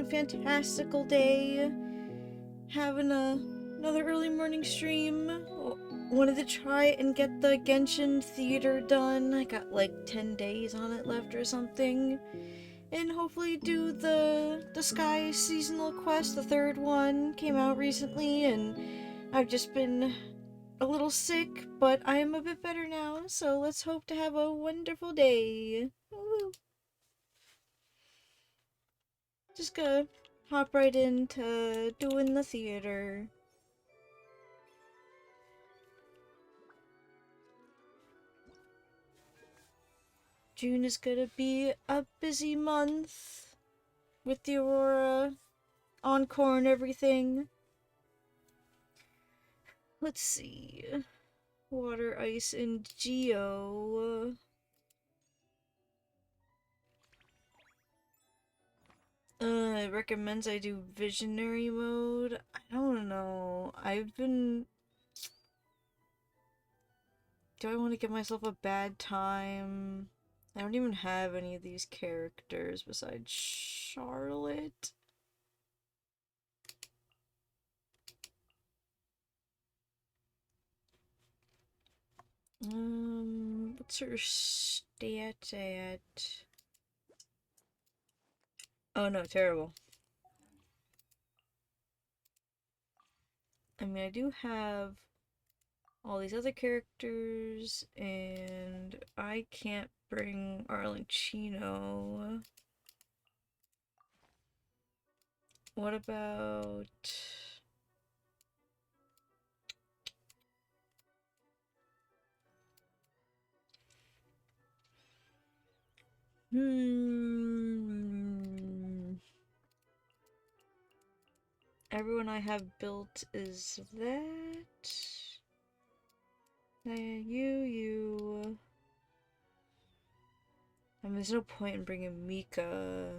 a fantastical day. Having another early morning stream. Wanted to try and get the Genshin theater done. I got like 10 days on it left or something. And hopefully do the Sky seasonal quest. The third one came out recently, and I've just been a little sick, but I am a bit better now, so let's hope to have a wonderful day. Woo. Just gonna hop right into doing the theater. June is gonna be a busy month with the Aurora encore and everything. Let's see. Water, ice, and Geo. It recommends I do visionary mode. I don't know. Do I want to give myself a bad time? I don't even have any of these characters besides Charlotte. What's her stat at? Oh no, terrible. I mean, I do have all these other characters, and I can't bring Arlenchino. What about... Everyone I have built is that... you... I mean, there's no point in bringing Mika.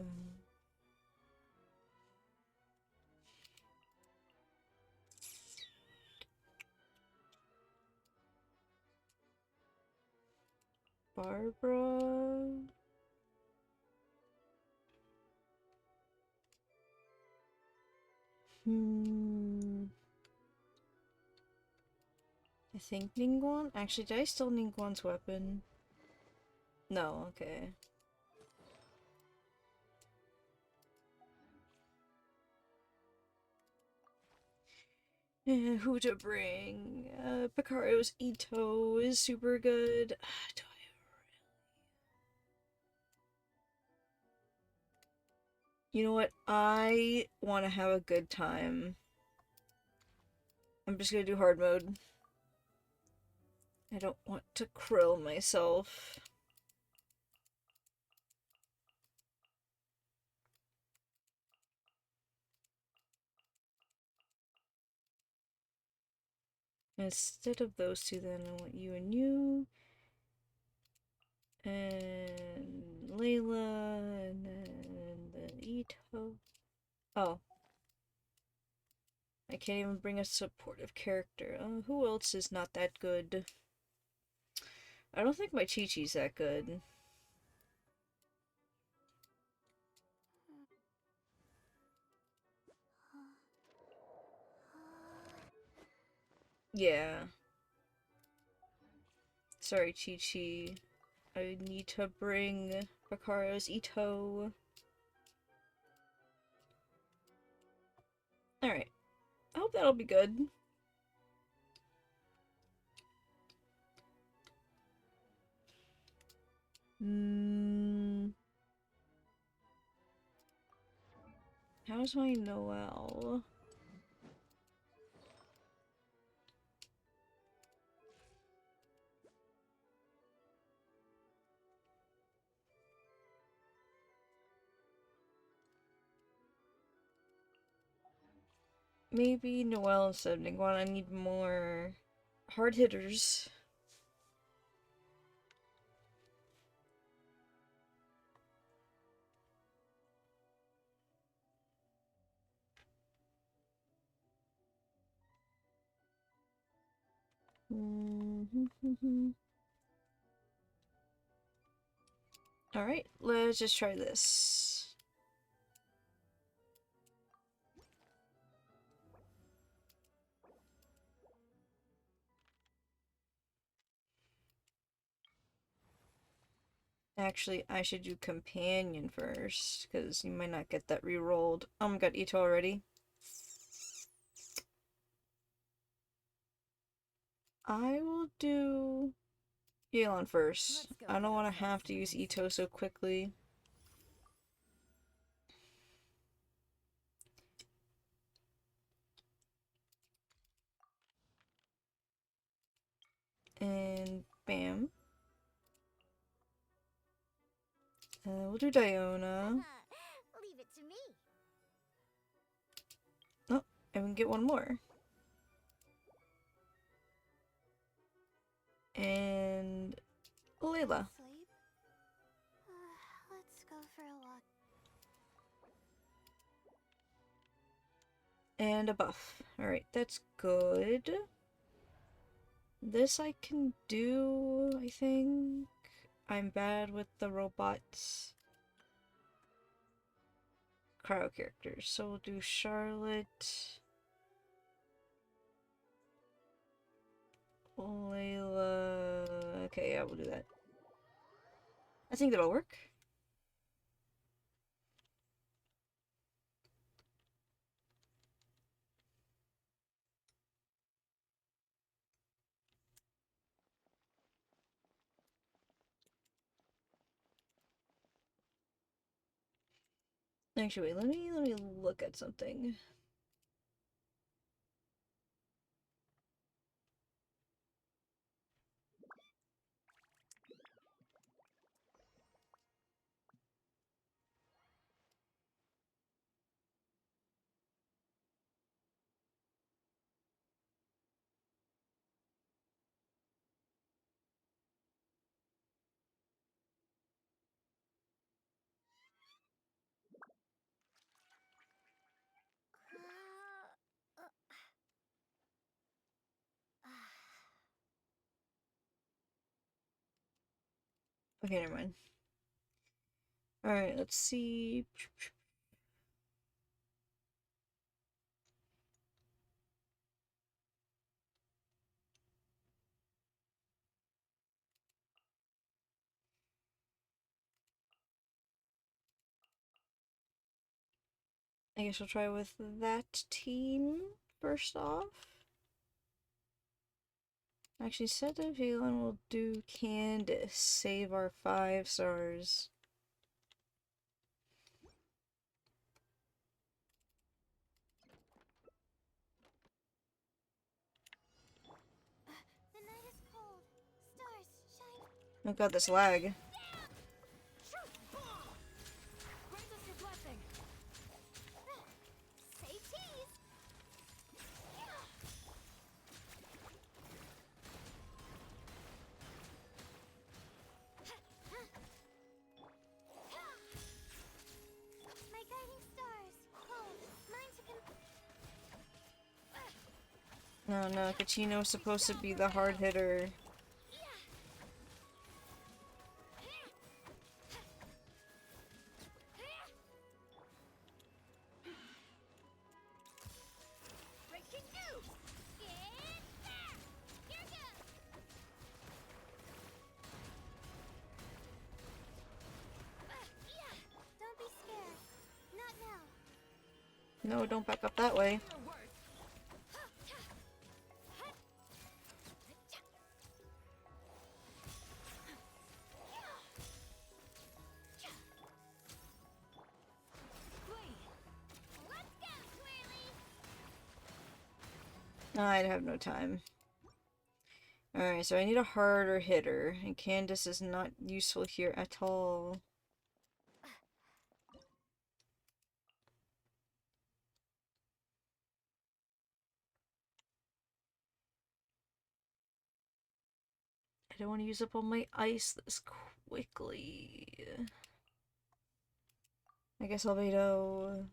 Barbara? I think Ningguang? Actually, did I steal Ningguang's weapon? No, okay. Who to bring? Picario's Ito is super good. You know what? I want to have a good time. I'm just gonna do hard mode. I don't want to krill myself. Instead of those two, then I want you and you. And Layla, and then the Ito. Oh. I can't even bring a supportive character. Who else is not that good? I don't think my Chi-Chi's that good. Yeah. Sorry, Chi-Chi. I need to bring Bacaro's Ito. Alright. I hope that'll be good. How's my Noelle? Maybe Noelle instead of Ningguang. I need more hard hitters. Alright, let's just try this. Actually, I should do companion first, because you might not get that re-rolled. Oh my god, Ito already. I will do Yelan first. I don't want to have to use Ito so quickly. And bam. We'll do Diona. Leave it to me. Oh, and we can get one more. And Layla. Sleep? Let's go for a walk. And a buff. Alright, that's good. This I can do, I think. I'm bad with the robots. Cryo characters. So we'll do Charlotte. Layla. Okay, yeah, we'll do that. I think that'll work. Actually, wait, let me look at something. Okay, never mind. Alright, let's see. I guess we'll try with that team first off. Actually, instead of Valen, we'll do Candace. Save our 5 stars. The night is cold. Stars shine. Oh god, this lag. Grant us your blessing. Say cheese. My guiding stars. Cold. Mine to No, no, Kachino's supposed to be the hard hitter. Breaking news. Get back. Here goes. Don't be scared. Not now. No, don't back up that way. I'd have no time. Alright, so I need a harder hitter, and Candace is not useful here at all. I don't want to use up all my ice this quickly. I guess I'll veto.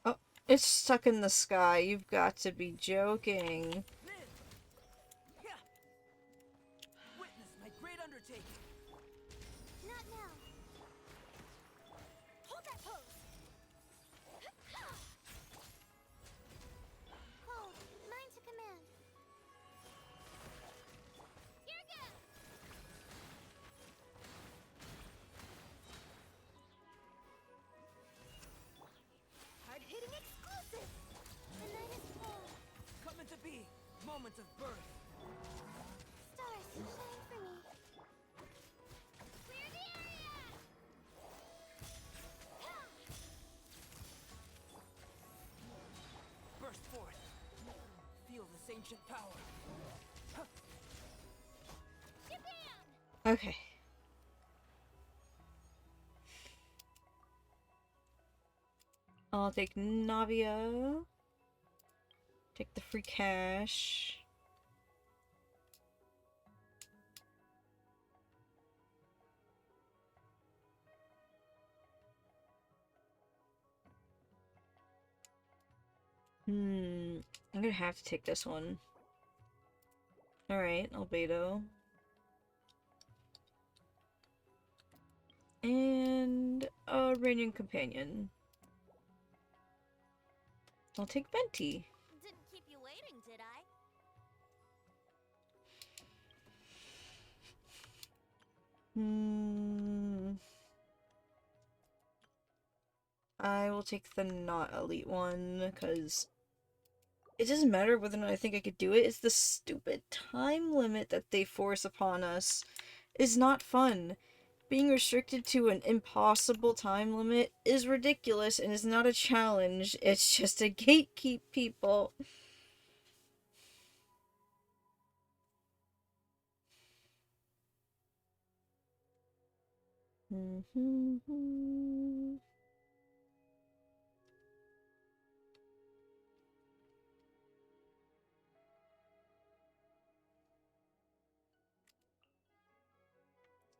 Oh, it's stuck in the sky. You've got to be joking. My great undertaking. Not now. Hold that pose. Hold. Mine to command. Here goes. Hard-hitting exclusive. The night is full. Coming to be. Moments of birth. Stars, shine for me. Clear the area! Burst forth. Feel this ancient power. Japan! Okay. I'll take Navia. Take the free cash. I'm gonna have to take this one. Alright, Albedo. And a Rainian Companion. I'll take Venti. Didn't keep you waiting, did I? I will take the not elite one, because it doesn't matter whether or not I think I could do it. It's the stupid time limit that they force upon us. Is not fun. Being restricted to an impossible time limit is ridiculous and is not a challenge. It's just a gatekeep, people.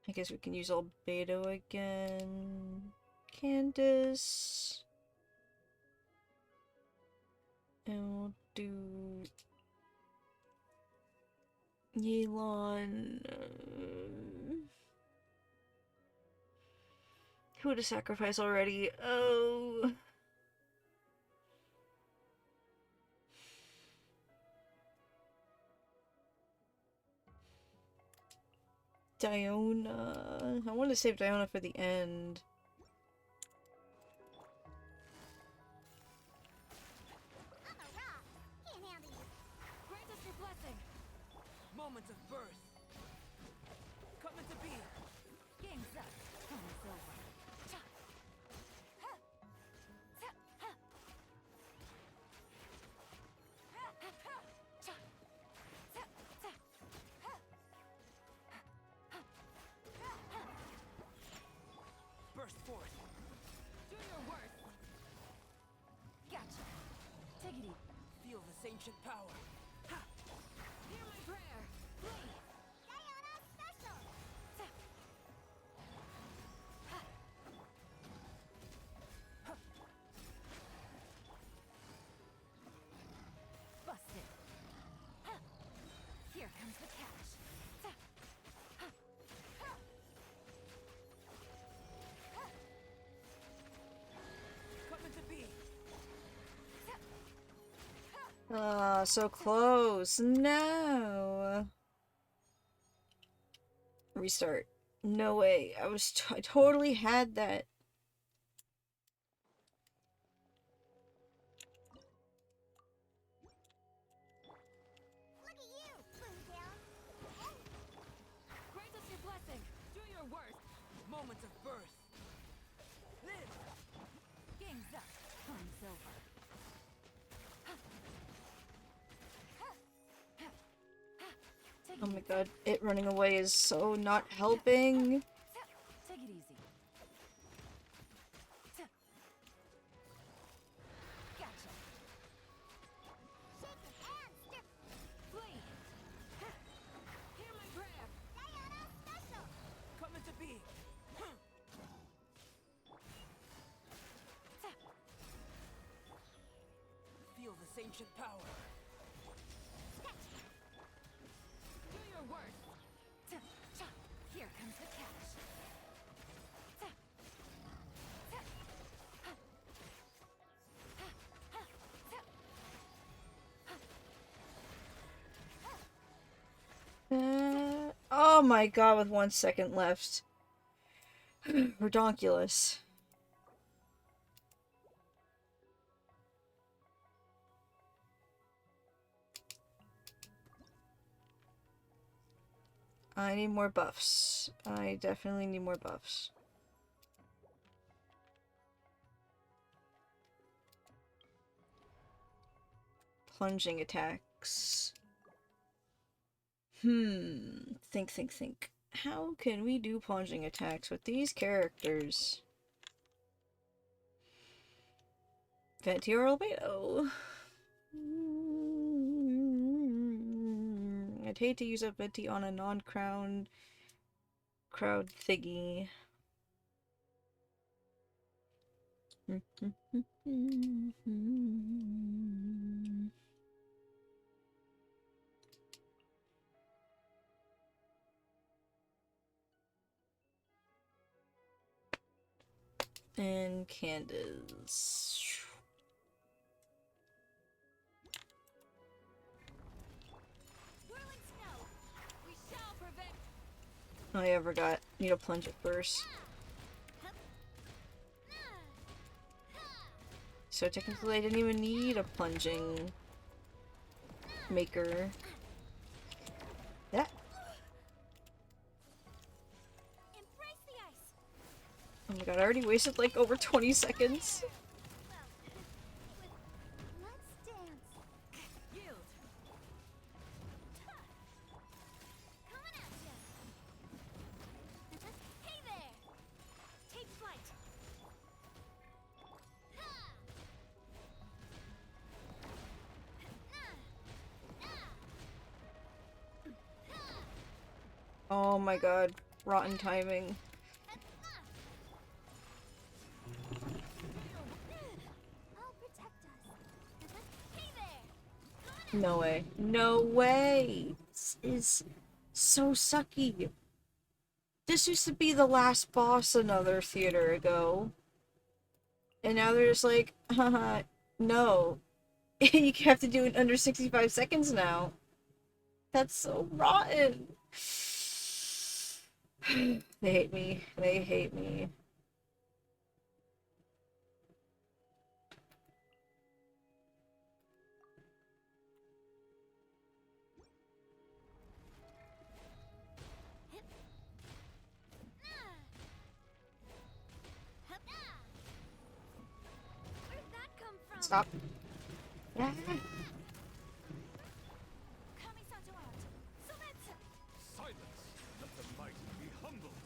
I guess we can use Albedo again. Candace. And we'll do Yelan. Who to sacrifice already? Oh. Diona. I want to save Diona for the end. I'm a rock. Can't handle you. Grant us your blessing. Moments of birth. Coming to be. Game's up. Time's over. Burst forth. Do your worst. Gotcha. Take it easy. Feel this ancient power. Ha! Hear my prayer. Flee. Diana special. Busted. Here comes the cash. Coming to be. So close. No. Restart. No way. I totally had that. Look at you, Boomtown. Grant us your blessing. Do your worst. Moments of birth. Live. Game's up. Time's over. Oh my god, it running away is so not helping. Take it easy. Gotcha. Shake it and stir. Flee. Hear my prayer. Diana special. Coming to be. Feel this ancient power. Do your worst. my god, with 1 second left. Redonkulous. I need more buffs. I definitely need more buffs. Plunging attacks. Think. How can we do plunging attacks with these characters? Venti or Albedo. I'd hate to use up Venti on a non-crown crowd thingy. And Candace. Whirling snow. We shall prevent. Oh, I forgot. Need to plunge it first. So technically I didn't even need a plunging maker. That. Embrace the ice. Oh my god, I already wasted like over 20 seconds. Let's dance. Yield. Coming at ya. Hey there. Take flight. Oh my god, rotten timing. I'll protect us. Hey there. No way. No way! This is so sucky. This used to be the last boss another theater ago. And now they're just like, haha, no. You have to do it under 65 seconds now. That's so rotten. They hate me. They hate me. Where'd that come from? Stop. Yeah. Kami-santo out. Sometsu. Silence! Let the mighty be humbled!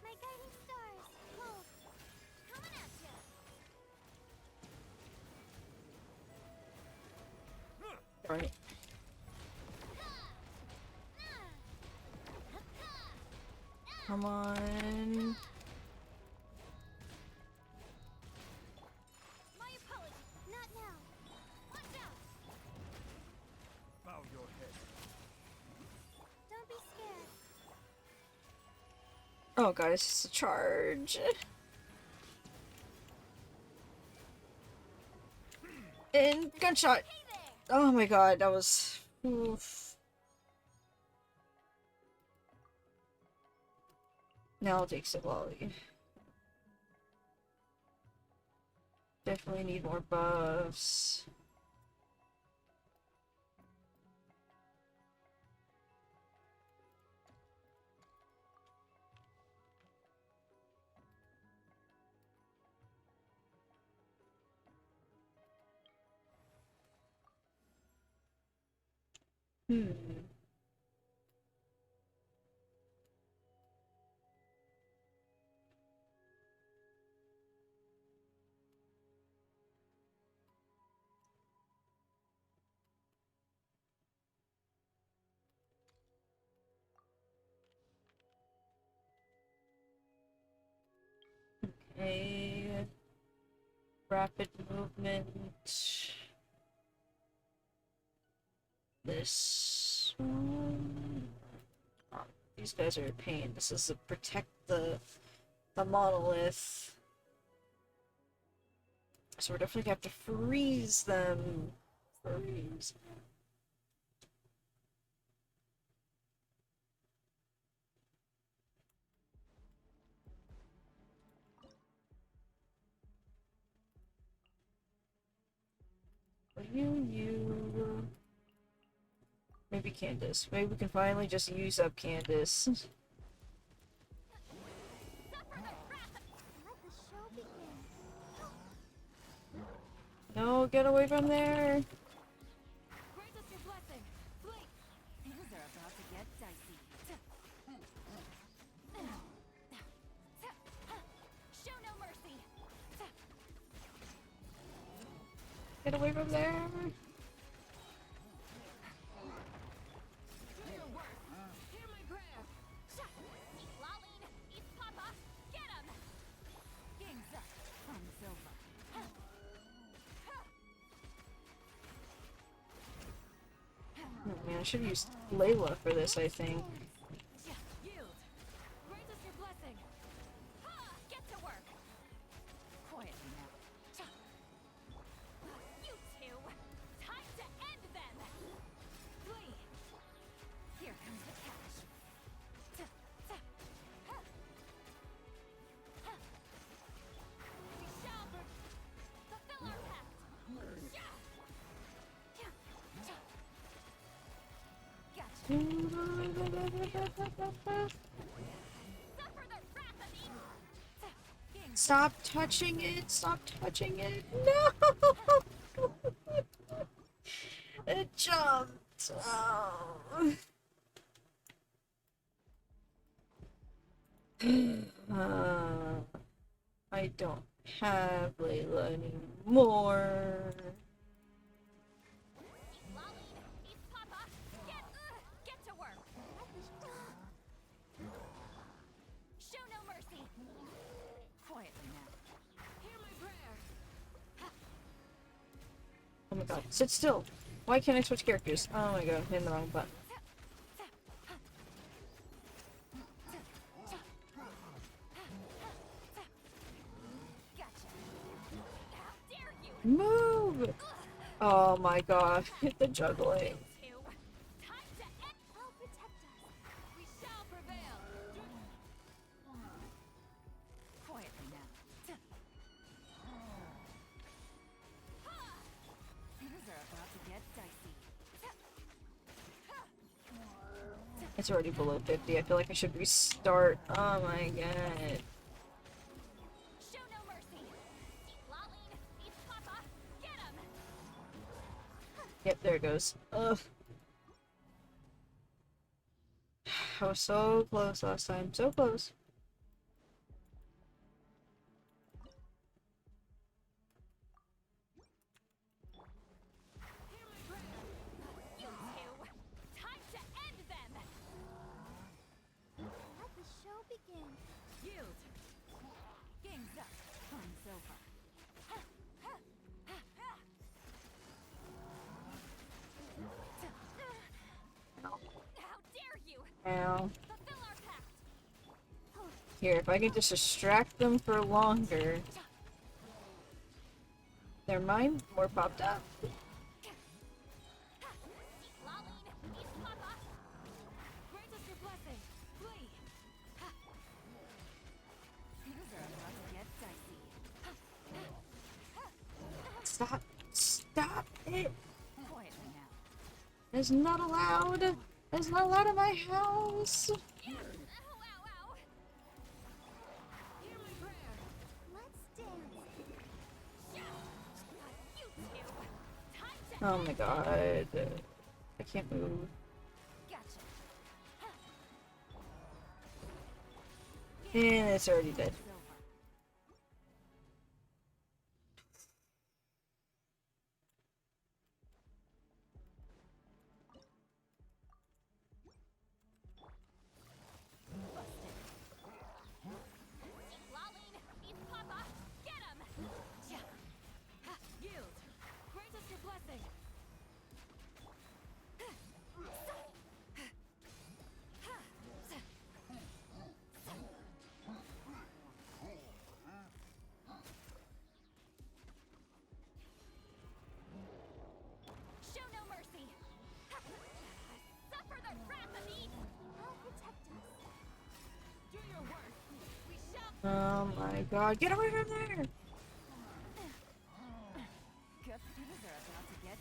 My guiding stars. Hold. Coming at ya. Darn it. Come on. My apologies. Not now. Watch out. Bow your head. Don't be scared. Oh god, it's just a charge. And gunshot. Hey there. Oh my god, that was... Oof. Now I'll take Siglali. Definitely need more buffs. Okay. Rapid movement. This one. Oh, these guys are a pain. This is to protect the monolith. So we're definitely gonna have to freeze them. Freeze. you. Maybe Candace. Maybe we can finally just use up Candace. Suffer the wrath of... Let the show begin. No, get away from there. Grant us your blessing. Blink. Things are about to get dicey. Show no mercy. Get away from there. Do your work. Hear my prayer. Eat Laline, eat Papa. Get him. Game's up. Fun's over. Oh man, I should have used Layla for this, I think. Yield. Grant us your blessing. Get to work. Quietly now. You two. Time to end them. Flee. Here comes the cash. We shall fulfill our pact. Gotcha. Suffer the wrath of evil. Stop touching it! Stop touching it! No! It jumped! Oh. I don't have Layla anymore. Laline, eat Papa. Get to work. Show no mercy. Quietly now. Hear my prayer. Oh my god, sit still! Why can't I switch characters? Oh my god, I'm hitting the wrong button. Gotcha. How dare you? Move! Oh my god, hit the juggling. Two. Time to end. I'll protect us. We shall prevail. Quietly now. Things are about to get dicey. It's already below 50. I feel like I should restart. Oh my god. Show no mercy. Eat Laline, eat Papa. Get him. Yep, there it goes. Ugh. I was so close last time. So close. Hear my prayer. You two. Time to end them. Let the show begin. Yield. Game's up. Fun's over. How dare you? Ow. Fulfill our pact. Here, if I can just distract them for longer. Never mind. More popped up. Eat Laline, eat Papa. Grant us your blessing. Flee. Things are about to get dicey. Stop. Stop it. Quietly now. That's not allowed. That's not allowed in my house. Ow, ow, ow. Hear my prayer. Let's dance. You two. Time to Oh my god. I can't move. Gotcha. And it's already dead. It's over. Busted. Eat Laline, eat Papa. Get him. Yield. Grant us your blessing. Show no mercy. Suffer the wrath of evil. I'll protect us. Do your work. We shall. Oh my god. Get away from there. Good things are about to get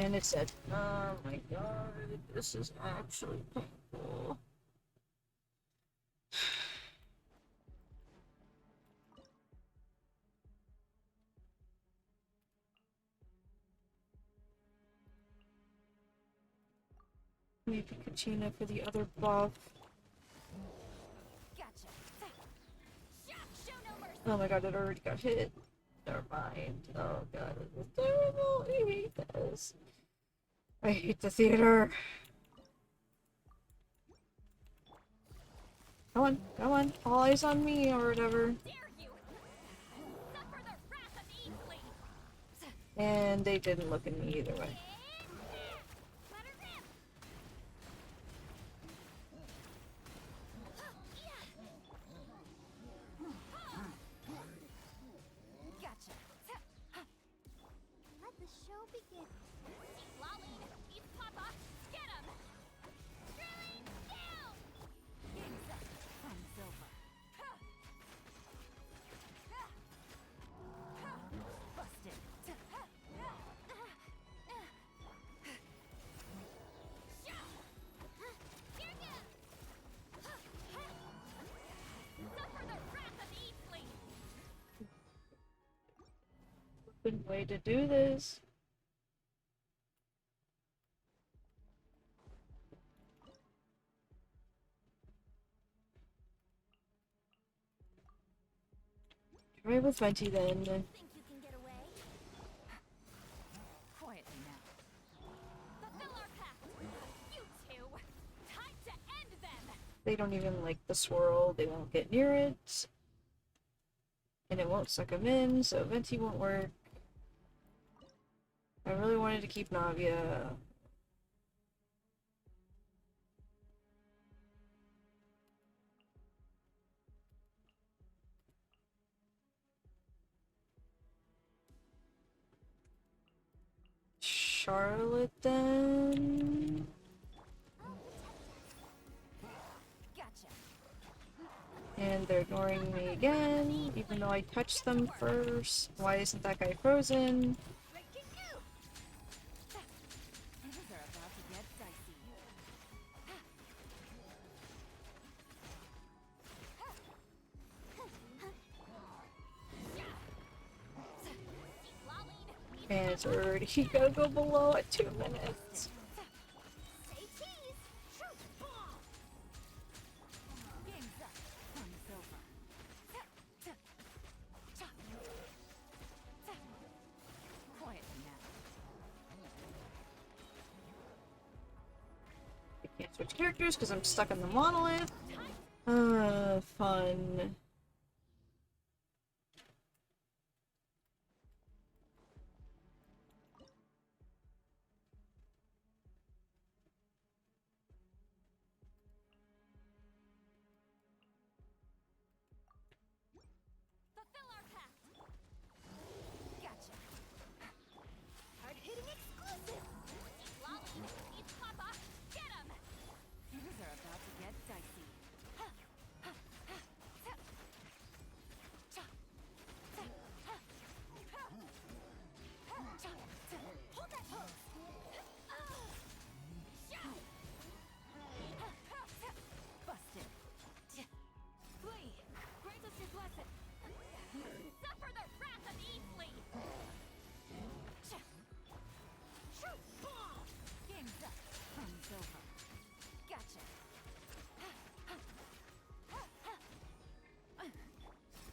And it said, oh my god, this is actually painful. Maybe Katina for the other buff. Gotcha. Show no mercy. Oh my god, it already got hit. Never mind. Oh god, this is terrible. I hate this. I hate the theater. Come on. All eyes on me or whatever. Dare you? Suffer the wrath of Easley. And they didn't look at me either way. Let her rip. Gotcha. Let the show begin. Lolling, eat Papa, get him. Drilling down. Game's up. Fun's over. Busted. Suffer the wrath of Easley. Good way to do this. Try with Venti then. Think you can get away? Quietly now. Fulfill our pact. You two. Time to end them. They don't even like the swirl. They won't get near it. And it won't suck them in, so Venti won't work. I really wanted to keep Navia. Charlotte then. Gotcha. And they're ignoring me again, even though I touched them first. Why isn't that guy frozen? Breaking you. Things are about to get dicey. Lolling, And it's already gotta go below at 2 minutes. say cheese. Shoot. Ball. Game's up. Fun's over. Quietly now. I can't switch characters because I'm stuck in the monolith. Fun. Fulfill our pact. Gotcha. Hard-hitting exclusive. Lolling, eat Papa, get him. Things are about to get dicey. Hold that pose. Busted. Flee! Grant us your blessing! Suffer the wrath of Easley! Shoot! Ball! Game's up. Fun's over. Gotcha.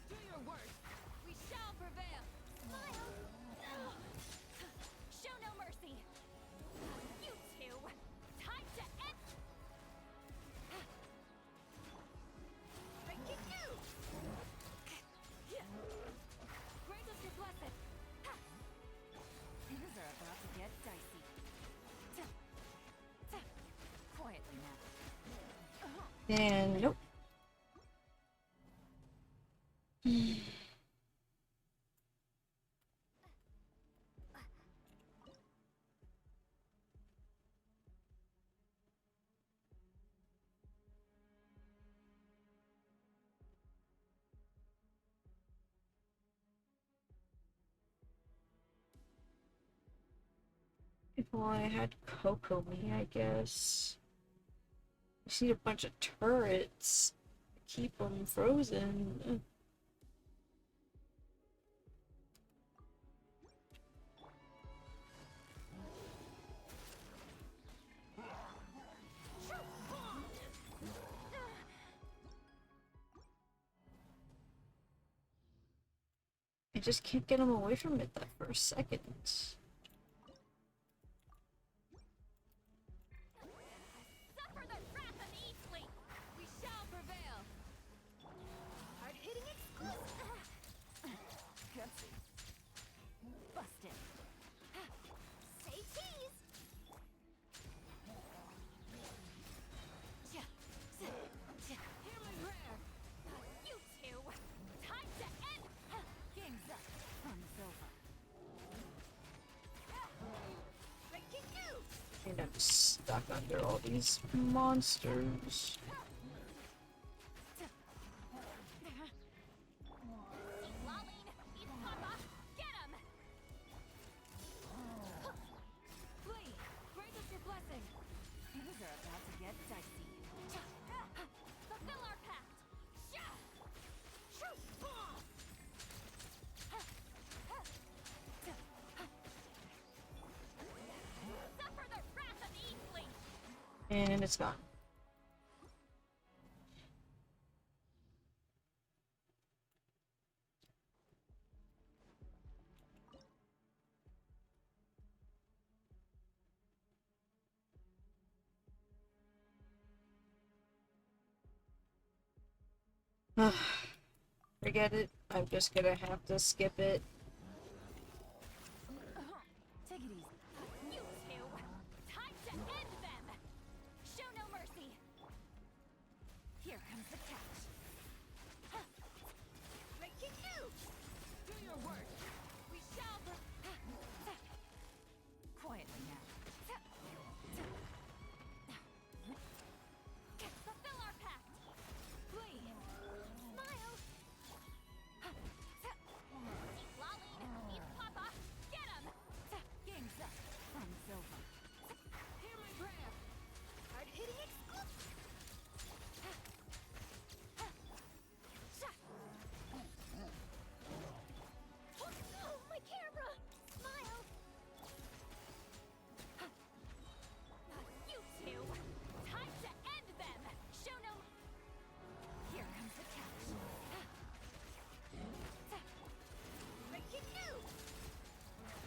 Do your worst. We shall prevail. Smile! Show no mercy. You two. Time to end. Breaking you! Grant us your blessing. Things are about to get dicey. Quietly now. And nope. If I had Cocoa Me, I guess. Just need a bunch of turrets to keep them frozen. I just can't get them away from it that first second. Suffer the wrath of Eastling! We shall prevail! Hard-hitting exclusive! Gutsy. Busted. Say cheese! Hear my prayer! You two! Time to end! Game's up. Fun's over. Breaking news! And I'm stuck under all these monsters. Lolling! Eat Papa! Get him! Flee! Grant us your blessing! Things are about to get dicey. Fulfill our pact! Suffer the wrath of Eastling! And it's gone. Forget it. I'm just gonna have to skip it. Take it easy. You two! Time to end them! Show no mercy! Here comes the catch. Breaking news! Do your work! We shall quietly now. Fulfill our pact! Flee! Smile! Lolling! Eat Papa! Get him! Game's up. Fun's over. Hear my prayer! Hard-hitting exclusive! Oh, my camera! Smile! You two! Time to end them! Show no... Here comes the catch. Breaking news!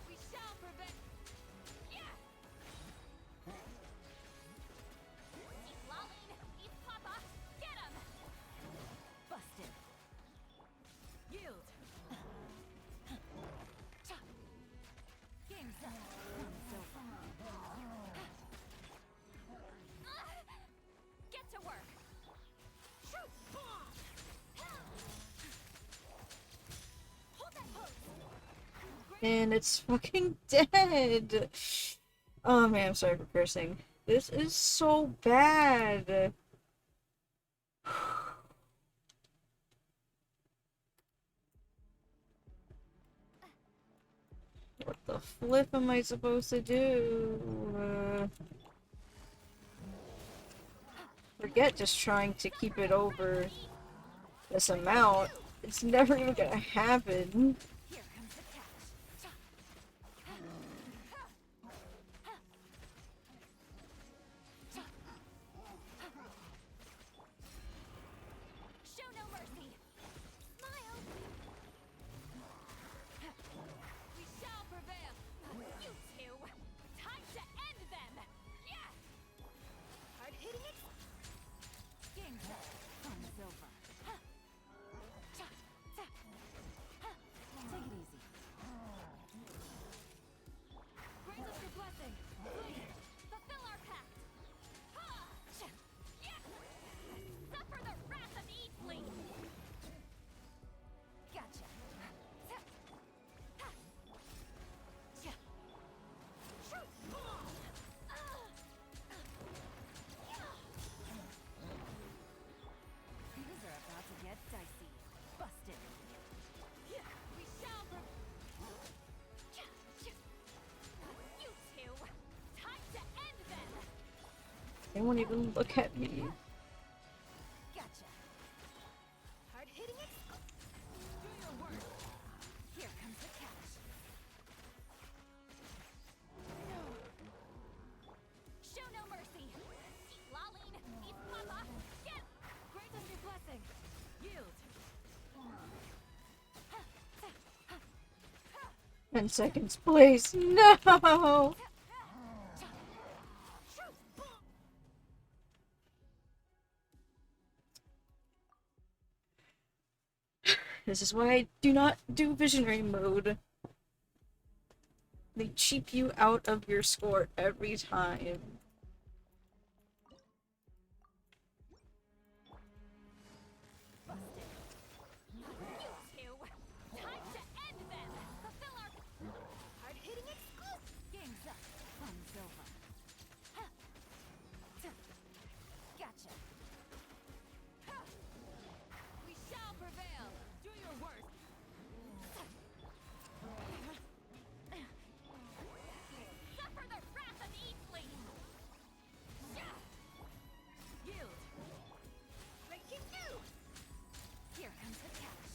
We shall prevent... Yeah! Eat Lolling! Eat Papa! Get him! Busted. Yield! Game's up. Fun's over. Get to work! Shoot! Hold that pose! And it's fucking dead! Oh man, I'm sorry for cursing. This is so bad! What the flip am I supposed to do? Forget just trying to keep it over this amount. It's never even gonna happen. Here comes the catch. Show no mercy. Smile. We shall prevail. You two. Time to end them. Yeah. Hard-hitting it. Game's up. Fun's over. Take They won't even look at me. Gotcha. Hard-hitting do your work. Here comes the catch. No. Show no mercy. Laline, eat Papa. Get. Grant us your blessing. Yield. 10 seconds, please. No! This is why I do not do visionary mode. They cheap you out of your score every time. Busted. You two. Time to end them. Fulfill our hard-hitting exclusive. Game's up. Fun's over. Gotcha. We shall prevail. Do your worst. Suffer the wrath of Eatley. Yield. Breaking new. Here comes the catch.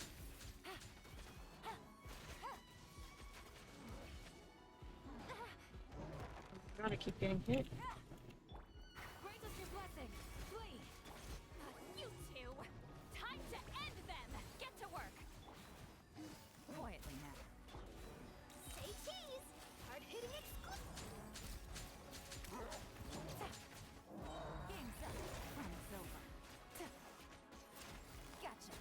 Gotta keep getting hit. Grant us your blessing. Flee. You two. Time to end them. Get to work. Quietly now. Say cheese. Hard-hitting exclusive. Game's up. Fun's over. Gotcha.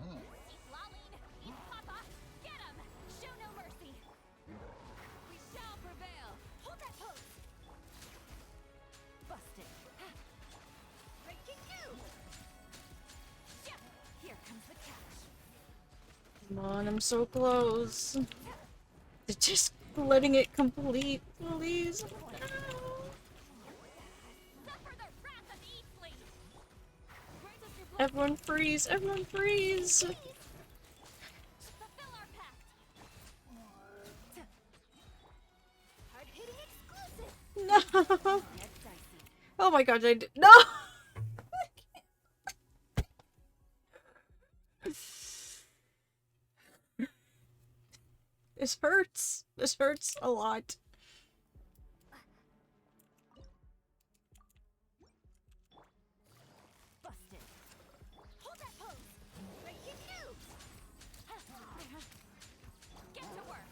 Eat Laline. Eat Papa. Get him. Show no mercy. We shall prevail. Hold that pose. Busted. Breaking news. Yeah. Here comes the catch. Come on, I'm so close. They're just letting it complete, please. No. Suffer the wrath of Eatley. Grant us your blessing. Everyone freeze! Everyone freeze! Fulfill our pact. Hard-hitting exclusive. No! Get dicey. Oh my god, I did. No! This hurts. This hurts a lot. Busted. Hold that pose. Breaking news. Get to work.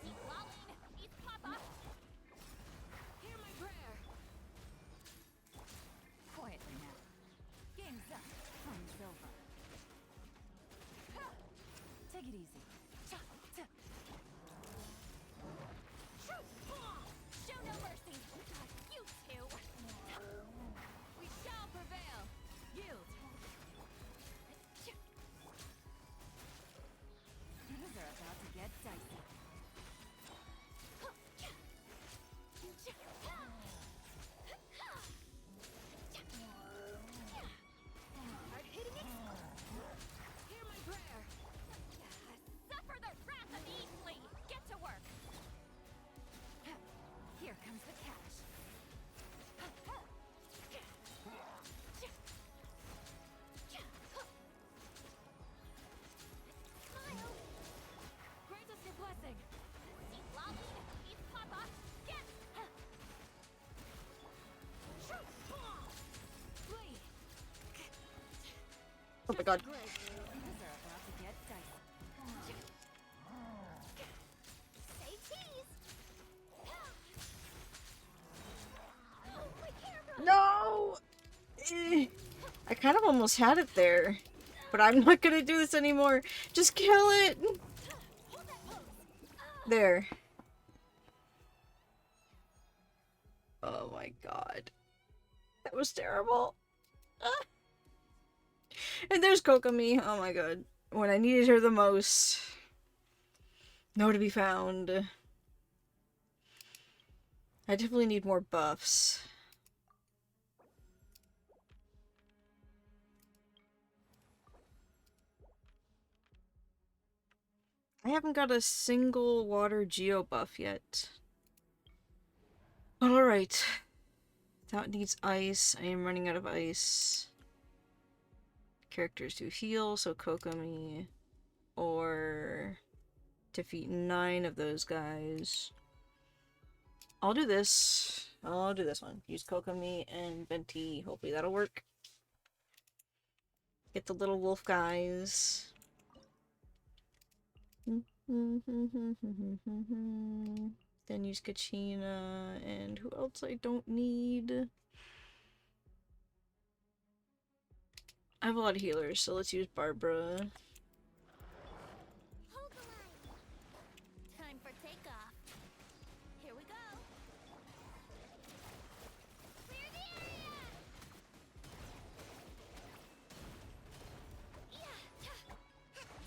Eat Laline. Eat Papa. Hear my prayer. Quietly now. Game's up. Fun's over. Take it easy. Show no mercy. You two. We shall prevail. Yield. Things are about to get dicey. Hard-hitting Hear my prayer. Suffer the wrath of Eatley. Get to work. Here comes the catch. Smile. Grant us your blessing. Eat Laline. Eat Papa. Get. Flee. Oh my god. Great. Things are about to get dicey. Say cheese. My camera. No! Eh. I kind of almost had it there. But I'm not gonna do this anymore. Just kill it! Hold that pose. There. Oh my god. That was terrible. Ah. And there's Kokomi. Oh my god. When I needed her the most. Nowhere to be found. I definitely need more buffs. I haven't got a single water geo buff yet. Alright. That needs ice. I am running out of ice. Characters to heal, so Kokomi. Or defeat 9 of those guys. I'll do this. I'll do this one. Use Kokomi and Venti. Hopefully that'll work. Get the little wolf guys. Then use Kachina and who else I don't need. I have a lot of healers, so let's use Barbara. Hold the line. Time for takeoff. Here we go. Clear the area.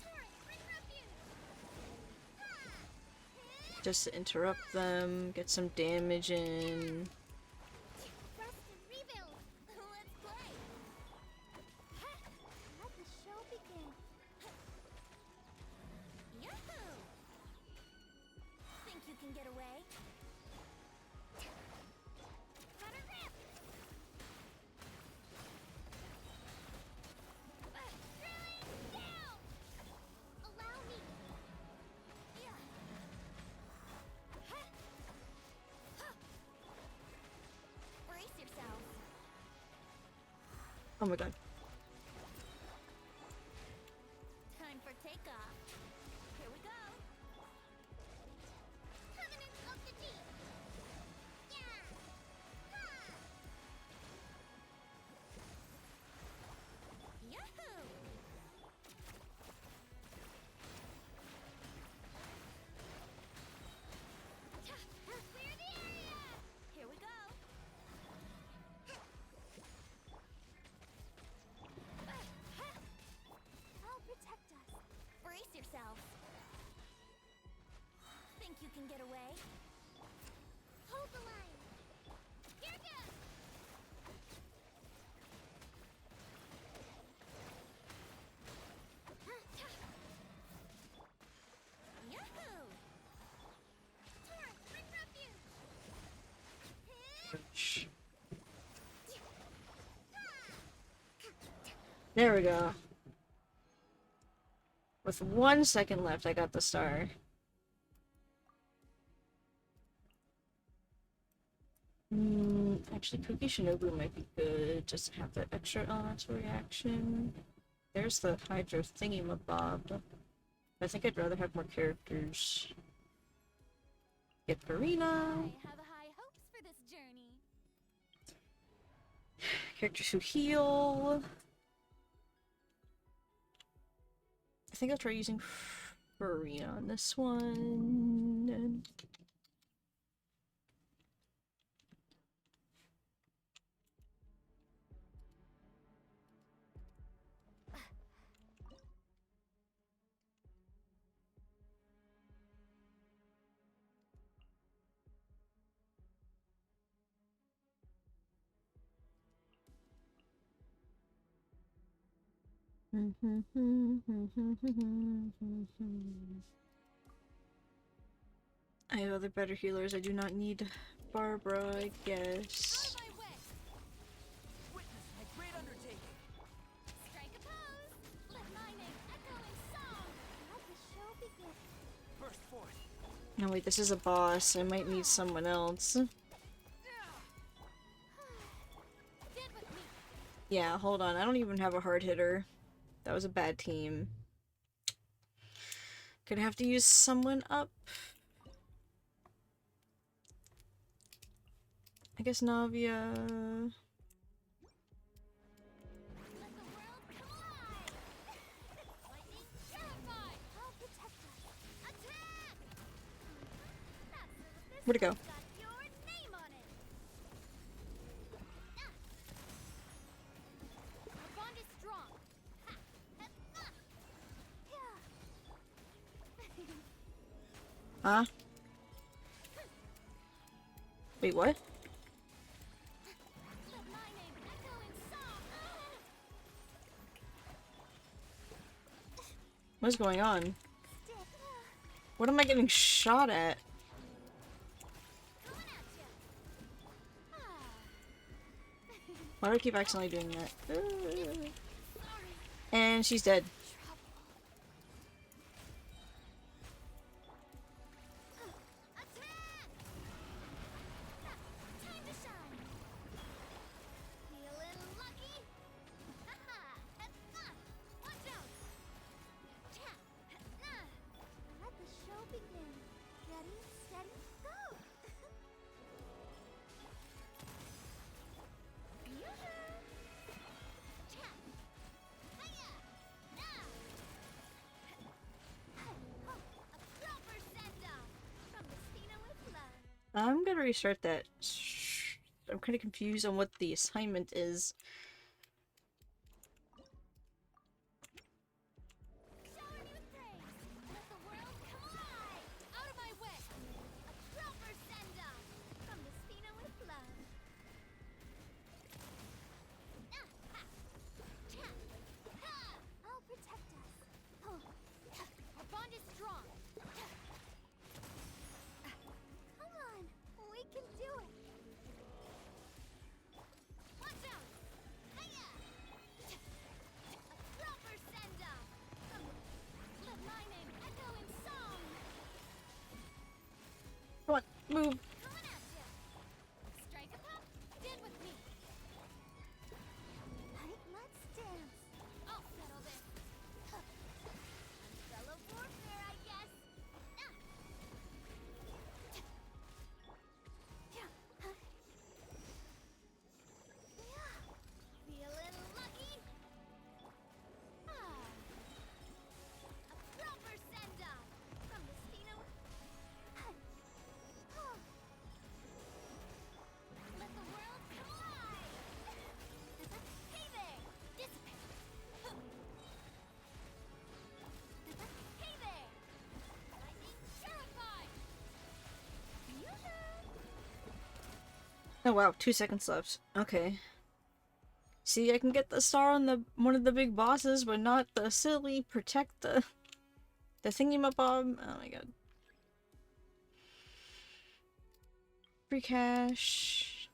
Torrent, bring refuge. Just to interrupt them, get some damage in. Rest and rebuild. Let's play. Let the show begin. Yahoo! Think you can get away? Gotta rip! Drilling down! Allow me. Yeah. Brace yourselves. Oh my god. Time for takeoff. Here we go. Covenant of the deep. Yeah. Ha. Yahoo! Clear the area. Here we go. I'll protect us. Brace yourself. Think you can get away? Hold the line. Here goes. Yahoo! Torrent, bring refuge. There we go. With 1 second left, I got the star. Actually, Cookie Shinobu might be good, just to have that extra elemental reaction. There's the Hydro thingy-mabob. I think I'd rather have more characters. Get Farina. I have high hopes for this journey. Characters who heal. I think I'll try using Farina on this one. I have other better healers. I do not need Barbara, I guess. My way. Witness my great undertaking. Strike a pose. Let my name echo in song. Let the show begin. Burst forth. No, wait, this is a boss. I might need someone else. Did with me. Yeah, hold on. I don't even have a hard hitter. That was a bad team. Gonna have to use someone up. I guess Navia. Let the world come alive. Lightning terrified. I'll protect us. Attack! That's this Where'd it go? one's got your name on it. Our bond is strong. Ha! Huh? Wait, what? Let my name echo in song. What's going on? Stick. What am I getting shot at? Coming at ya. Why do I keep accidentally doing that? And she's dead. Attack! Time to shine. Feeling lucky? Haha! Watch out! Let the show begin. Ready, steady, go! I'm gonna restart that. I'm kind of confused on what the assignment is. Come on, move. Strike a pop, stand with me. Let's dance. I'll settle this. Fellow warfare, I guess. Feeling lucky? A proper send-off from the Spino. Let the world come alive! Hey there! Dissipate! Hey there! Lightning terrified! Oh wow, 2 seconds left. Okay. See, I can get the star on the one of the big bosses, but not the silly protect the thingy-ma-bob. Oh my god. Free cash.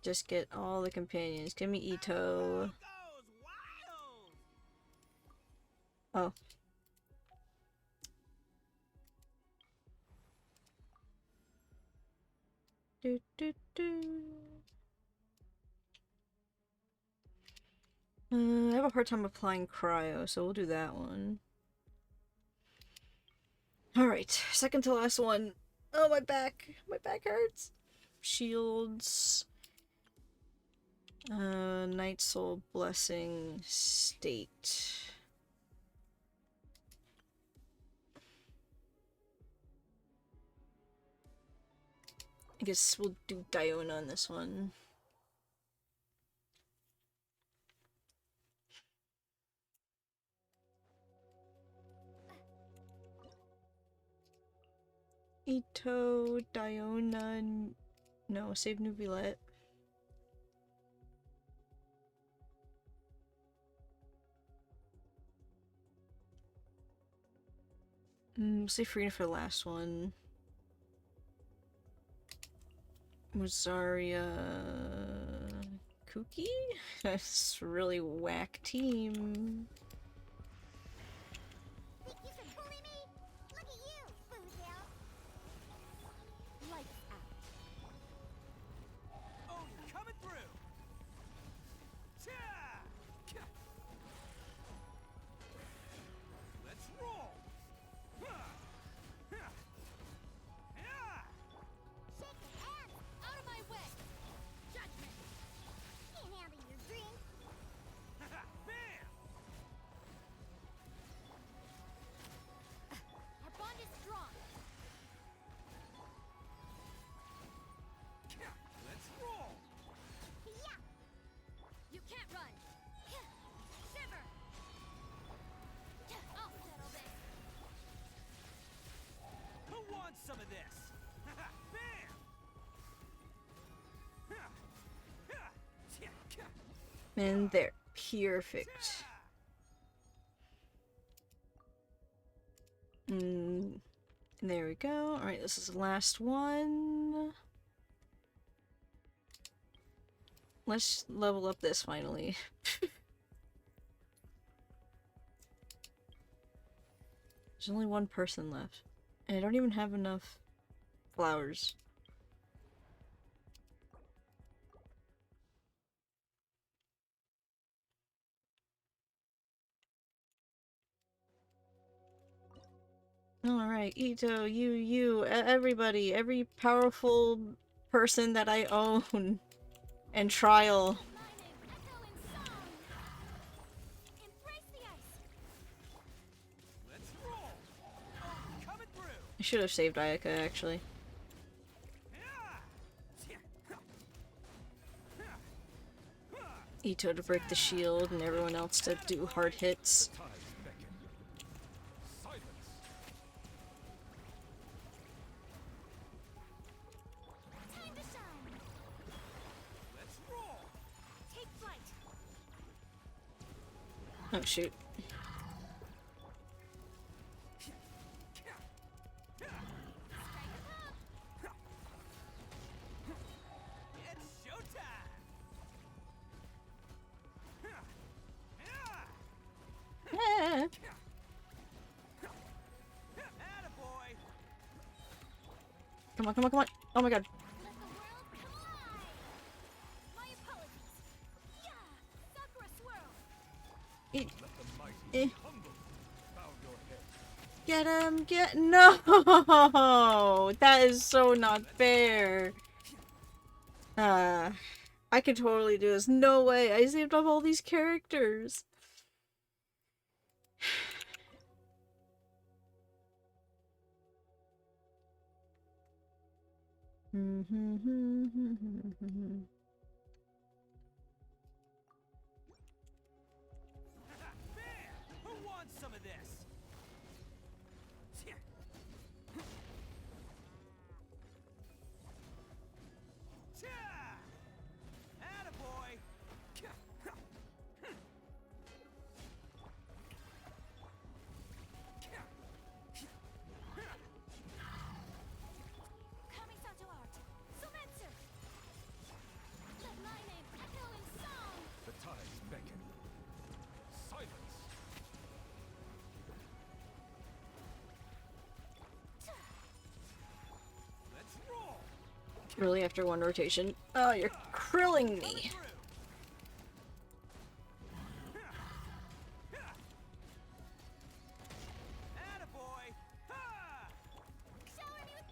Just get all the companions. Give me Ito. Oh. Do, do, do. I have a hard time applying cryo, so we'll do that one. Alright, second to last one. Oh, my back. My back hurts. Shields. Night Soul Blessing State. I guess we'll do Diona on this one. Ito, Diona, no, save Nubilet. Save Frida for the last one. Mozaria, Kuki? That's a really whack team. Think you can bully me? Look at you, Boozle. Lights out. Oh, coming through. Let's roll. Shake your ass out of my way. Judgment. Can't handle your drink. Bam! Our bond is strong. Let's roll. Yeah. You can't run. Shiver. I'll settle this. Who wants some of this? Bam! And there. Perfect. There we go. Alright, this is the last one. Let's level up this finally. There's only one person left. And I don't even have enough flowers. Alright, Ito, everybody, every powerful person that I own and trial. Let's roll. Coming through. I should have saved Ayaka, actually. Ito to break the shield and everyone else to do hard hits. Tides beckon. Silence. Time to shine. Let's roll. Take flight. Oh shoot. It's showtime. Ah. Attaboy. Come on, come on, come on. Oh my god. Let the world come alive. My apologies. Yeah. Sakura swirl. E- Let the mighty Eh. be humbled. Bow your head. Get him, no! That is so not fair. I could totally do this. No way. I saved up all these characters. Who wants some of this? Attaboy. Kamisato art. Sumetsu. Let my name echo in song. The tides beckon. Silence. Let's roll. Really, after one rotation? Oh, you're krilling me. Through. Attaboy. Ha! Shower me with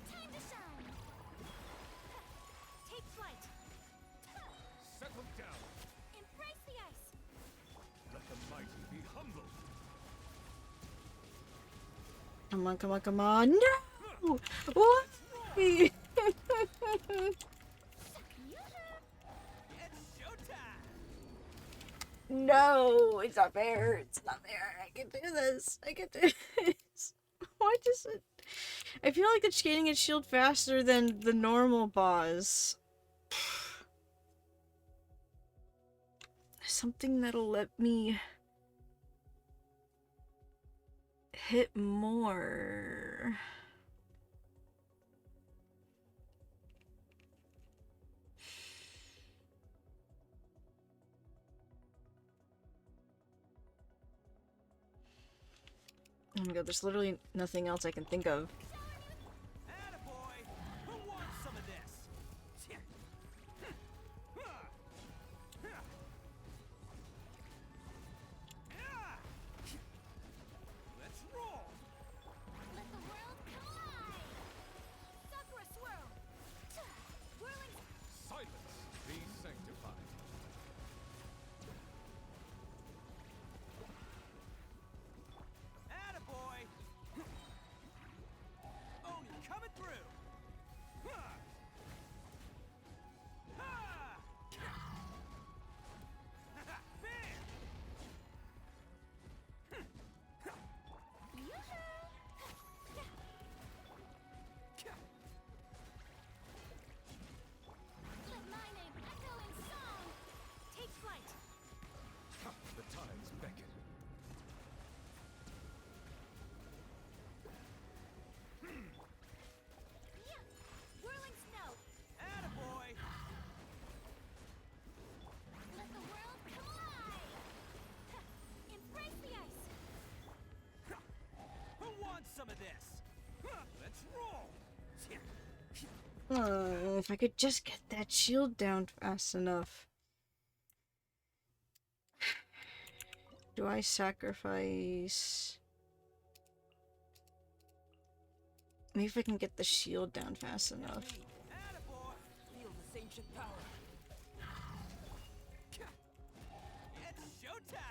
time to shine. Take flight. Settle down. Embrace the ice. Let the mighty be humbled. Come on, come on, come on. No! What? It's showtime. No, it's not fair. It's not fair. I can do this. I can do this. Why does it? I feel like it's getting its shield faster than the normal boss. Something that'll let me hit more. Oh my god, there's literally nothing else I can think of. Attaboy. Who wants some of this? Let's roll. Let the world come alive. Sakura swirl. Whirling. Silence. Be sanctified. Attaboy. of this. Let's roll. Oh, if I could just get that shield down fast enough. Do I sacrifice? Maybe if I can get the shield down fast enough. Attaboy. Feel this ancient power. It's showtime.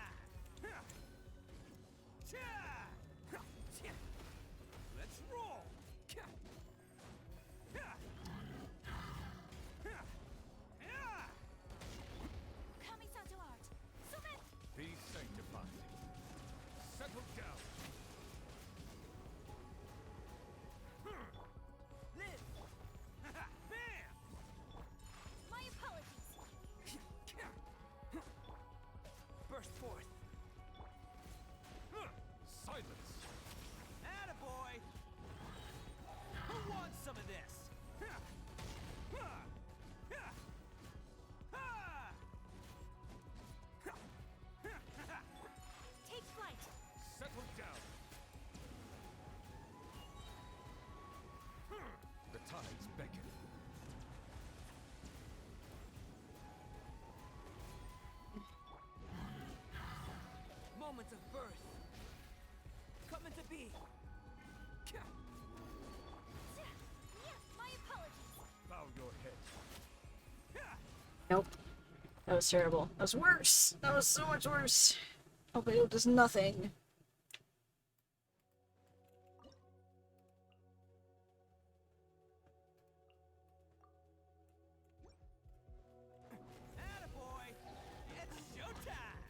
Let's roll. Kamisato art. Sumet. Be sanctified. Settle down. Live. Bam. My apologies. Burst forth. Silence. Attaboy. Who wants some of this? Take flight. Settle down. The tides beckon. Moments of birth. Coming to be. My apologies. Bow your head. Nope. That was terrible. That was worse. That was so much worse. Albeo does nothing. Attaboy. It's showtime.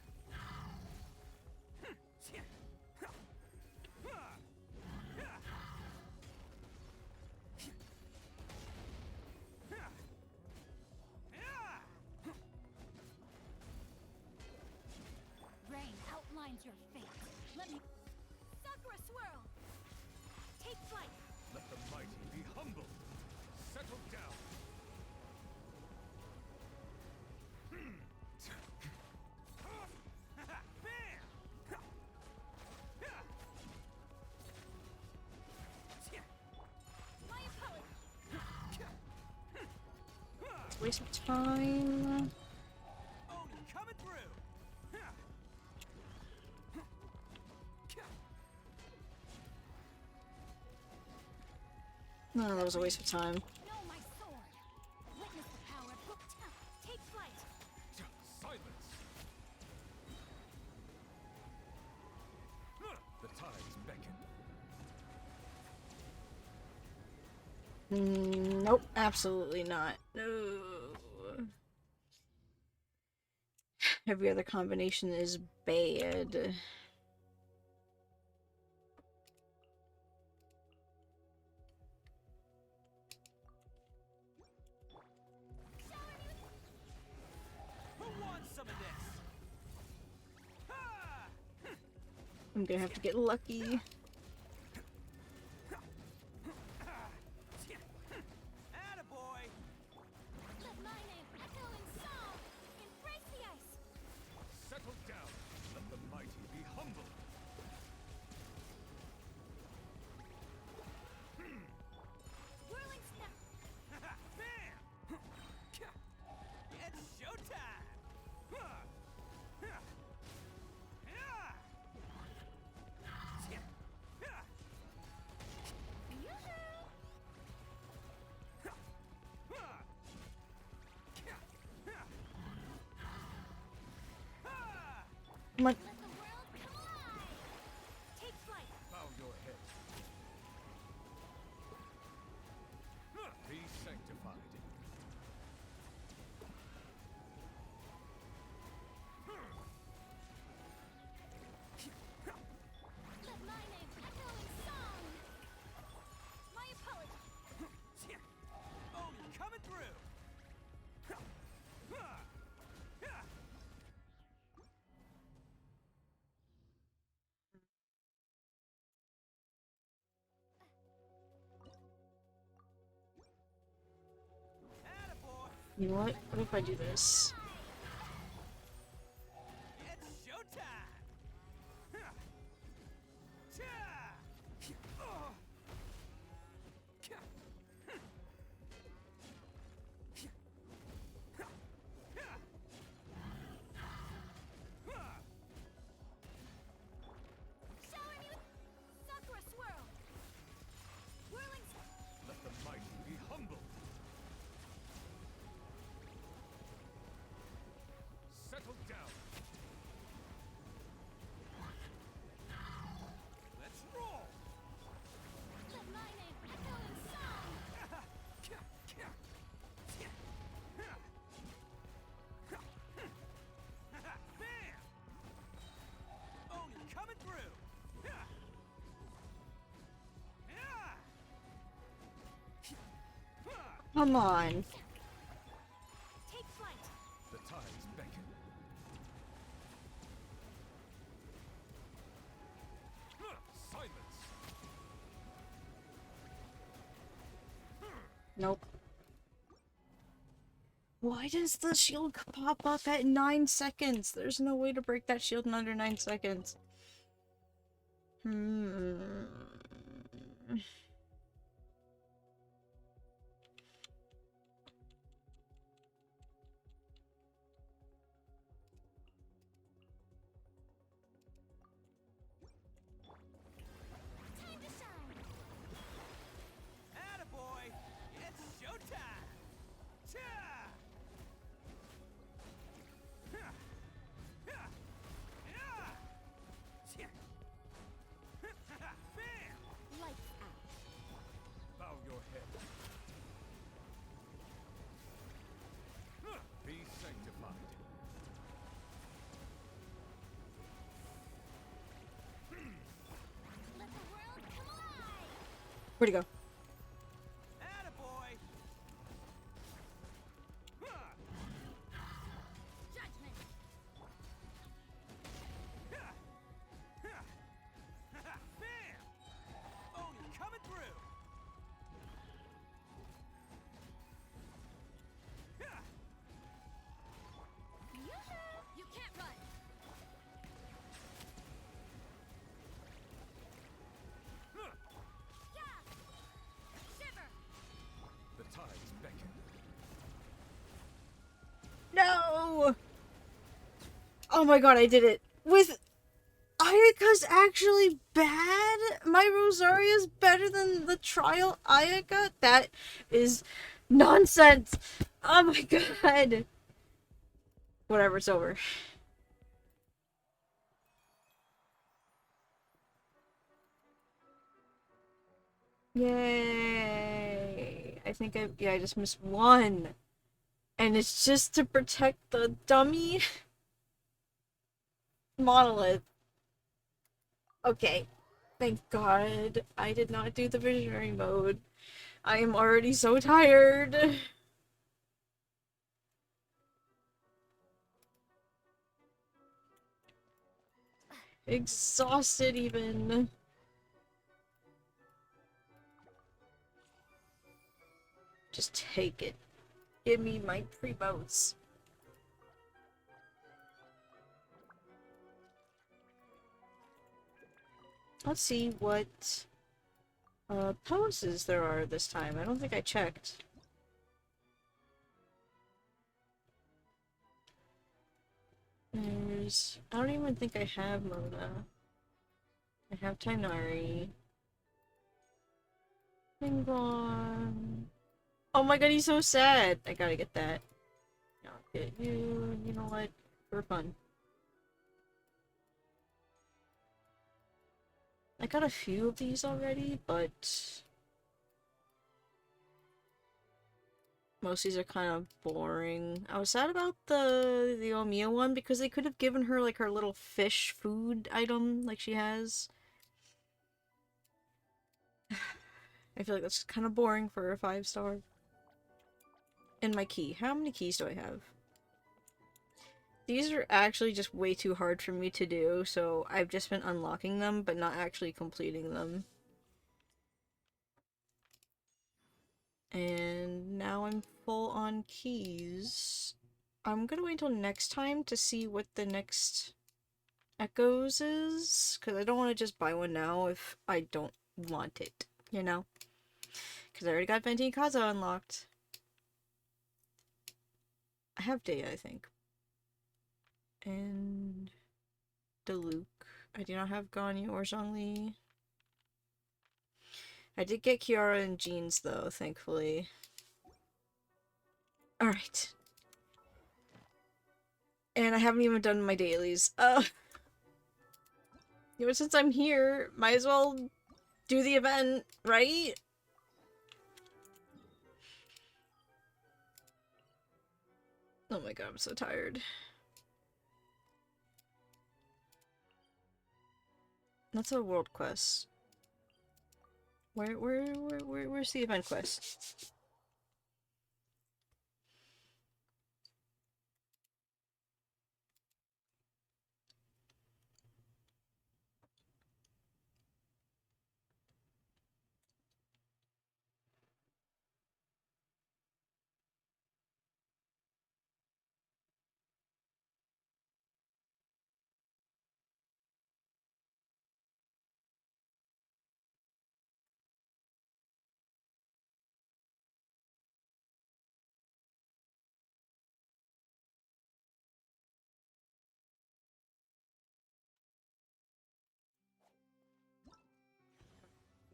Rain outlines your fate. Let me. Sakura swirl. Take flight. Let the mighty be humble. Settle down. My apologies. Waste of time. Oni coming through. No, that was a waste of time. Know my sword. Witness the power of Gupta. Take flight. Silence. The tides beckon. Nope, absolutely not. No. Every other combination is bad. Who wants some of this? I'm gonna have to get lucky. Attaboy. Let my name echo in song. Embrace the ice. Settle down. Let the mighty be humble. Whirling snap. Bam. It's showtime. Come on. Let the world come alive. Take flight. Bow your head. Be sanctified. Let my name echo in song. My apologies. Oni coming through. Attaboy. You know what? What if I do this? It's showtime. Come on. Take flight. The tides beckon. Silence. Nope. Why does the shield pop up at 9 seconds? There's no way to break that shield in under 9 seconds. Time to shine. Attaboy! It's showtime! Cha! Ha! Ha! Yeah! Cha! Bam! Lights out. Bow your head. Be sanctified. Let the world come alive. Where'd he go? Attaboy! Ha! Judgment. Ha! Ha! Ha! Bam! Oni coming through! Ha! Yoo-hoo! You can't run. Yeah. Shiver. The tides beckon. No! Oh my god, I did it. With Ayaka's actually bad? My Rosaria's better than the trial Ayaka? That is nonsense. Oh my god. Whatever, it's over. Yay. I think I just missed one. And it's just to protect the dummy monolith. Okay. Thank God I did not do the visionary mode. I am already so tired. Exhausted even. Just take it. Give me my pre-motes. Let's see what poses there are this time. I don't think I checked. I don't even think I have Mona. I have Tainari. Bingbong. Oh my god, he's so sad. I gotta get that. I'll get you. You know what? For fun. I got a few of these already, but most of these are kind of boring. I was sad about the Omiya one because they could have given her like her little fish food item like she has. I feel like that's kind of boring for a 5-star. And my key. How many keys do I have? These are actually just way too hard for me to do, so I've just been unlocking them, but not actually completing them. And now I'm full on keys. I'm gonna wait until next time to see what the next Echoes is, because I don't want to just buy one now if I don't want it, you know? Because I already got Venti and Kaza unlocked. I have Data, I think. And Diluc. I do not have Ganyu or Zhongli. I did get Kiara and Jeans though, thankfully. Alright. And I haven't even done my dailies. You know, since I'm here, might as well do the event, right? Oh my god, I'm so tired. That's a world quest. Where's the event quest?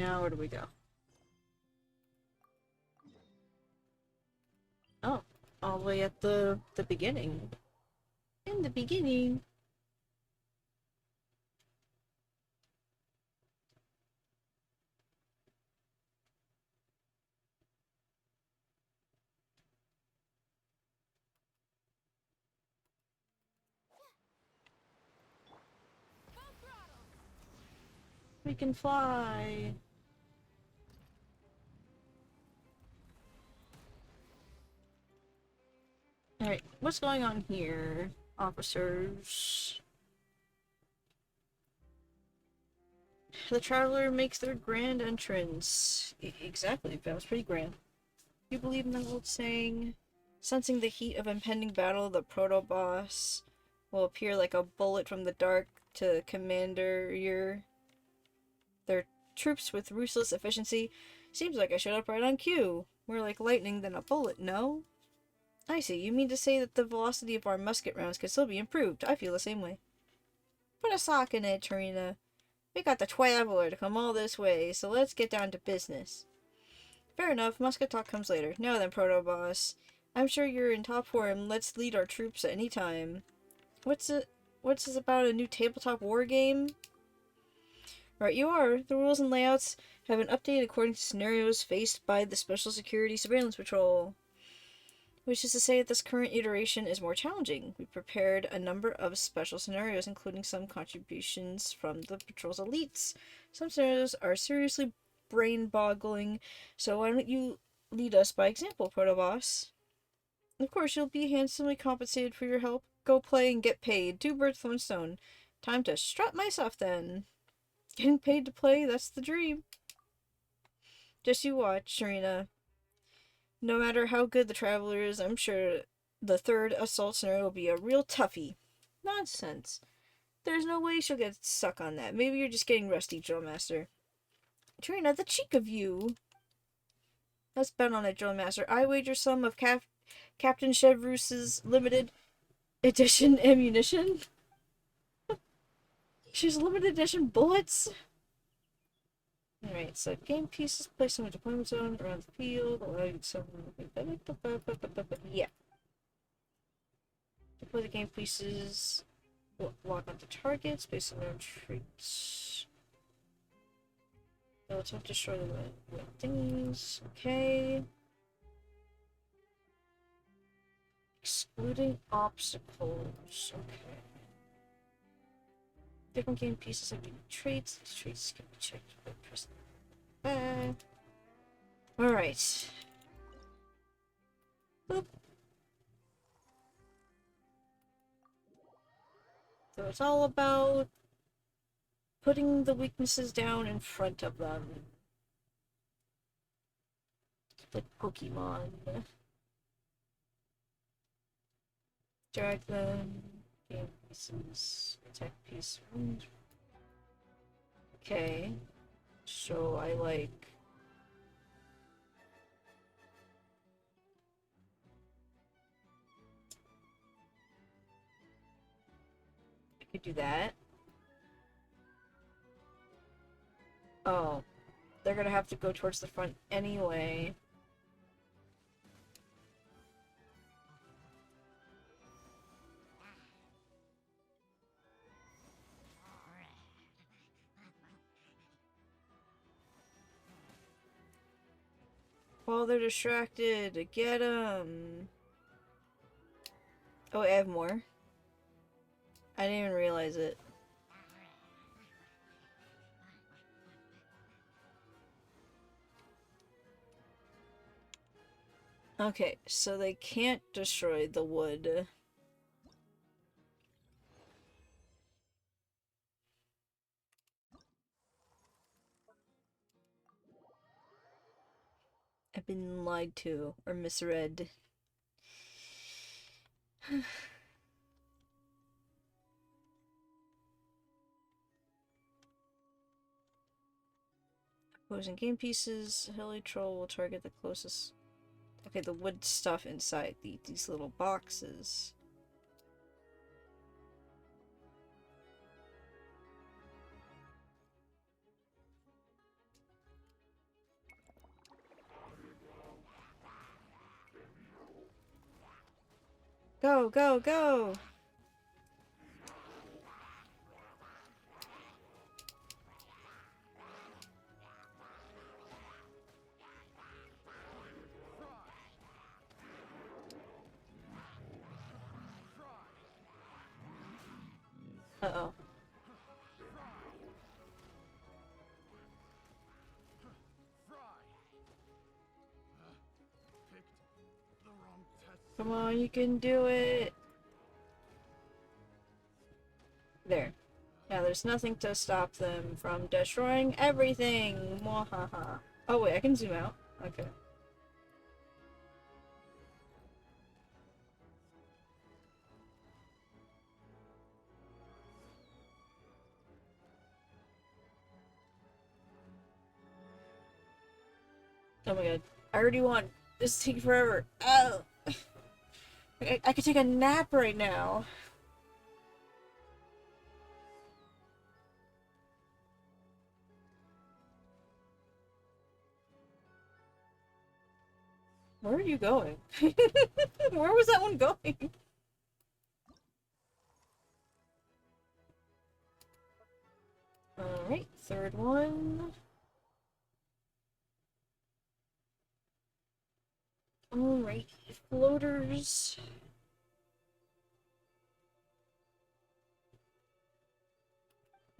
Now where do we go? Oh, all the way at the beginning. In the beginning. Full throttle. We can fly. Alright, what's going on here, officers? The Traveler makes their grand entrance. Exactly, that was pretty grand. You believe in that old saying? Sensing the heat of impending battle, the proto-boss will appear like a bullet from the dark to Commander their troops with ruthless efficiency. Seems like I showed up right on cue. More like lightning than a bullet, no? I see. You mean to say that the velocity of our musket rounds can still be improved. I feel the same way. Put a sock in it, Tarina. We got the Traveler to come all this way, so let's get down to business. Fair enough. Musket talk comes later. Now then, Proto-Boss. I'm sure you're in top form. Let's lead our troops at any time. What's this about a new tabletop war game? Right you are. The rules and layouts have been updated according to scenarios faced by the Special Security Surveillance Patrol. Which is to say that this current iteration is more challenging. We prepared a number of special scenarios, including some contributions from the Patrol's elites. Some scenarios are seriously brain-boggling, so why don't you lead us by example, Proto-Boss? Of course, you'll be handsomely compensated for your help. Go play and get paid. 2 birds, 1 stone. Time to strut my stuff, then. Getting paid to play, that's the dream. Just you watch, Serena. No matter how good the Traveler is, I'm sure the 3rd assault scenario will be a real toughie. Nonsense. There's no way she'll get stuck on that. Maybe you're just getting rusty, Drill Master. Trina, the cheek of you! Let's bet on it, Drill Master. I wager some of Captain Chevrous's limited edition ammunition. She's limited edition bullets? Alright, so game pieces placed in a deployment zone around the field, allowing some... Yeah. Deploy the game pieces, lock onto targets based on their traits. They'll attempt to destroy the things. Okay. Excluding obstacles. Okay. Different game pieces have different traits. These traits can be checked by pressing back. Alright. Boop. So it's all about putting the weaknesses down in front of them. Like Pokemon. Drag them. Game pieces. Attack piece. Okay. So I like... I could do that. Oh. They're gonna have to go towards the front anyway. While they're distracted, get them. Oh, I have more. I didn't even realize it. Okay, so they can't destroy the wood. I've been lied to or misread. Opposing game pieces. Hilly Troll will target the closest. Okay, the wood stuff inside these little boxes. Go, go, go! Uh-oh. Come on, you can do it! There. Now there's nothing to stop them from destroying everything! Mwahaha. Oh wait, I can zoom out. Okay. Oh my god. I already won. This is taking forever. Oh! I could take a nap right now. Where are you going? Where was that one going? Alright, third one. Alright, floaters.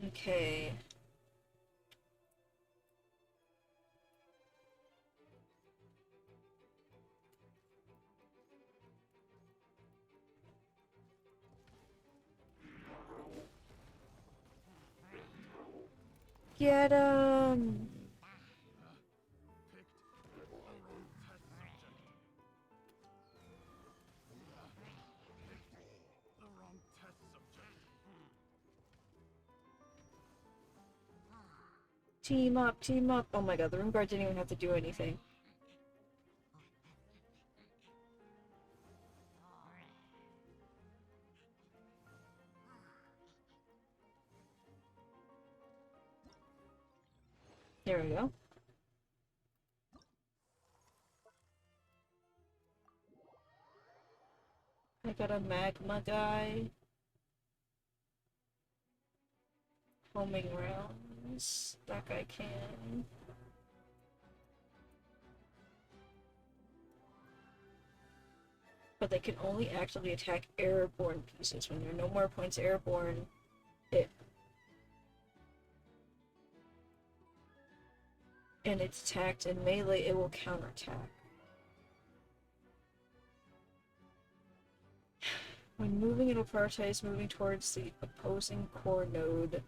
Okay. Get him! Team up, team up. Oh my god, the room guard didn't even have to do anything. There we go. I got a magma guy. Homing rounds. That guy can. But they can only actively attack airborne pieces. When there are no more points airborne, and it's attacked in melee, it will counterattack. When moving, it'll prioritize moving towards the opposing core node,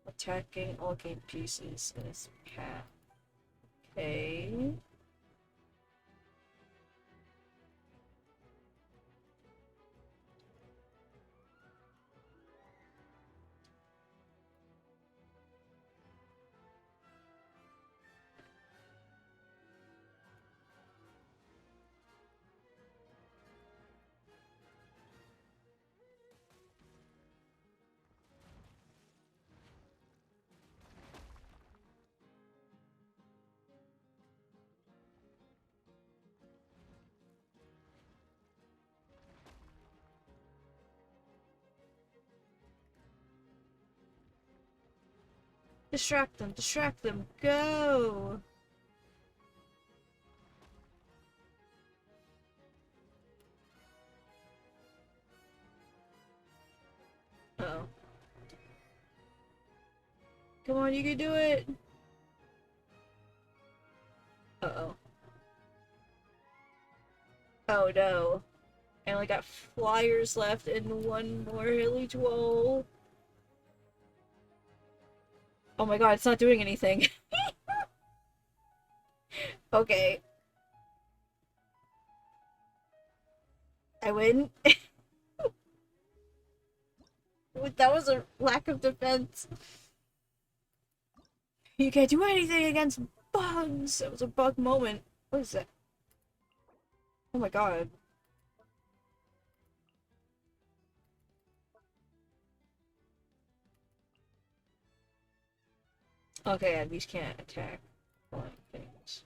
attacking all game pieces in its path. Okay. Distract them, go! Uh-oh. Come on, you can do it! Uh-oh. Oh no. I only got flyers left and one more hilly wall. Oh my god, it's not doing anything. Okay. I win. That was a lack of defense. You can't do anything against bugs! It was a bug moment. What is that? Oh my god. Okay, yeah, these can't attack flying things.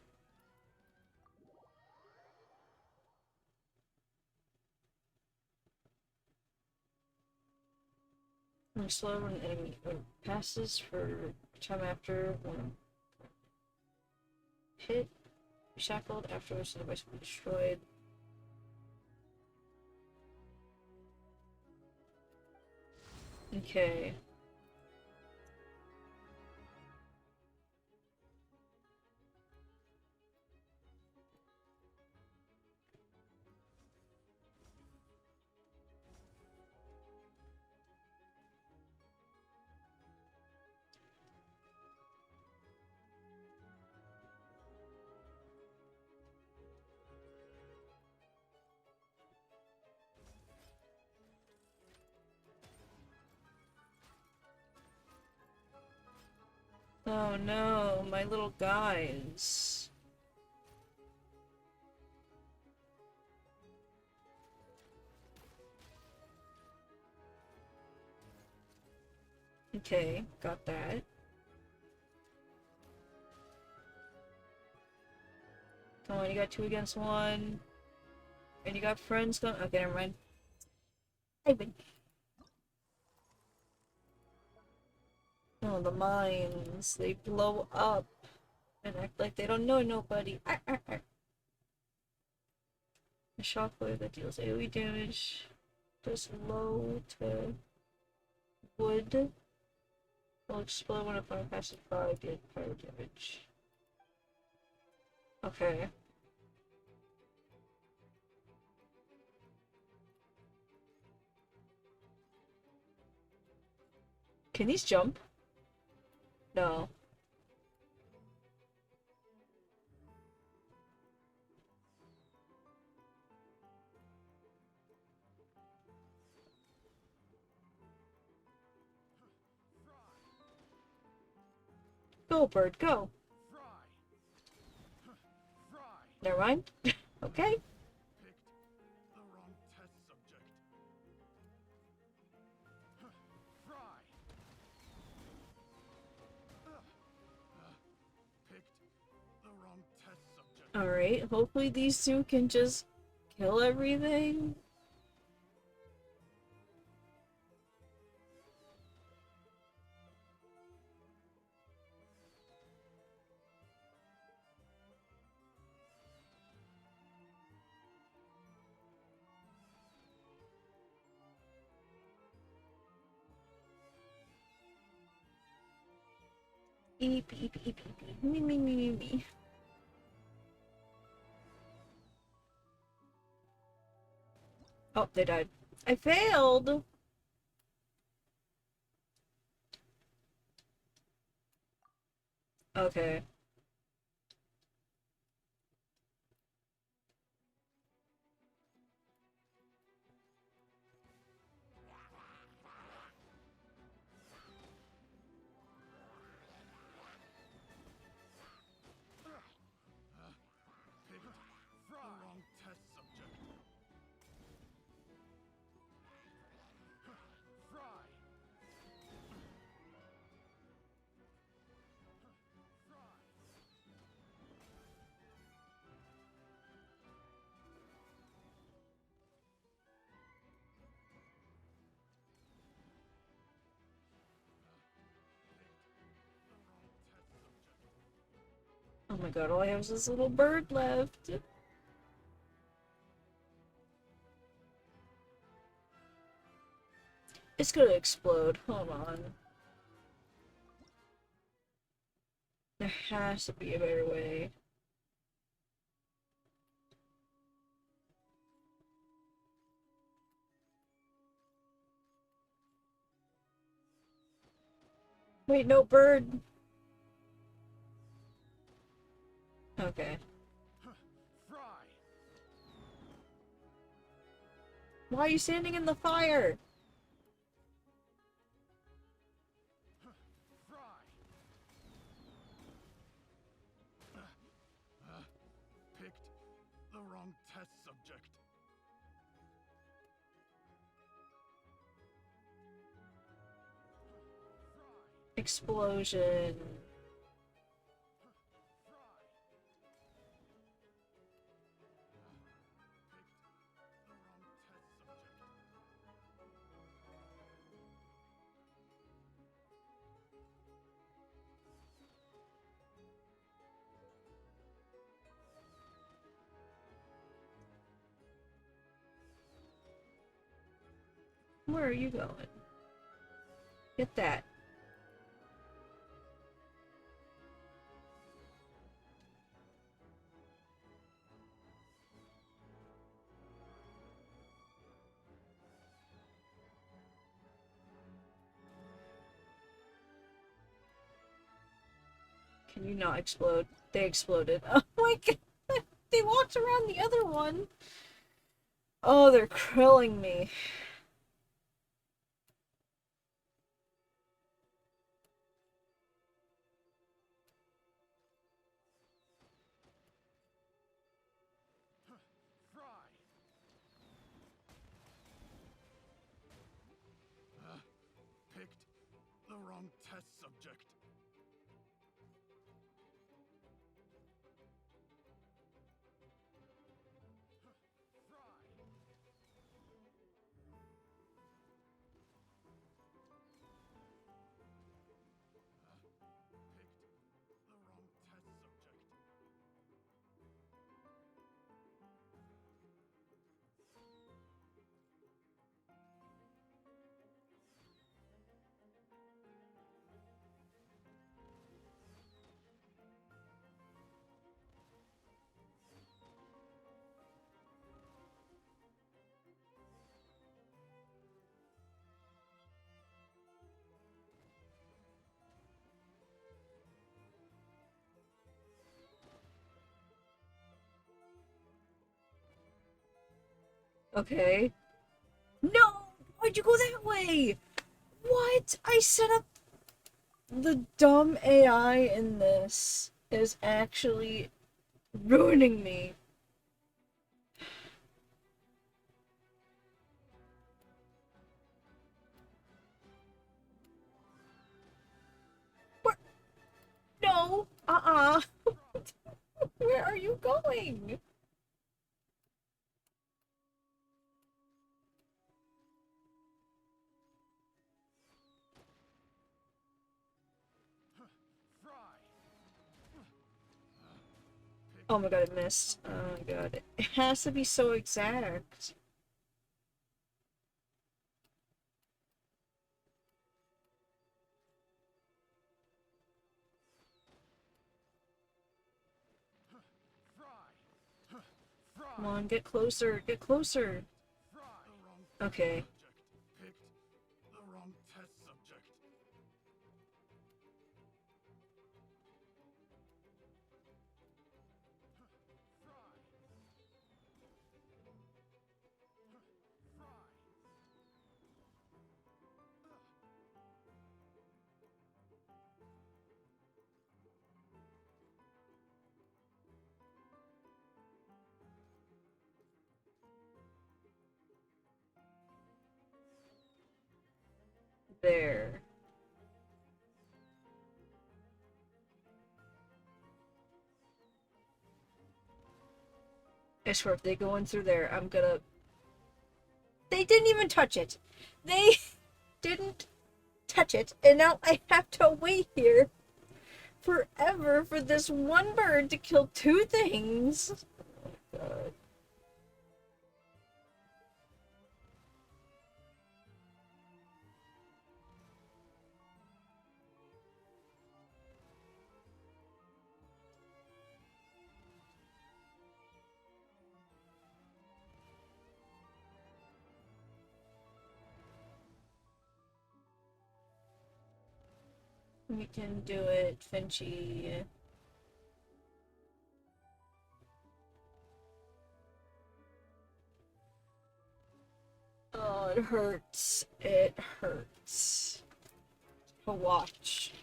Slow when an enemy passes for time after one hit. Shackled afterwards, the device will be destroyed. Okay. Oh no, my little guys. Okay, got that. Come on, you got 2 against 1. And you got friends going. Okay, never mind. I win. Oh, the mines. They blow up and act like they don't know nobody. A shockwave that deals AoE damage. Does low to wood. Will explode when a fire passes by. Deal fire damage. Okay. Can these jump? No. Go, bird, go. Never mind. Okay. Picked the wrong test subject. Fry. Picked the wrong test subject. Alright, hopefully these two can just kill everything. Eep, eep, eep, eep, eep. Me, me, me, me, me. Oh, they died. I failed! Okay. Picked the wrong test subject. Fry. Oh my god, all I have is this little bird left. It's gonna explode. Hold on. There has to be a better way. Wait, no bird. Okay. Fry. Why are you standing in the fire? Fry. Picked the wrong test subject. Explosion. Where are you going? Get that. Can you not explode? They exploded. Oh my god! They walked around the other one! Oh, they're killing me. Fry! Picked the wrong test subject. Okay. No! Why'd you go that way? What? I set up the dumb AI in this is actually ruining me. Where? No! Where are you going? Oh my god, it missed. Oh my god. It has to be so exact. Come on, get closer, get closer. Okay. Picked the wrong test subject. There. I swear if they go in through there, I'm gonna... They didn't even touch it! They didn't touch it, and now I have to wait here forever for this one bird to kill two things! Oh my god. We can do it, Finchy. Oh, it hurts. It hurts. To watch.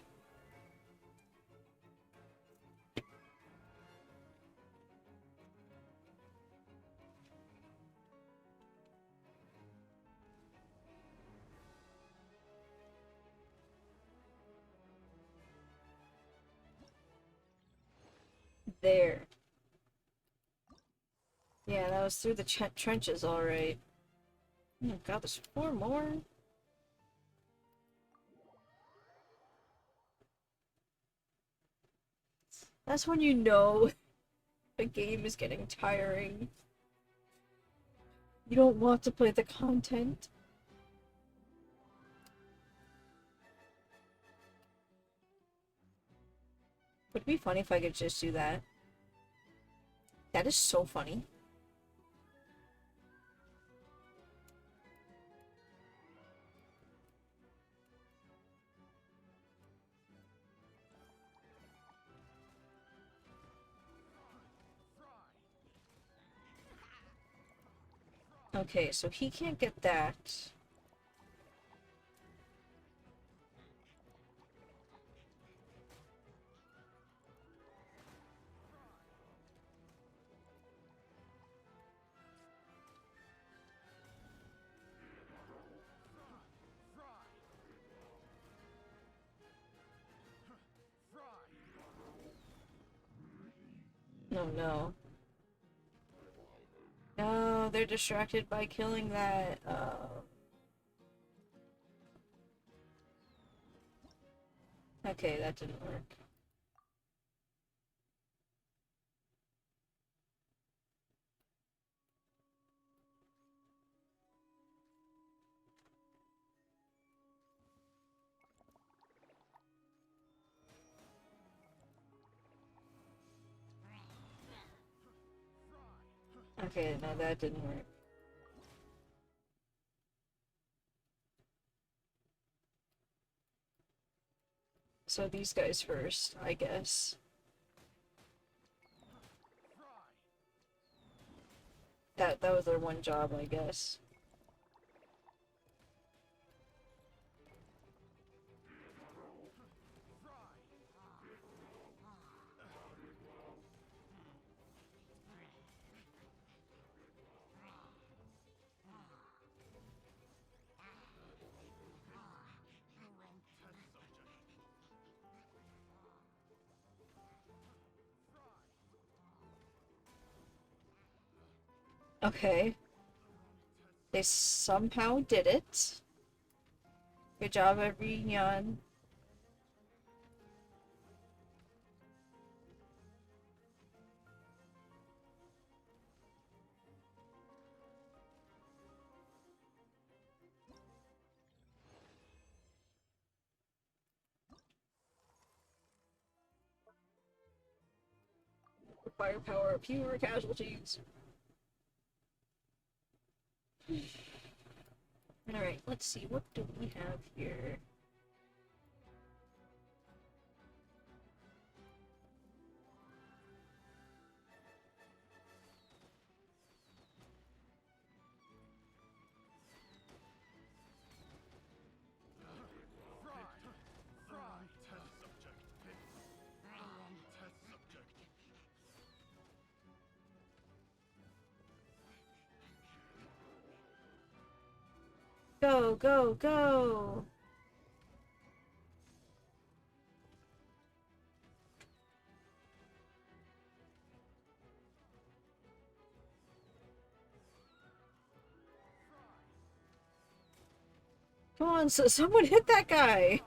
There. Yeah, that was through the trenches, alright. Oh god, there's 4 more? That's when you know the game is getting tiring. You don't want to play the content. Would it be funny if I could just do that? That is so funny. Okay, so he can't get that. No, no. No, they're distracted by killing that. Okay, that didn't work. Okay, no, that didn't work. So these guys first, I guess. That was their one job, I guess. Okay. They somehow did it. Good job, everyone. Firepower, fewer casualties. Alright, let's see, what do we have here? Go, go, go! Come on, so someone hit that guy!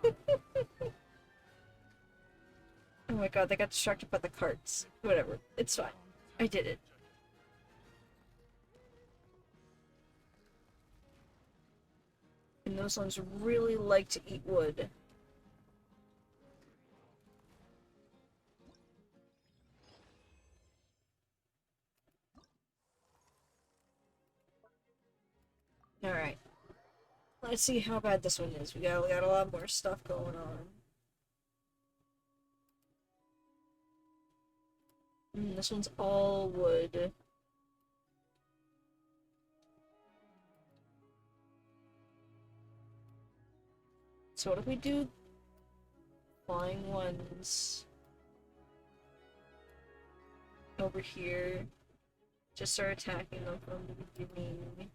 Oh my god, they got distracted by the carts. Whatever, it's fine. I did it. And those ones really like to eat wood. Alright. Let's see how bad this one is. We got a lot more stuff going on. This one's all wood. So what if we do flying ones over here? Just start attacking them from the beginning.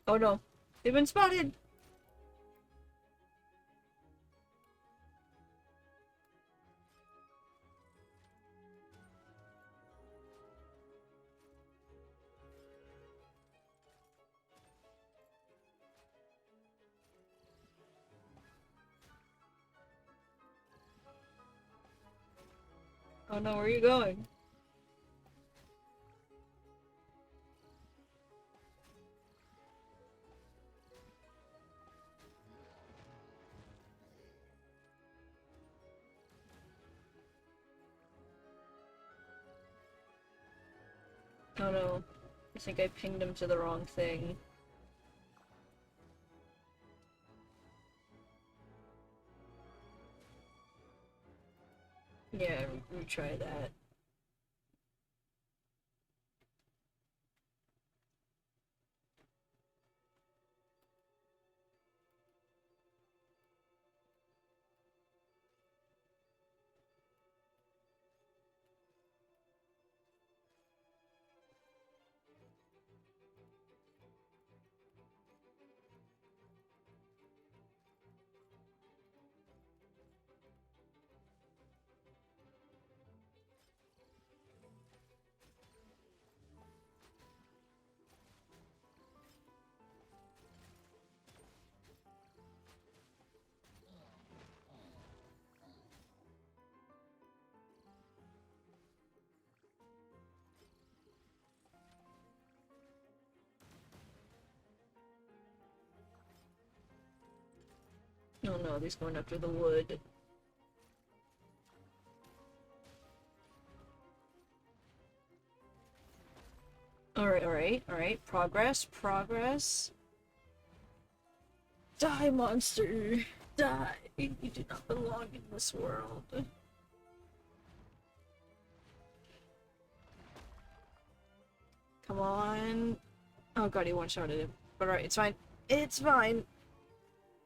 Oh no, they've been spotted! Oh no, where are you going? Oh no. I think I pinged him to the wrong thing. Yeah, retry that. Oh no, he's going after the wood. Alright, alright, alright. Progress, progress. Die, monster! Die! You do not belong in this world. Come on. Oh god, he one-shotted him. But alright, it's fine. It's fine!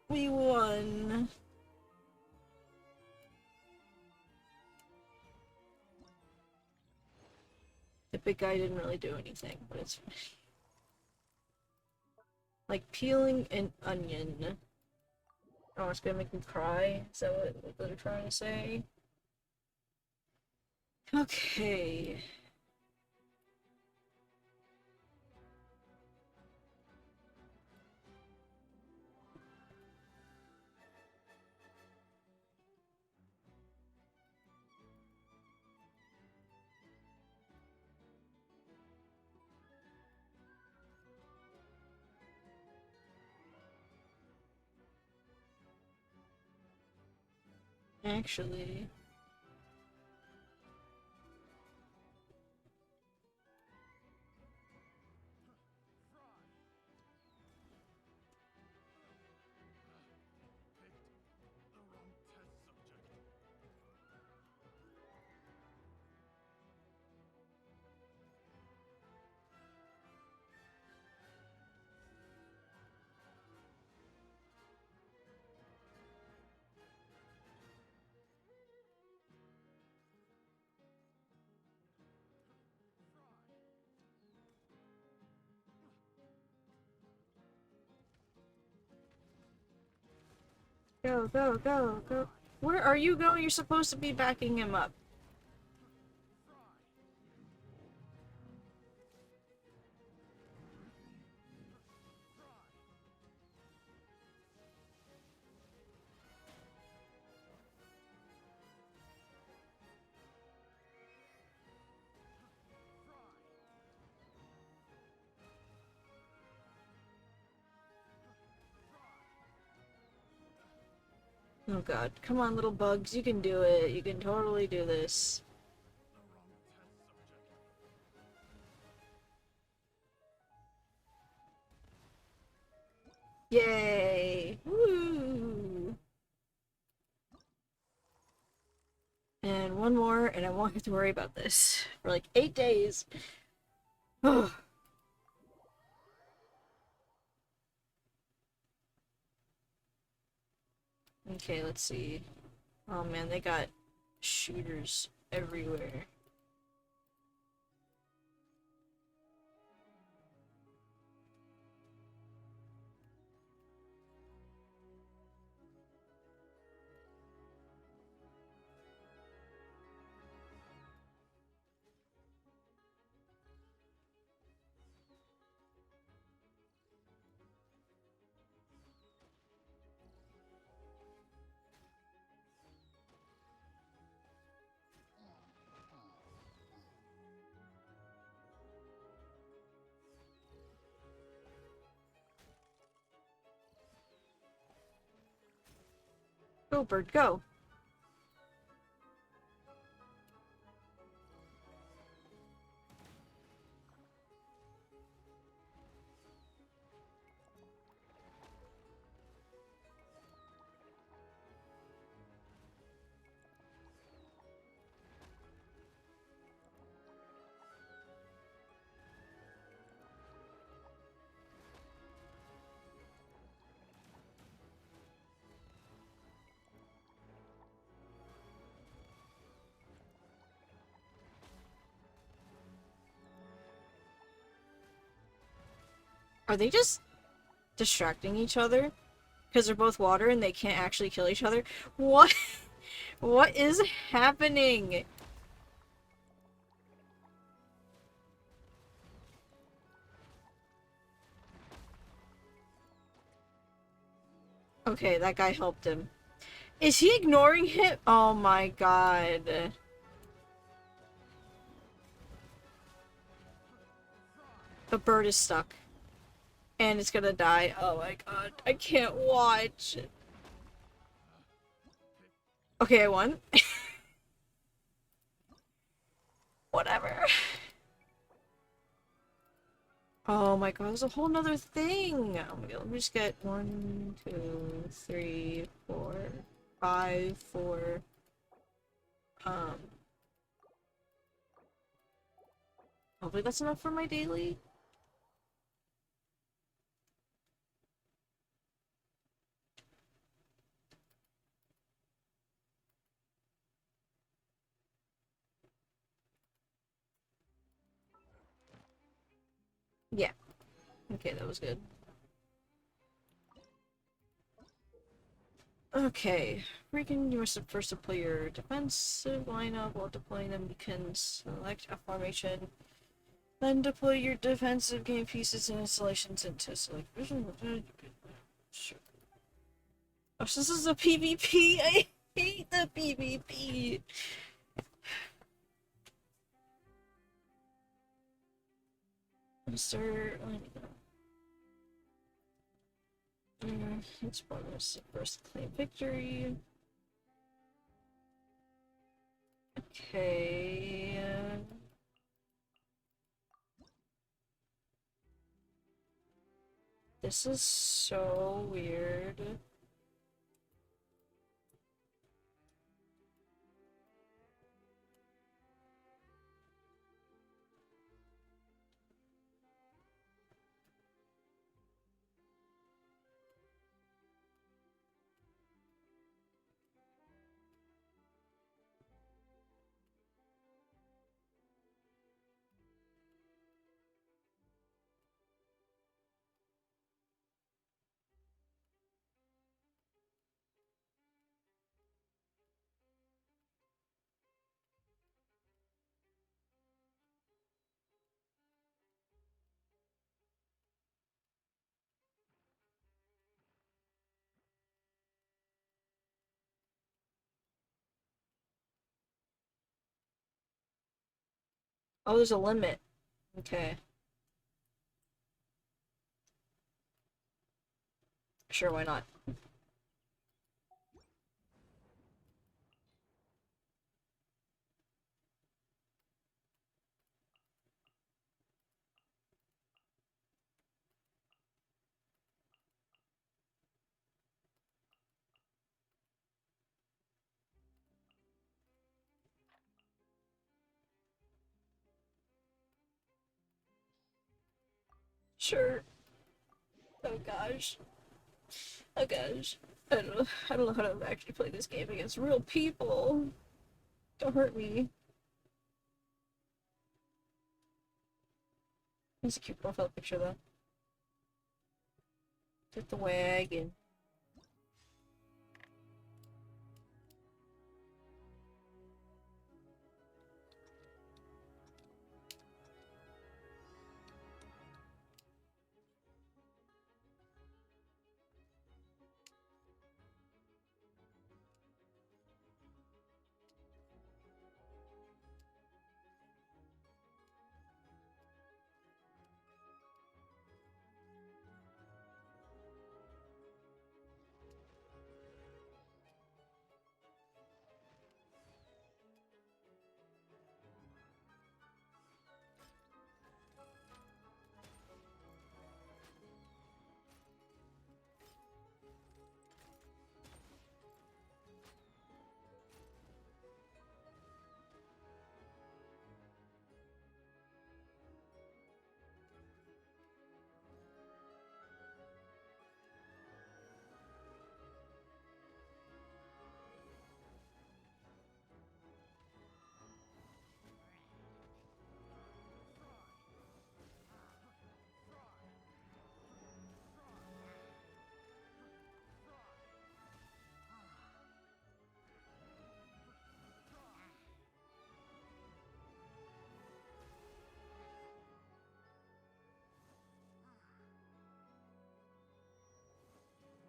We won! The big guy didn't really do anything, but it's fine. Like peeling an onion. Oh, it's gonna make me cry? Is that what they're trying to say? Okay. Actually... Picked the wrong test subject. Go, go, go, go. Where are you going? You're supposed to be backing him up. Oh god. Come on, little bugs. You can do it. You can totally do this. The wrong test subject. Yay! Woo! And one more, and I won't have to worry about this for like 8 days. Okay, let's see. Oh man, they got shooters everywhere. Go, bird, go! Are they just distracting each other? Because they're both water and they can't actually kill each other? What? What is happening? Okay, that guy helped him. Is he ignoring him? Oh my god. The bird is stuck. And it's gonna die. Oh my god. I can't watch. Okay, I won. Whatever. Oh my god, there's a whole nother thing! Oh my god, let me just get 1, 2, 3, 4, 5, 4. Hopefully that's enough for my daily. Yeah. Okay, that was good. Okay. Freaking, you must first deploy your defensive lineup. While deploying them, you can select a formation. Then deploy your defensive game pieces and installations into select vision. Sure. Oh, so this is a PvP? I hate the PvP! Mr. It's bonus first claim victory. Okay. This is so weird. Oh, there's a limit. Okay. Sure, why not? Sure. Oh gosh. Oh gosh. I don't know how to actually play this game against real people. Don't hurt me. It's a cute profile picture though. Get the wagon.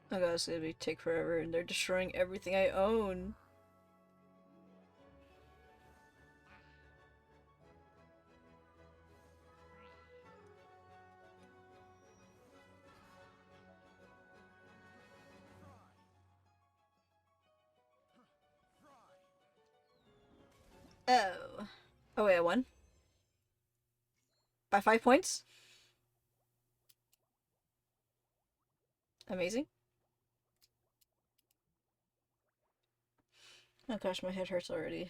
Oh god, it's gonna take forever, and they're destroying everything I own. Oh. Oh wait, I won? By 5 points? Amazing. Oh gosh, my head hurts already.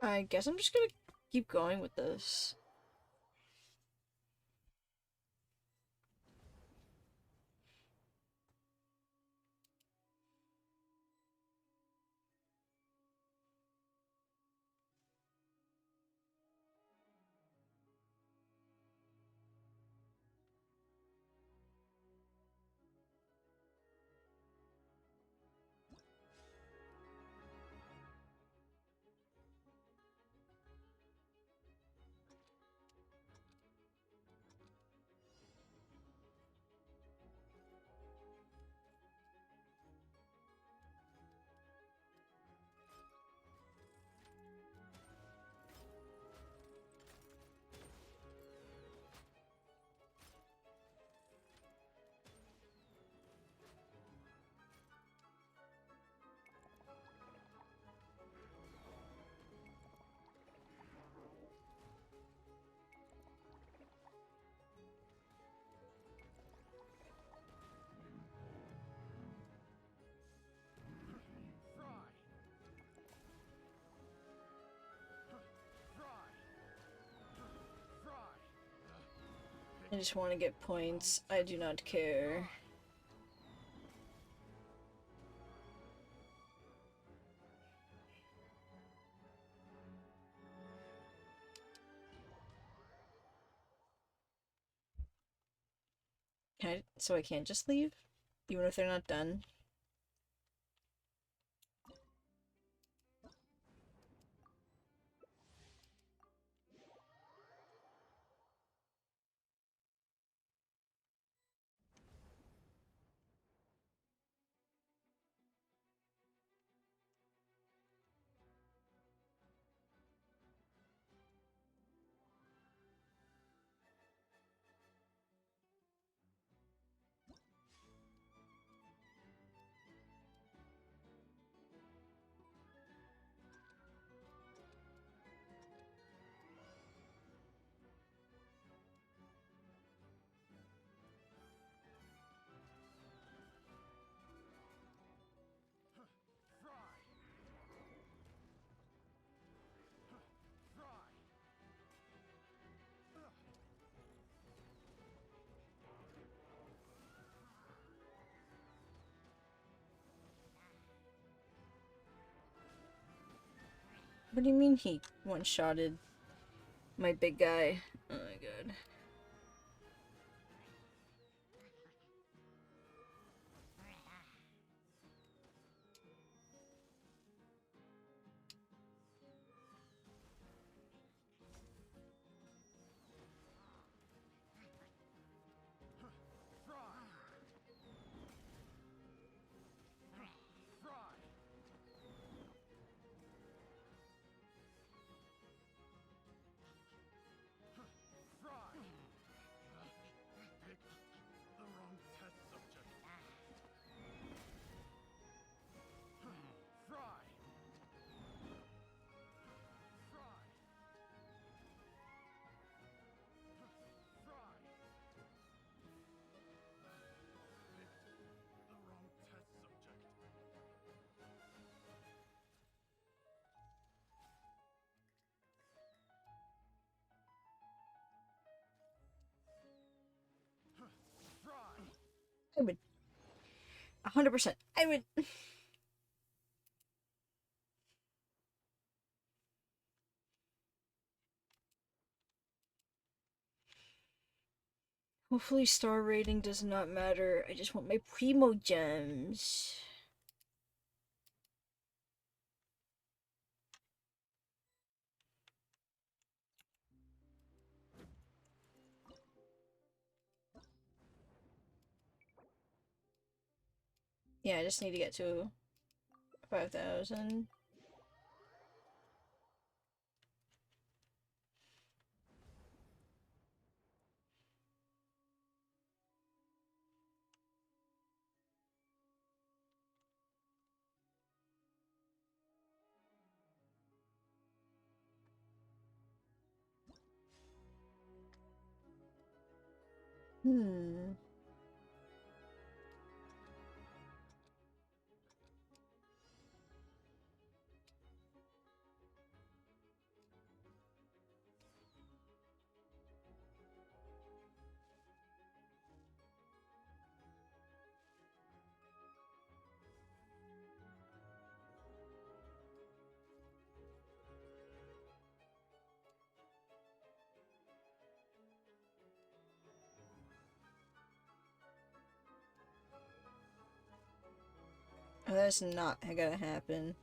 I guess I'm just gonna keep going with this. I just want to get points. I do not care. So I can't just leave? Even if they're not done? What do you mean he one-shotted my big guy? Oh my god. I would. 100%. I would. Hopefully star rating does not matter. I just want my primo gems. Yeah, I just need to get to 5,000. Hmm. Oh, that's not gonna happen.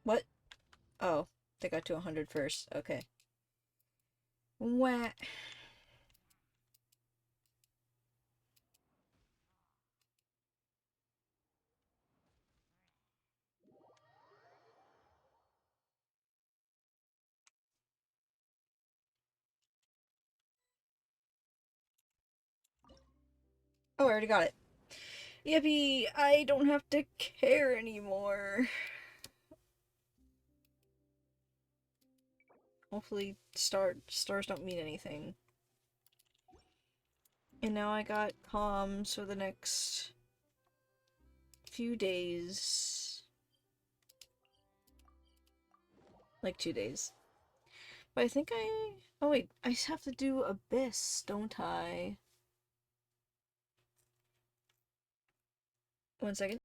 What? Oh, they got to 100 first. Okay. Wah. Oh, I already got it. Yippee! I don't have to care anymore. Hopefully stars don't mean anything. And now I got comms for the next few days. Like 2 days. But I think I... Oh wait, I have to do Abyss, don't I? 1 second.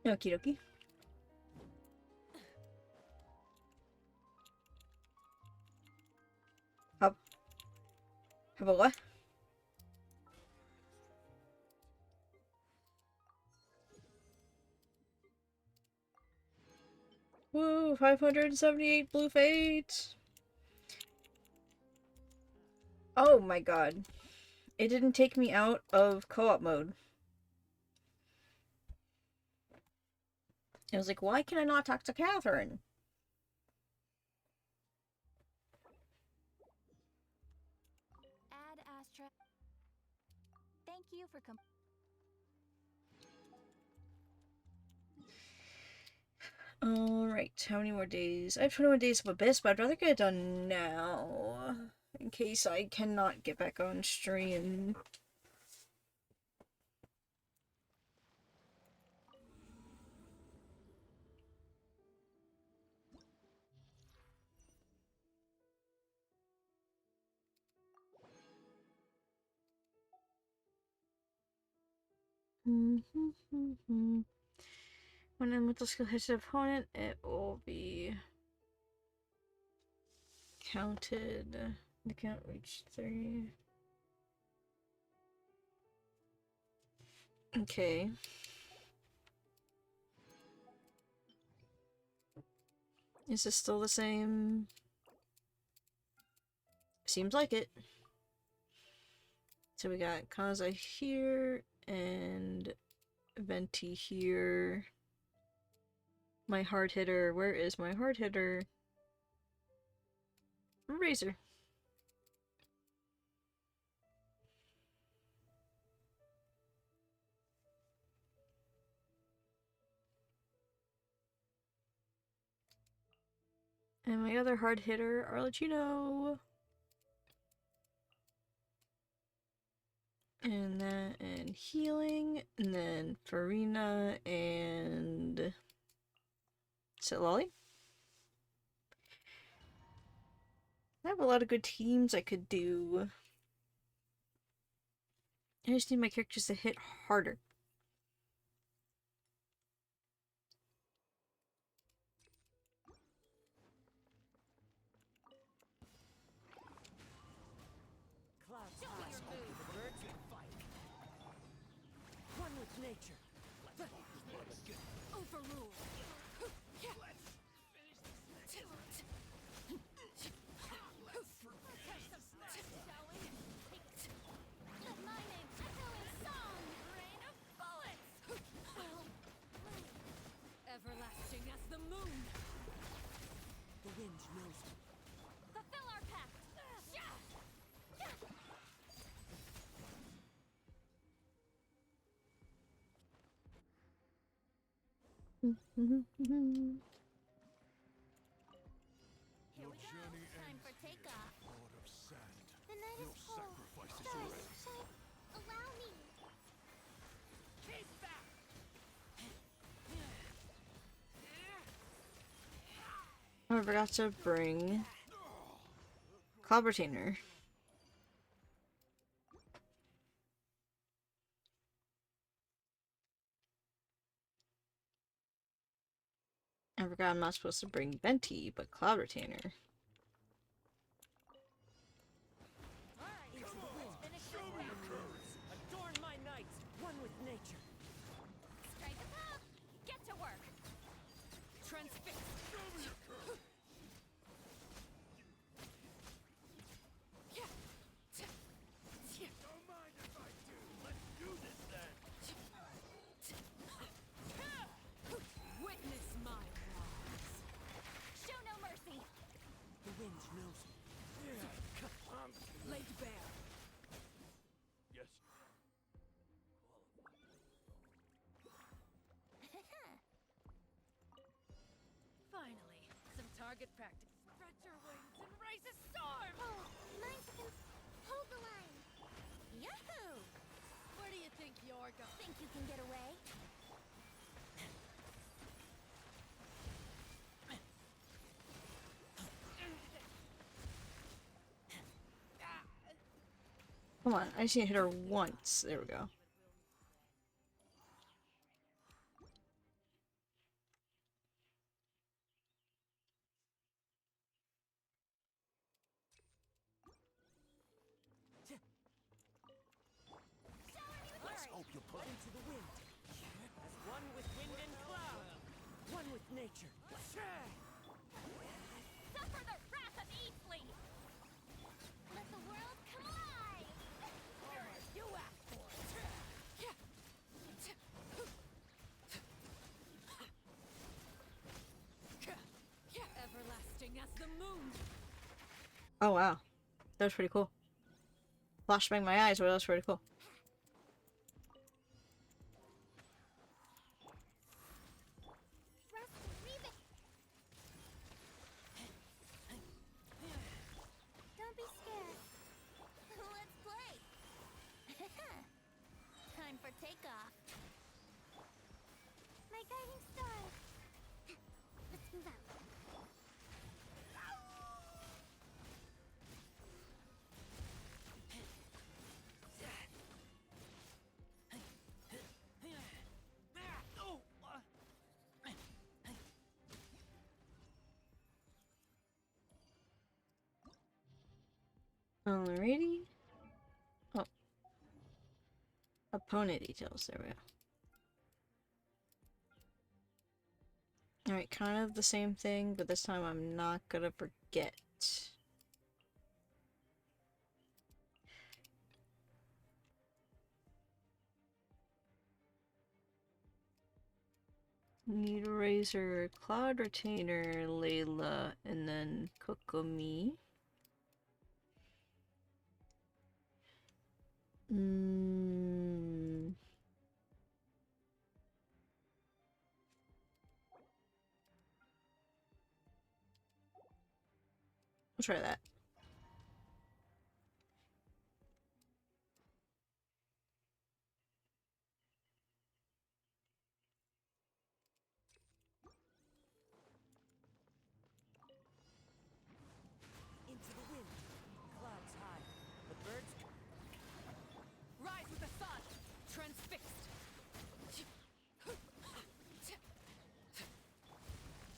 Okie dokie. Have, have a what? Woo, 578 blue fate! Oh my god. It didn't take me out of co-op mode. It was like, why can I not talk to Catherine? Add Astra. Thank you for Alright, how many more days? I have 21 days of Abyss, but I'd rather get it done now. in case I cannot get back on stream. When a mental skill hits an opponent, it will be counted. The count reached 3. Okay. Is this still the same? Seems like it. So we got Kaza here and Venti here. My hard hitter. Where is my hard hitter? Razor. And my other hard hitter, Arlecchino. And that, and healing, and then Farina, and Silali. I have a lot of good teams I could do. I just need my characters to hit harder. Clouds high, the birds can fight. One with nature. Overrule. Let my name echo in song. Rain of bullets. Everlasting as the moon. The wind knows me. Fulfill our pact. Here we go. Time for takeoff. Lord of Sand. The night Your is full. sacrifice is Stars already. shine. Allow me. Keep back! I forgot to bring Cloud Retainer. I forgot I'm not supposed to bring Venti, but Cloud Retainer. Alright, into the wind. Finish this now. Adorn my night. One with nature. Strike a pop. Get to work. Transfix. Don't mind if I do. Let's do this then. Witness my wrongs. Show no mercy. The wind knows me. Laid bare. Yes. Finally, some target practice. Spread your wings and raise a storm! Oh, 9 seconds. Hold the line. Yahoo! Where do you think you're going? Think you can get away? Come on, I just need to hit her once. There we go. Let's hope you put into the wind. As one with wind and cloud. One with nature. Suffer the wrath of Eastleaf! Let the world come alive! You asked for it. Everlasting as the moon. Oh wow, that was pretty cool. Flashbang my eyes, but that was pretty cool. Rust and revive. Don't be scared. Alrighty. Oh. Opponent details, there we go. Alright, kind of the same thing, but this time I'm not gonna forget. Needle Razor, Cloud Retainer, Layla, and then Kokomi. I'll try that. Into the wind. Clouds high. The birds. Rise with the sun! Transfixed!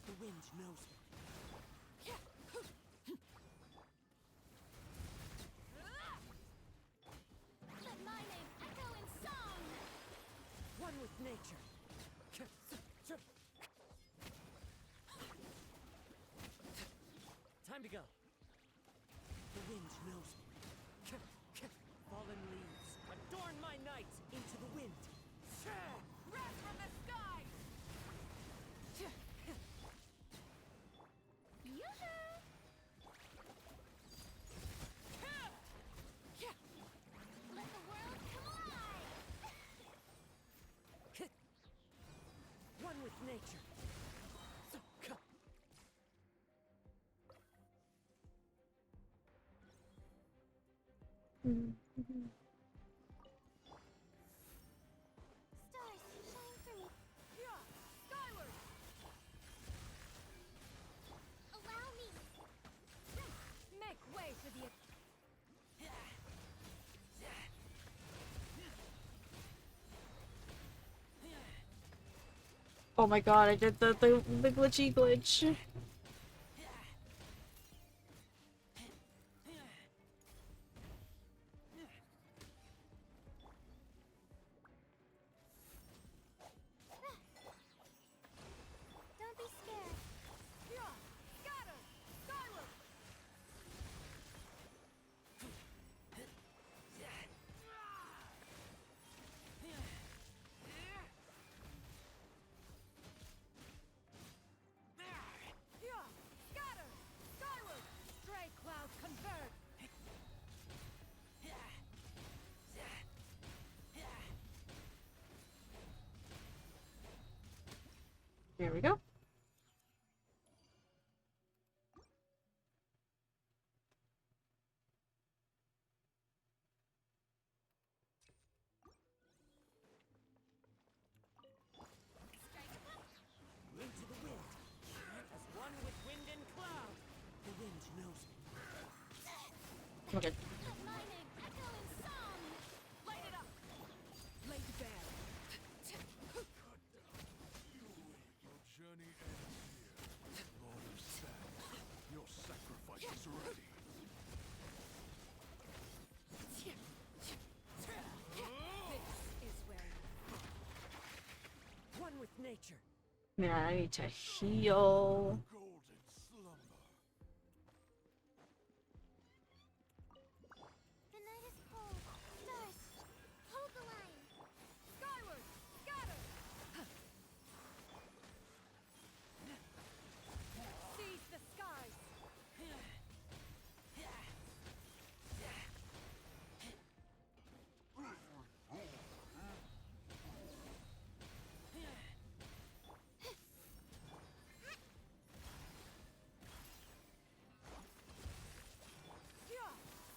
The wind knows me. Let my name echo in song! One with nature. Time to go. The wind knows me. Fallen leaves, adorn my night into the wind. Wrath from the sky! Yoo-hoo! Let the world come alive! One with nature. Stars, shine for me. Skyward! Allow me! Make way for the... Oh my god, I did the glitchy glitch. Don't be scared. Scatter! Skyward! Scatter! Skyward! Stray clouds converge! There we go. Into the wind. As one with wind and cloud. The wind knows me. Okay. Let my name echo in song! Light it up! Laid bare. Your journey ends here. Lord of Sand, your sacrifice is ready. This is where One with nature. Man, I need to heal. Golden slumber. the night is cold. Stars, hold the line. Skyward! Scatter! Seize the skies!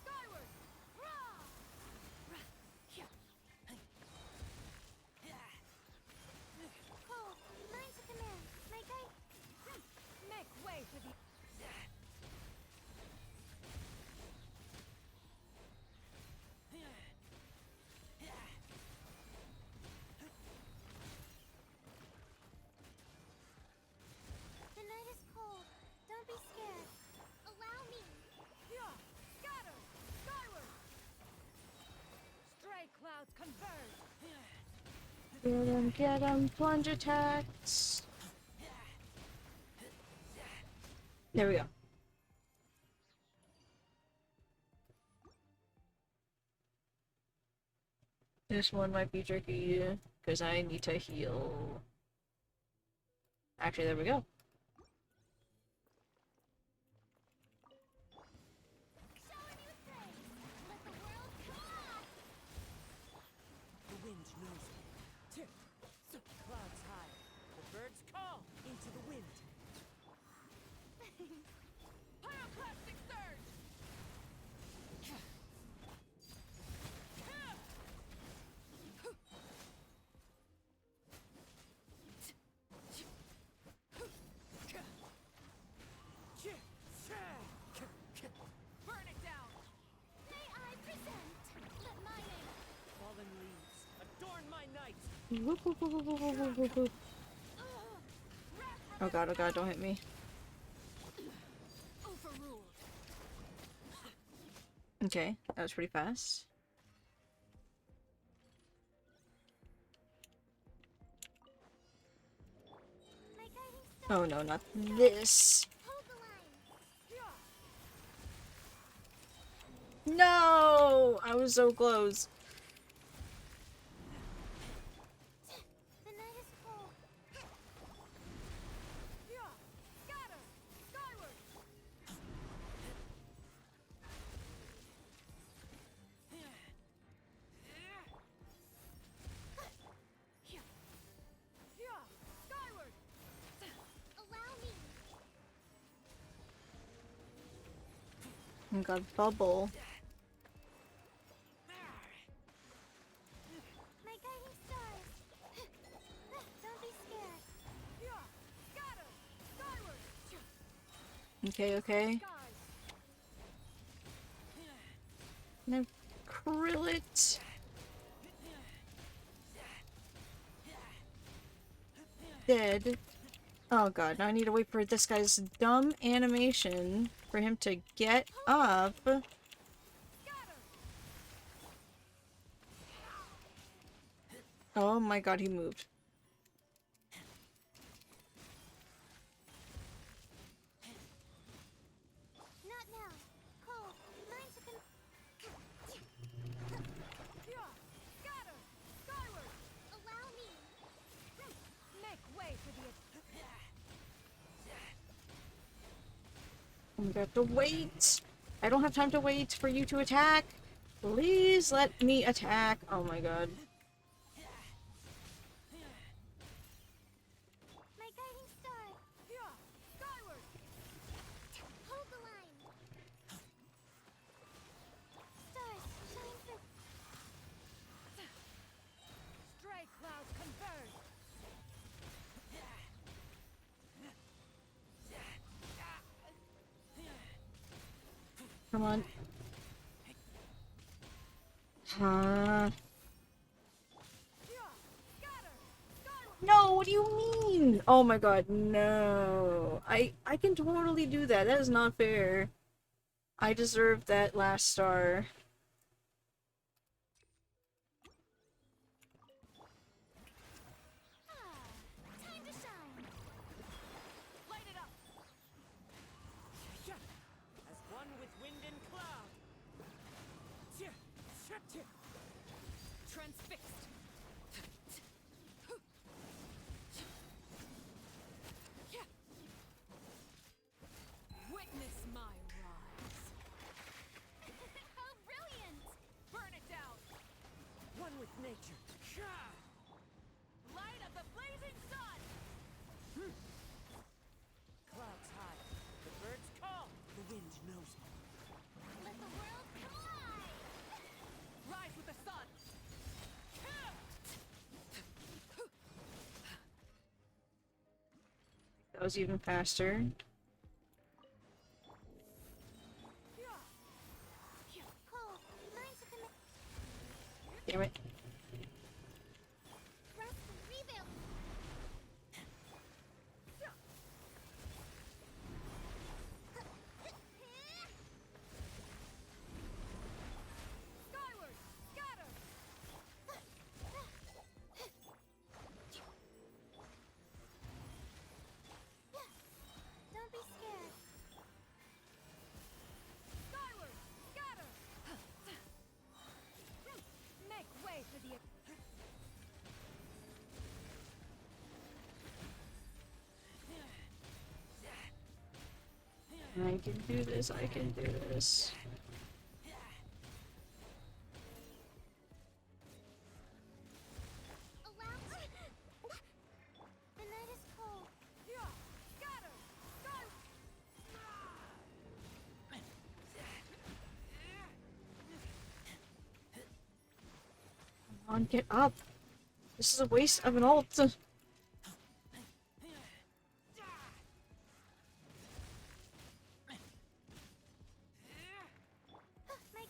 Skyward! Rah! Cold, line to command. My guide. Make way for the... The night is cold. Don't be scared. Allow me. Scatter! Stray clouds converge. Get 'em, plunge attacks. There we go. This one might be tricky because I need to heal. Actually, there we go. Showing you praise. Let the world collide. The wind knows me. Clouds high. The birds call into the wind. Pyroclastic surge! Burn it down! May I present? Let my name. Fallen leaves, adorn my night! Whoop, whoop, whoop, whoop, whoop, whoop, whoop, whoop. Oh god, don't hit me. Overruled. Okay, that was pretty fast. My guiding star. Oh no, not this. Hold the line. No! I was so close. The night is full. Scatter! Skyward! Skyward! Allow me. I got bubble. My guiding stars. Don't be scared. Scatter! Skyward! Okay, okay. Skies! Now krill it. Dead. Oh god, now I need to wait for this guy's dumb animation for him to get up. Scatter! Oh my god, he moved. Not now. Cold. Mine to Scatter! Skyward! Allow me. Make way for the... I'm gonna have to wait. I don't have time to wait for you to attack. Please let me attack. Oh my god. My guiding star. Skyward! Hold the line. Stars, shine through. Stray clouds converge! Come on. Huh? Scatter! Skyward! No, what do you mean? Oh my god, no. I can totally do that. That is not fair. I deserve that last star. Time to shine. Light it up! As one with wind and cloud! Transfixed! Witness my rise! How brilliant! Burn it down! One with nature! Light of the blazing sun! Clouds high, the birds call, the wind knows me. Let the world collide! Rise with the sun! That was even faster. Cold. Mine to commit. Damn it. Rest and rebuild. Skyward! Scatter! I can do this, I can do this. Allow the night is cold. Yeah, scatter! Stun! Come on, get up. This is a waste of an ult. My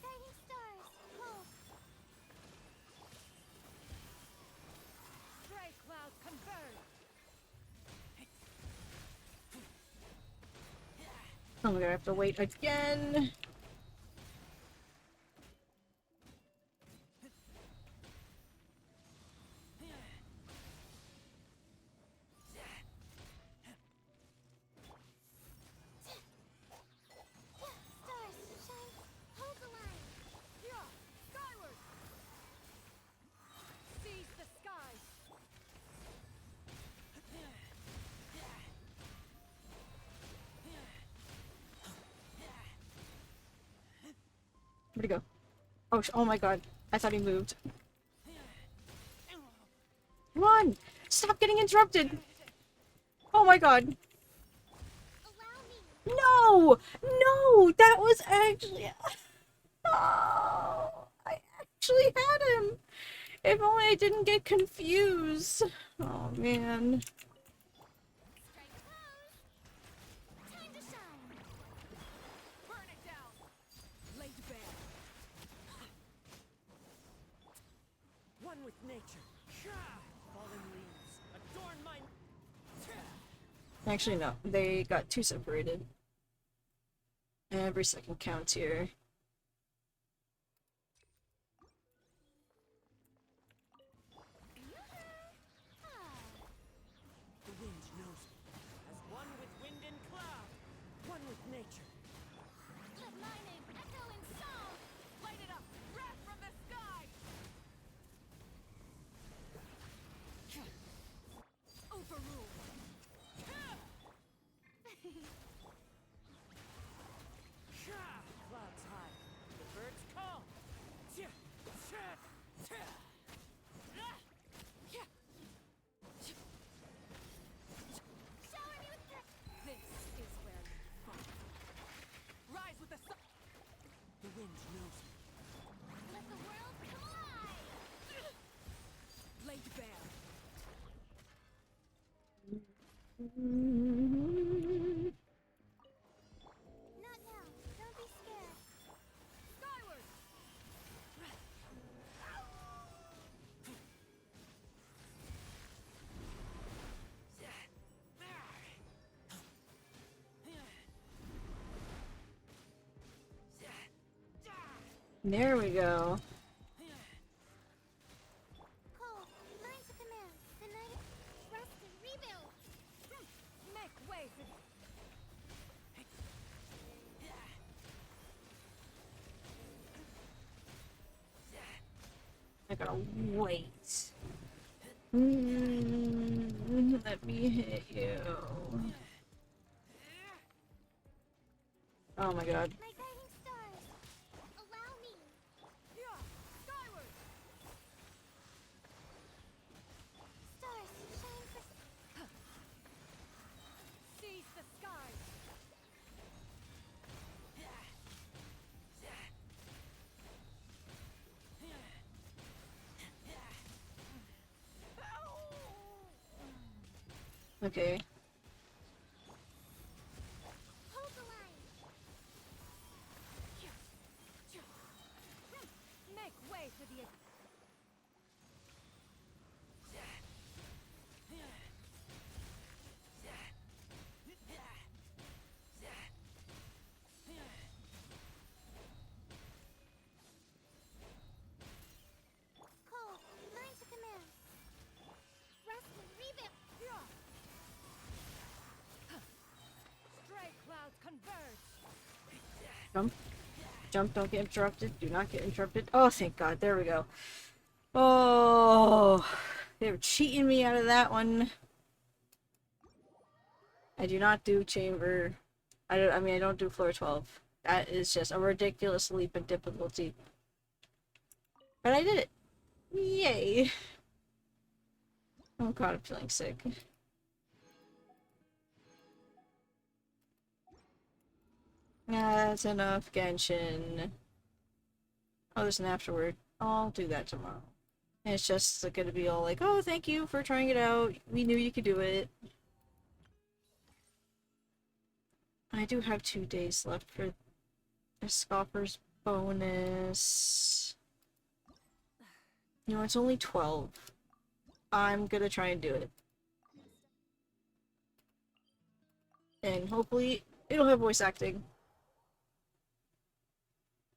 guiding stars. Cold. Stray clouds converge! Oh my god, I have to wait again. Stars, shine. Hold the line. Yeah, skyward! Seize the skies! Where'd he go? Oh, oh my god. I thought he moved. Run! Stop getting interrupted! Oh my god. Allow me. No! No! That was actually... Oh, I actually had him! If only I didn't get confused. Oh man. Strike pose. Time to shine. Burn it down! Laid bare. One with nature. Fallen leaves. Adorn my... Actually, no. They got two separated. Every second counts here. The wind knows me. As one with wind and cloud. One with nature. Let my name echo in song. Light it up! Wrath from the sky! Overrule! Clouds high. The birds call. Shower me with This is where you fight. Rise with the sun. The wind knows me. let the world come alive. Laid bare. Not now. Don't be scared. Skyward! There we go. Cold. Learn to command. The night is rest and rebuild. Make way for I gotta wait. Let me hit you. Oh my god. My guiding stars. Allow me. yeah, skyward! Stars, shine for... Seize the skies! Okay. Hold the line. Make way for the... Cold. Learn to command. Rest and rebuild. Stray clouds converge! Jump. Jump, don't get interrupted. Do not get interrupted. Oh, thank god. There we go. Oh, they were cheating me out of that one. I do not do chamber. I mean, I don't do floor 12. That is just a ridiculous leap in difficulty. But I did it. Yay. Oh god, I'm feeling sick. That's enough, Genshin. Oh, there's an afterward. I'll do that tomorrow. And it's just gonna be all like, oh, thank you for trying it out. We knew you could do it. I do have 2 days left for Escoffier's bonus. No, it's only 12. I'm gonna try and do it. And hopefully it'll have voice acting.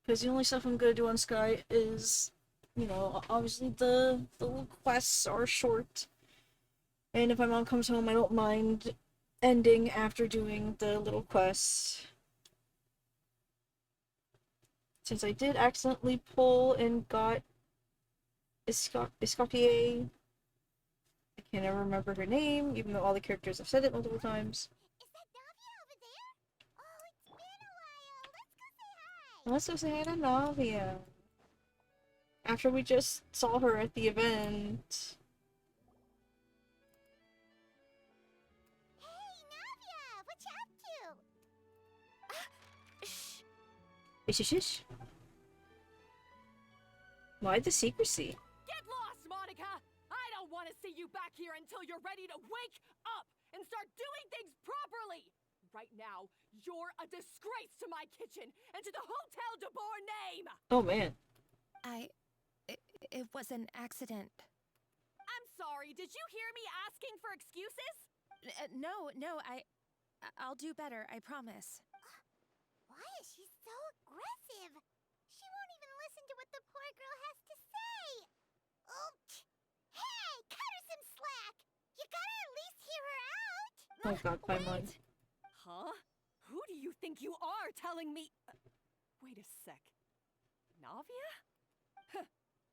Because the only stuff I'm gonna do on Sky is, you know, obviously the little quests are short. And if my mom comes home, I don't mind ending after doing the little quests. Since I did accidentally pull and got Escoffier. I can't ever remember her name, even though all the characters have said it multiple times. Is that Navia over there? Oh, it's been a while. Let's go say hi. Let's go say hi to Navia. After we just saw her at the event. Hey, Navia, what you up to? Shh. Ish. Why the secrecy? Get lost, Monica! I don't want to see you back here until you're ready to wake up and start doing things properly! Right now, you're a disgrace to my kitchen and to the Hotel de Boer name! Oh man. It was an accident. I'm sorry, did you hear me asking for excuses? No, I'll do better, I promise. Why is she so aggressive? She won't even listen to what the poor girl has to say. Oh, hey, cut her some slack. You gotta at least hear her out. Oh god, Paimon. Huh? Who do you think you are telling me? Wait a sec. Navia? Huh.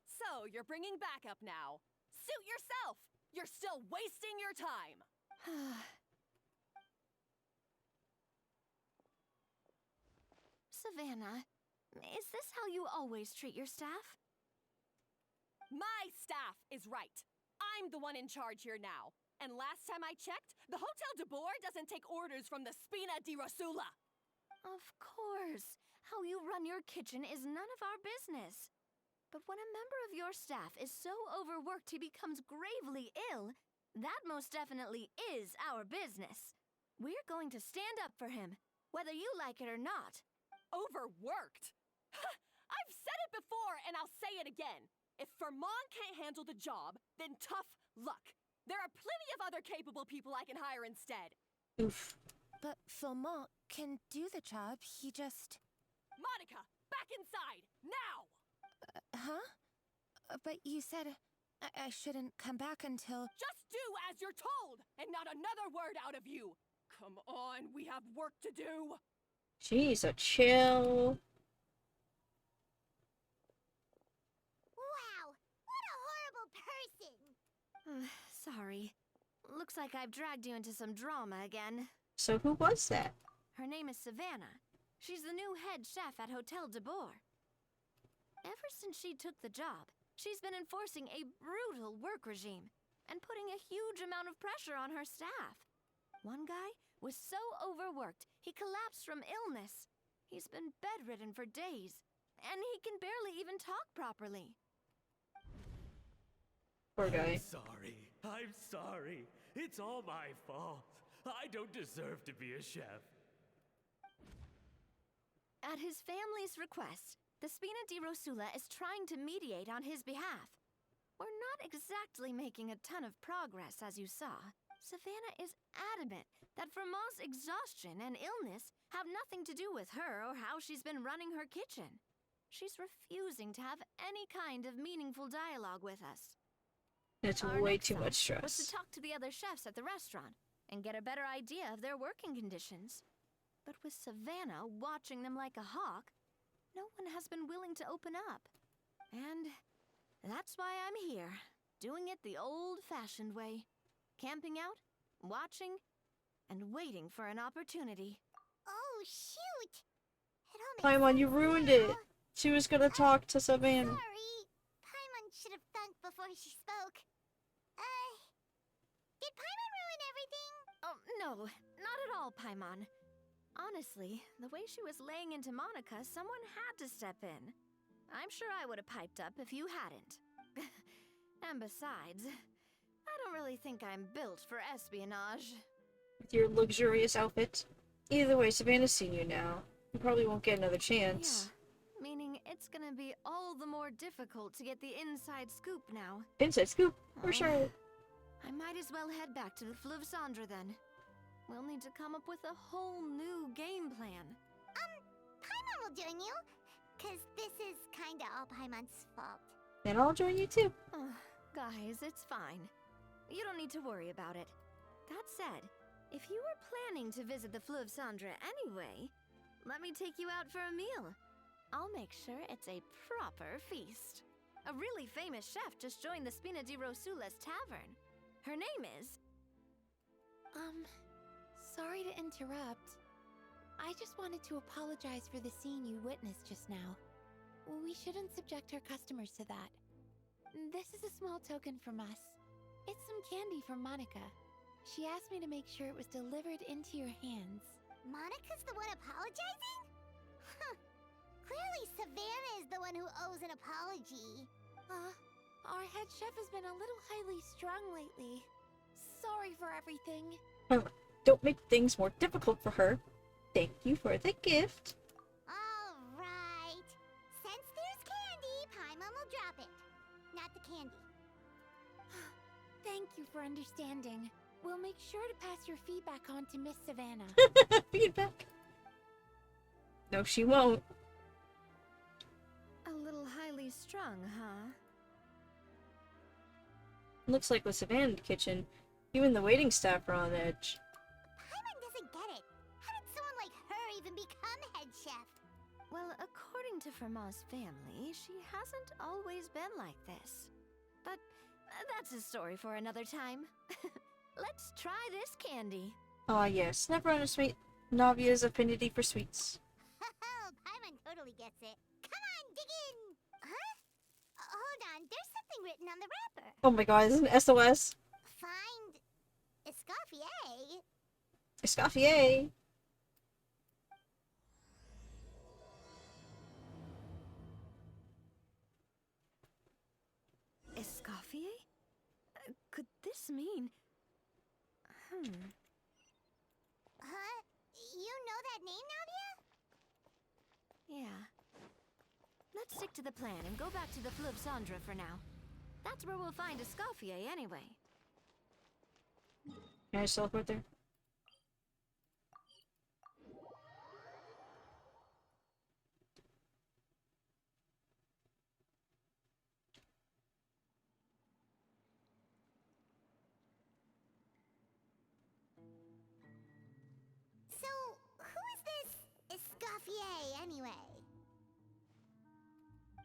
So, you're bringing backup now. Suit yourself! You're still wasting your time! Savannah, is this how you always treat your staff? My staff is right. I'm the one in charge here now. And last time I checked, the Hotel de Boer doesn't take orders from the Spina di Rosula. Of course. How you run your kitchen is none of our business. But when a member of your staff is so overworked he becomes gravely ill, that most definitely is our business. We're going to stand up for him, whether you like it or not. Overworked? I've said it before and I'll say it again. If Vermont can't handle the job, then tough luck. There are plenty of other capable people I can hire instead. Oof. But Philmont can do the job, he just... Monica, back inside, now! Huh? But you said I shouldn't come back until... Just do as you're told, and not another word out of you. Come on, we have work to do. Jeez, so chill. Wow, what a horrible person. Sorry. Looks like I've dragged you into some drama again. So who was that? Her name is Savannah. She's the new head chef at Hotel de Boer. Ever since she took the job, she's been enforcing a brutal work regime and putting a huge amount of pressure on her staff. One guy was so overworked, he collapsed from illness. He's been bedridden for days, and he can barely even talk properly. Poor guy. I'm sorry. It's all my fault. I don't deserve to be a chef. At his family's request, the Spina di Rosula is trying to mediate on his behalf. We're not exactly making a ton of progress, as you saw. Savannah is adamant that Vermont's exhaustion and illness have nothing to do with her or how she's been running her kitchen. She's refusing to have any kind of meaningful dialogue with us. It's Our way next too stop much was to stress. talk to the other chefs at the restaurant and get a better idea of their working conditions. But with Savannah watching them like a hawk, no one has been willing to open up. And that's why I'm here, doing it the old-fashioned way. Camping out, watching, and waiting for an opportunity. Oh, shoot! It all makes Paimon, you sense ruined now. it. She was gonna talk to Savannah. Sorry. Paimon should have thunk before she spoke. Did Paimon ruin everything? Oh, no, not at all, Paimon. Honestly, the way she was laying into Monica, someone had to step in. I'm sure I would have piped up if you hadn't. And besides, I don't really think I'm built for espionage. With your luxurious outfit. Either way, Savannah's seen you now. You probably won't get another chance. Yeah, meaning it's gonna be all the more difficult to get the inside scoop now. Inside scoop. For Oh. Charlotte. I might as well head back to the Fleuve Cendre then. We'll need to come up with a whole new game plan. Paimon will join you. Cause this is kinda all Paimon's fault. And I'll join you too. Oh, guys, it's fine. You don't need to worry about it. That said, if you were planning to visit the Fleuve Cendre anyway, let me take you out for a meal. I'll make sure it's a proper feast. A really famous chef just joined the Spina di Rosula's tavern. Her name is... Sorry to interrupt. I just wanted to apologize for the scene you witnessed just now. We shouldn't subject our customers to that. This is a small token from us. It's some candy from Monica. She asked me to make sure it was delivered into your hands. Monica's the one apologizing? Huh. Clearly Savannah is the one who owes an apology. Our head chef has been a little highly strung lately. Sorry for everything. Don't make things more difficult for her. Thank you for the gift. Alright. Since there's candy, Paimon will drop it. Not the candy. Thank you for understanding. We'll make sure to pass your feedback on to Miss Savannah. Feedback. No, she won't. A little highly strung, huh? Looks like with Savannah in the kitchen, even the waiting staff are on edge. Paimon doesn't get it. How did someone like her even become head chef? Well, according to Fermat's family, she hasn't always been like this. But that's a story for another time. Let's try this candy. Ah, yes. Never underestimate Navia's affinity for sweets. Oh, Paimon totally gets it. Come on, dig in! Huh? Hold on, there's something written on the wrapper. Oh my god, this is an SOS. Find Escoffier. Escoffier. Escoffier? Could this mean... Huh? You know that name, Navia? Yeah. Let's stick to the plan and go back to the Fleuve Cendre for now. That's where we'll find Escoffier anyway. Can I just teleport there? So, who is this Escoffier, anyway?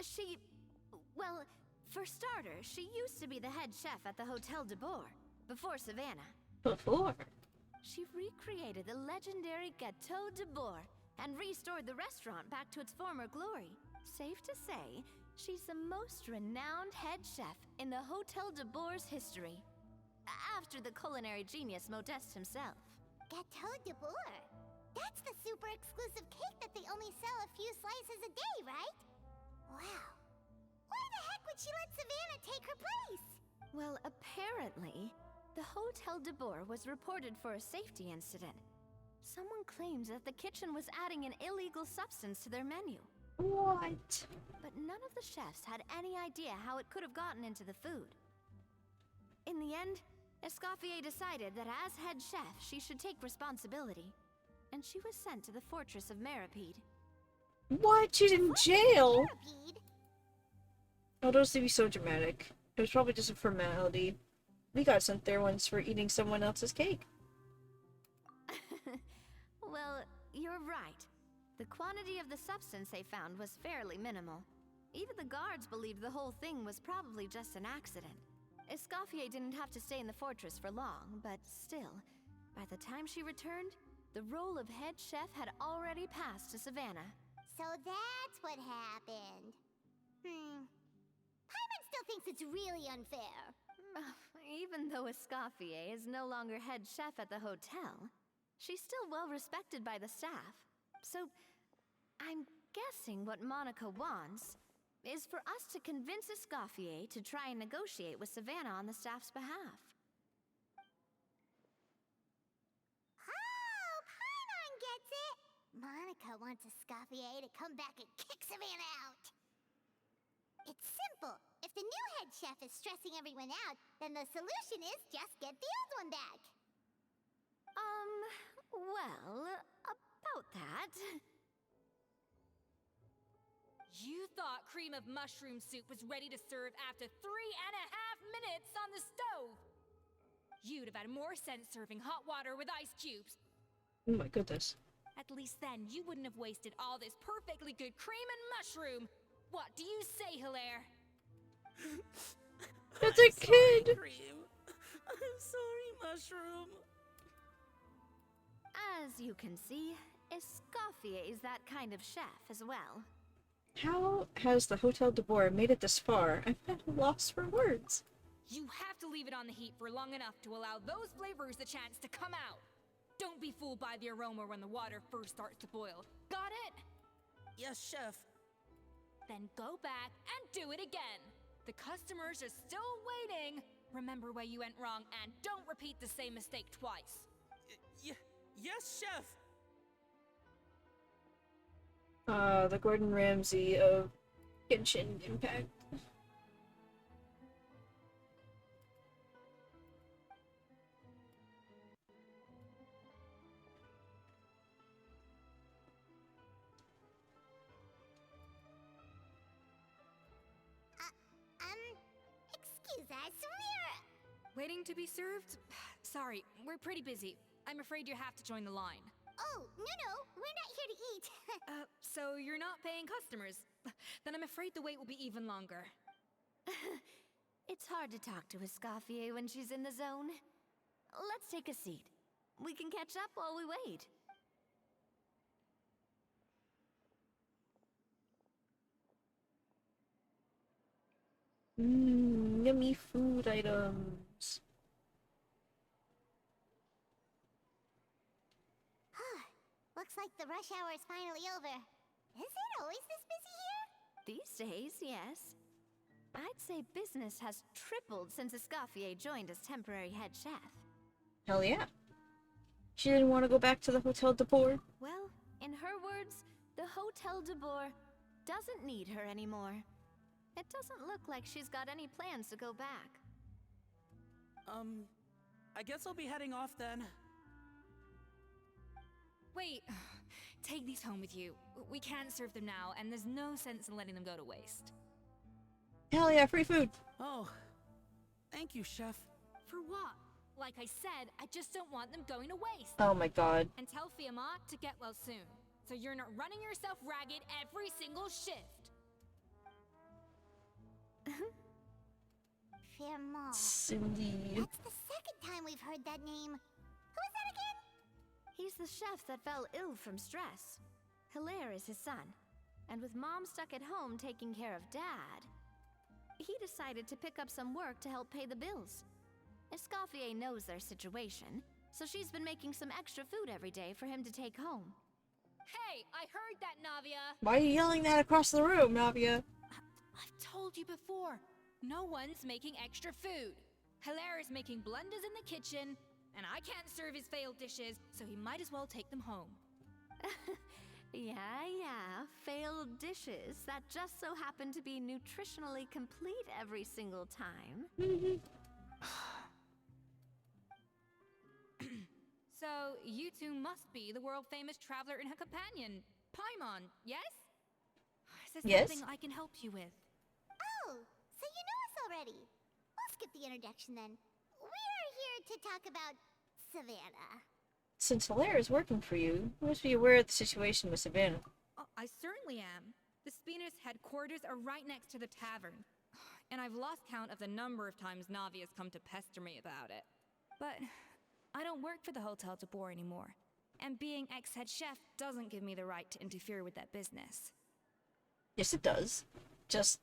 She... Well, for starters, she used to be the head chef at the Hotel de Bourg, before Savannah. Before. She recreated the legendary Gâteau de Bourg and restored the restaurant back to its former glory. Safe to say, she's the most renowned head chef in the Hotel de Bourg's history. After the culinary genius Modeste himself. Gâteau de Bourg. That's the super exclusive cake that they only sell a few slices a day, right? Wow. Why the heck would she let Savannah take her place? Well, apparently, the Hotel de Bourg was reported for a safety incident. Someone claims that the kitchen was adding an illegal substance to their menu. What? But none of the chefs had any idea how it could have gotten into the food. In the end, Escoffier decided that as head chef, she should take responsibility. And she was sent to the fortress of Meripede. What? She's in jail? Meripede? Oh, those to be so dramatic. It was probably just a formality. We got sent there once for eating someone else's cake. Well, you're right. The quantity of the substance they found was fairly minimal. Even the guards believed the whole thing was probably just an accident. Escoffier didn't have to stay in the fortress for long, but still, by the time she returned, The role of head chef had already passed to Savannah. So that's what happened. Paimon still thinks it's really unfair. Even though Escoffier is no longer head chef at the hotel, she's still well respected by the staff. So, I'm guessing what Monica wants is for us to convince Escoffier to try and negotiate with Savannah on the staff's behalf. Oh, Paimon gets it! Monica wants Escoffier to come back and kick Savannah out. It's simple. If the new head chef is stressing everyone out, then the solution is just get the old one back. Well, about that. You thought cream of mushroom soup was ready to serve after 3.5 minutes on the stove. You'd have had more sense serving hot water with ice cubes. Oh my goodness. At least then you wouldn't have wasted all this perfectly good cream and mushroom. What do you say, Hilaire? It's a kid! Cream. I'm sorry, Mushroom. As you can see, Escoffier is that kind of chef as well. How has the Hotel de Boer made it this far? I'm at a loss for words. You have to leave it on the heat for long enough to allow those flavors the chance to come out. Don't be fooled by the aroma when the water first starts to boil. Got it? Yes, Chef. Then go back and do it again. The customers are still waiting. Remember where you went wrong and don't repeat the same mistake twice. Yes, Chef. The Gordon Ramsay of Genshin Impact. Excuse us, Waiting to be served? Sorry, we're pretty busy. I'm afraid you have to join the line. Oh, no, we're not here to eat. So you're not paying customers? Then I'm afraid the wait will be even longer. It's hard to talk to Escoffier when she's in the zone. Let's take a seat. We can catch up while we wait. Yummy food items. Looks like the rush hour is finally over. Is it always this busy here? These days, yes. I'd say business has tripled since Escoffier joined as temporary head chef. Hell yeah. She didn't want to go back to the Hotel de Boer. Well, in her words, the Hotel de Boer doesn't need her anymore. It doesn't look like she's got any plans to go back. I guess I'll be heading off then. Wait, take these home with you. We can't serve them now, and there's no sense in letting them go to waste. Hell yeah, free food. Oh, thank you, Chef. For what? Like I said, I just don't want them going to waste. Oh my god. And tell Fiamma to get well soon, so you're not running yourself ragged every single shift. Firmo. Cindy. That's the second time we've heard that name. Who is that again? He's the chef that fell ill from stress. Hilaire is his son. And with Mom stuck at home taking care of Dad, he decided to pick up some work to help pay the bills. Escoffier knows their situation, so she's been making some extra food every day for him to take home. Hey, I heard that, Navia! Why are you yelling that across the room, Navia? I've told you before, no one's making extra food. Hilaire is making blunders in the kitchen, and I can't serve his failed dishes, so he might as well take them home. Yeah, failed dishes that just so happen to be nutritionally complete every single time. So, you two must be the world-famous traveler and her companion, Paimon, yes? Is there Yes. something I can help you with? Oh, so you know us already. We'll skip the introduction then. We're here to talk about Savannah. Since Hilaire is working for you, you must be aware of the situation with Savannah. Oh, I certainly am. The Spinner's headquarters are right next to the tavern. And I've lost count of the number of times Navi has come to pester me about it. But I don't work for the Hotel de Boer anymore. and being ex-head chef doesn't give me the right to interfere with their business. Yes, it does. Just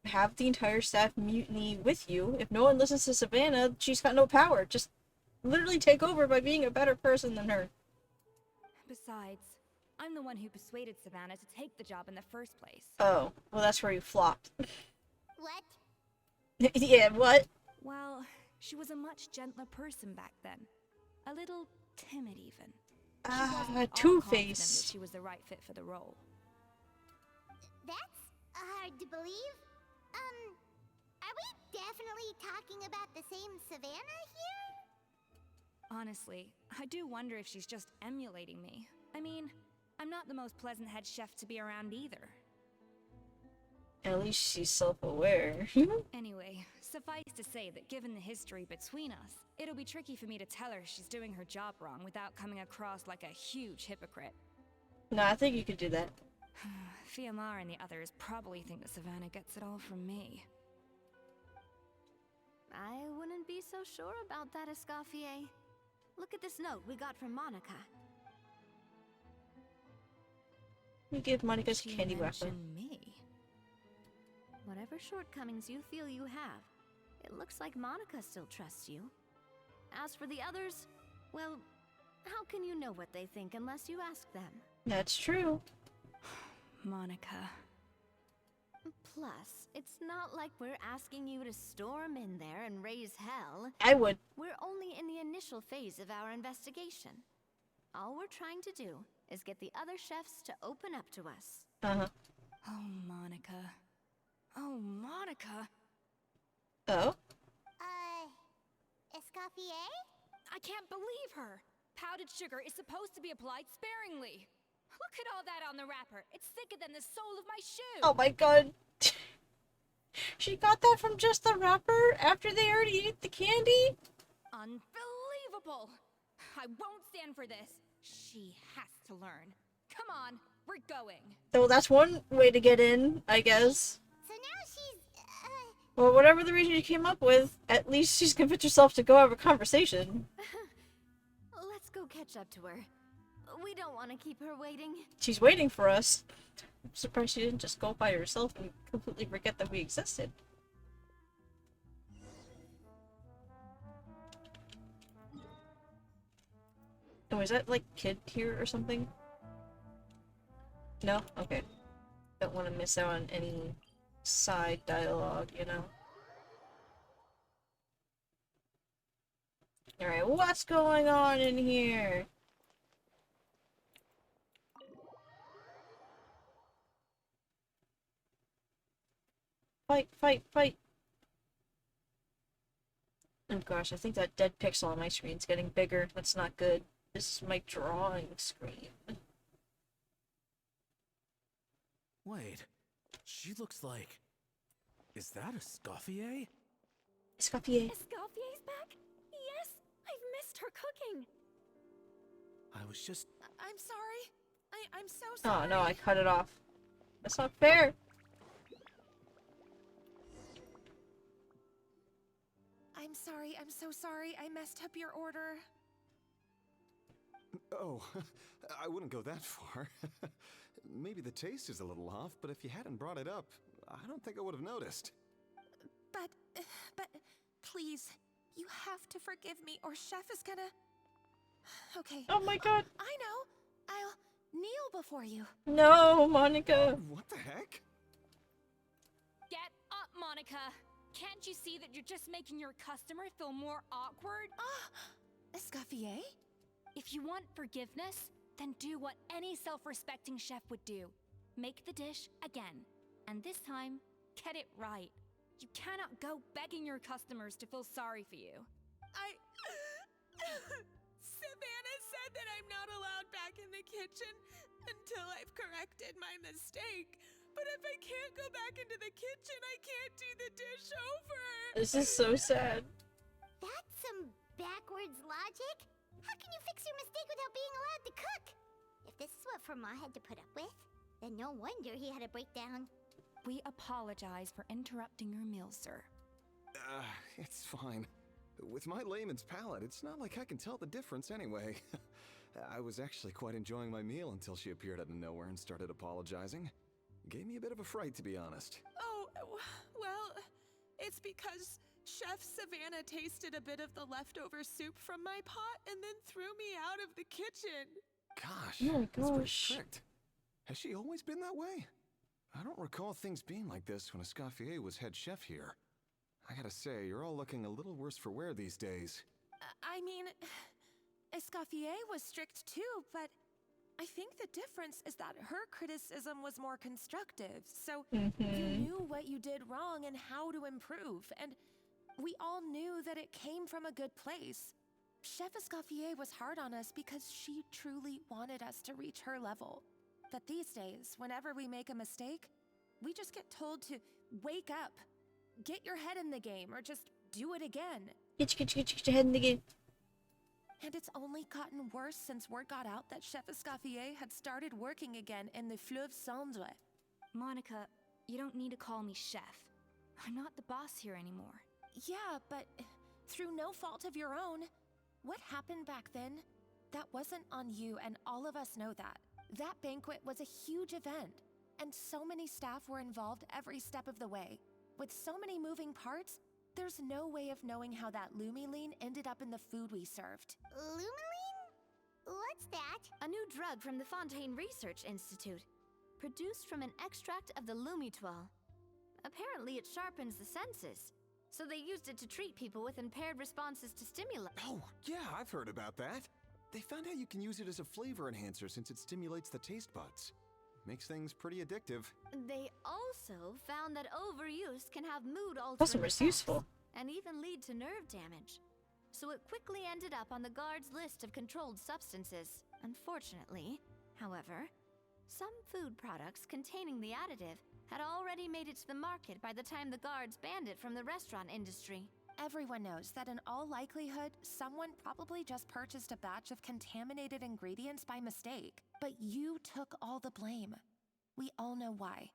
have the entire staff mutiny with you. If no one listens to Savannah, she's got no power. Just literally take over by being a better person than her. Besides, I'm the one who persuaded Savannah to take the job in the first place. Oh, well, that's where you flopped. What? Yeah, what? Well, she was a much gentler person back then. A little timid, even. She wasn't at all confident that Two-Face. she was the right fit for the role. That's hard to believe. Are we definitely talking about the same Savannah here? Honestly, I do wonder if she's just emulating me. I mean, I'm not the most pleasant head chef to be around either. At least she's self-aware. Anyway, suffice to say that given the history between us, it'll be tricky for me to tell her she's doing her job wrong without coming across like a huge hypocrite. No, I think you could do that. Fiamar and the others probably think that Savannah gets it all from me. I wouldn't be so sure about that, Escoffier. Look at this note we got from Monica. You give Monica's She candy wrapper. mentioned me. Whatever shortcomings you feel you have, it looks like Monica still trusts you. As for the others, well, how can you know what they think unless you ask them? That's true. Monica. Plus, it's not like we're asking you to storm in there and raise hell. I would. We're only in the initial phase of our investigation. All we're trying to do is get the other chefs to open up to us. Uh-huh. Oh, Monica. Oh, Monica. Oh? Escoffier? I can't believe her. Powdered sugar is supposed to be applied sparingly. Look at all that on the wrapper. It's thicker than the sole of my shoe. Oh my god. She got that from just the wrapper after they already ate the candy? Unbelievable. I won't stand for this. She has to learn. Come on, we're going. So that's one way to get in, I guess. So now she's, Well, whatever the reason you came up with, at least she's convinced herself to go have a conversation. Let's go catch up to her. We don't want to keep her waiting. She's waiting for us. I'm surprised she didn't just go by herself and completely forget that we existed. Oh, is that like kid here or something? No? Okay. Don't want to miss out on any side dialogue, you know? Alright, what's going on in here? Fight, fight, fight! Oh gosh, I think that dead pixel on my screen's getting bigger. That's not good. This is my drawing screen. Wait, she looks like... Is that Escoffier? Escoffier. Escoffier's back? Yes! I've missed her cooking! I was just... I'm sorry. I'm so Oh sorry. no, I cut it off. That's not fair! I'm sorry. I'm so sorry. I messed up your order. Oh, I wouldn't go that far. Maybe the taste is a little off, but if you hadn't brought it up, I don't think I would have noticed. But, please, you have to forgive me or Chef is gonna... Okay. Oh my god! I know. I'll kneel before you. No, Monica! What the heck? Get up, Monica. Can't you see that you're just making your customer feel more awkward? Escoffier? If you want forgiveness, then do what any self-respecting chef would do. Make the dish again. And this time, get it right. You cannot go begging your customers to feel sorry for you. Savannah said that I'm not allowed back in the kitchen until I've corrected my mistake. But if I can't go back into the kitchen, I can't do the dish over. This is so sad. That's some backwards logic. How can you fix your mistake without being allowed to cook? If this is what Fermat had to put up with, then no wonder he had a breakdown. We apologize for interrupting your meal, sir. It's fine. With my layman's palate, it's not like I can tell the difference anyway. I was actually quite enjoying my meal until she appeared out of nowhere and started apologizing. Gave me a bit of a fright, to be honest. Oh, well, it's because Chef Savannah tasted a bit of the leftover soup from my pot and then threw me out of the kitchen. Gosh, Oh my that's pretty gosh. strict. Has she always been that way? I don't recall things being like this when Escoffier was head chef here. I gotta say, you're all looking a little worse for wear these days. I mean, Escoffier was strict too, but I think the difference is that her criticism was more constructive, so you knew what you did wrong and how to improve, and we all knew that it came from a good place. Chef Escoffier was hard on us because she truly wanted us to reach her level. But these days, whenever we make a mistake, we just get told to wake up, get your head in the game, or just do it again. Get your head in the game. And it's only gotten worse since word got out that Chef Escoffier had started working again in the Fleuve Cendre. Monica, you don't need to call me chef. I'm not the boss here anymore. Yeah, but through no fault of your own. What happened back then? That wasn't on you, and all of us know that. That banquet was a huge event, and so many staff were involved every step of the way. With so many moving parts, there's no way of knowing how that Lumiline ended up in the food we served. Lumiline? What's that? A new drug from the Fontaine Research Institute, produced from an extract of the Lumitoile. Apparently it sharpens the senses, so they used it to treat people with impaired responses to stimuli. Oh, yeah, I've heard about that. They found out you can use it as a flavor enhancer since it stimulates the taste buds. Makes things pretty addictive. They also found that overuse can have mood-altering Awesome, it's effects useful. and even lead to nerve damage. So it quickly ended up on the guards' list of controlled substances. Unfortunately, however, some food products containing the additive had already made it to the market by the time the guards banned it from the restaurant industry. Everyone knows that in all likelihood, someone probably just purchased a batch of contaminated ingredients by mistake. But you took all the blame. We all know why.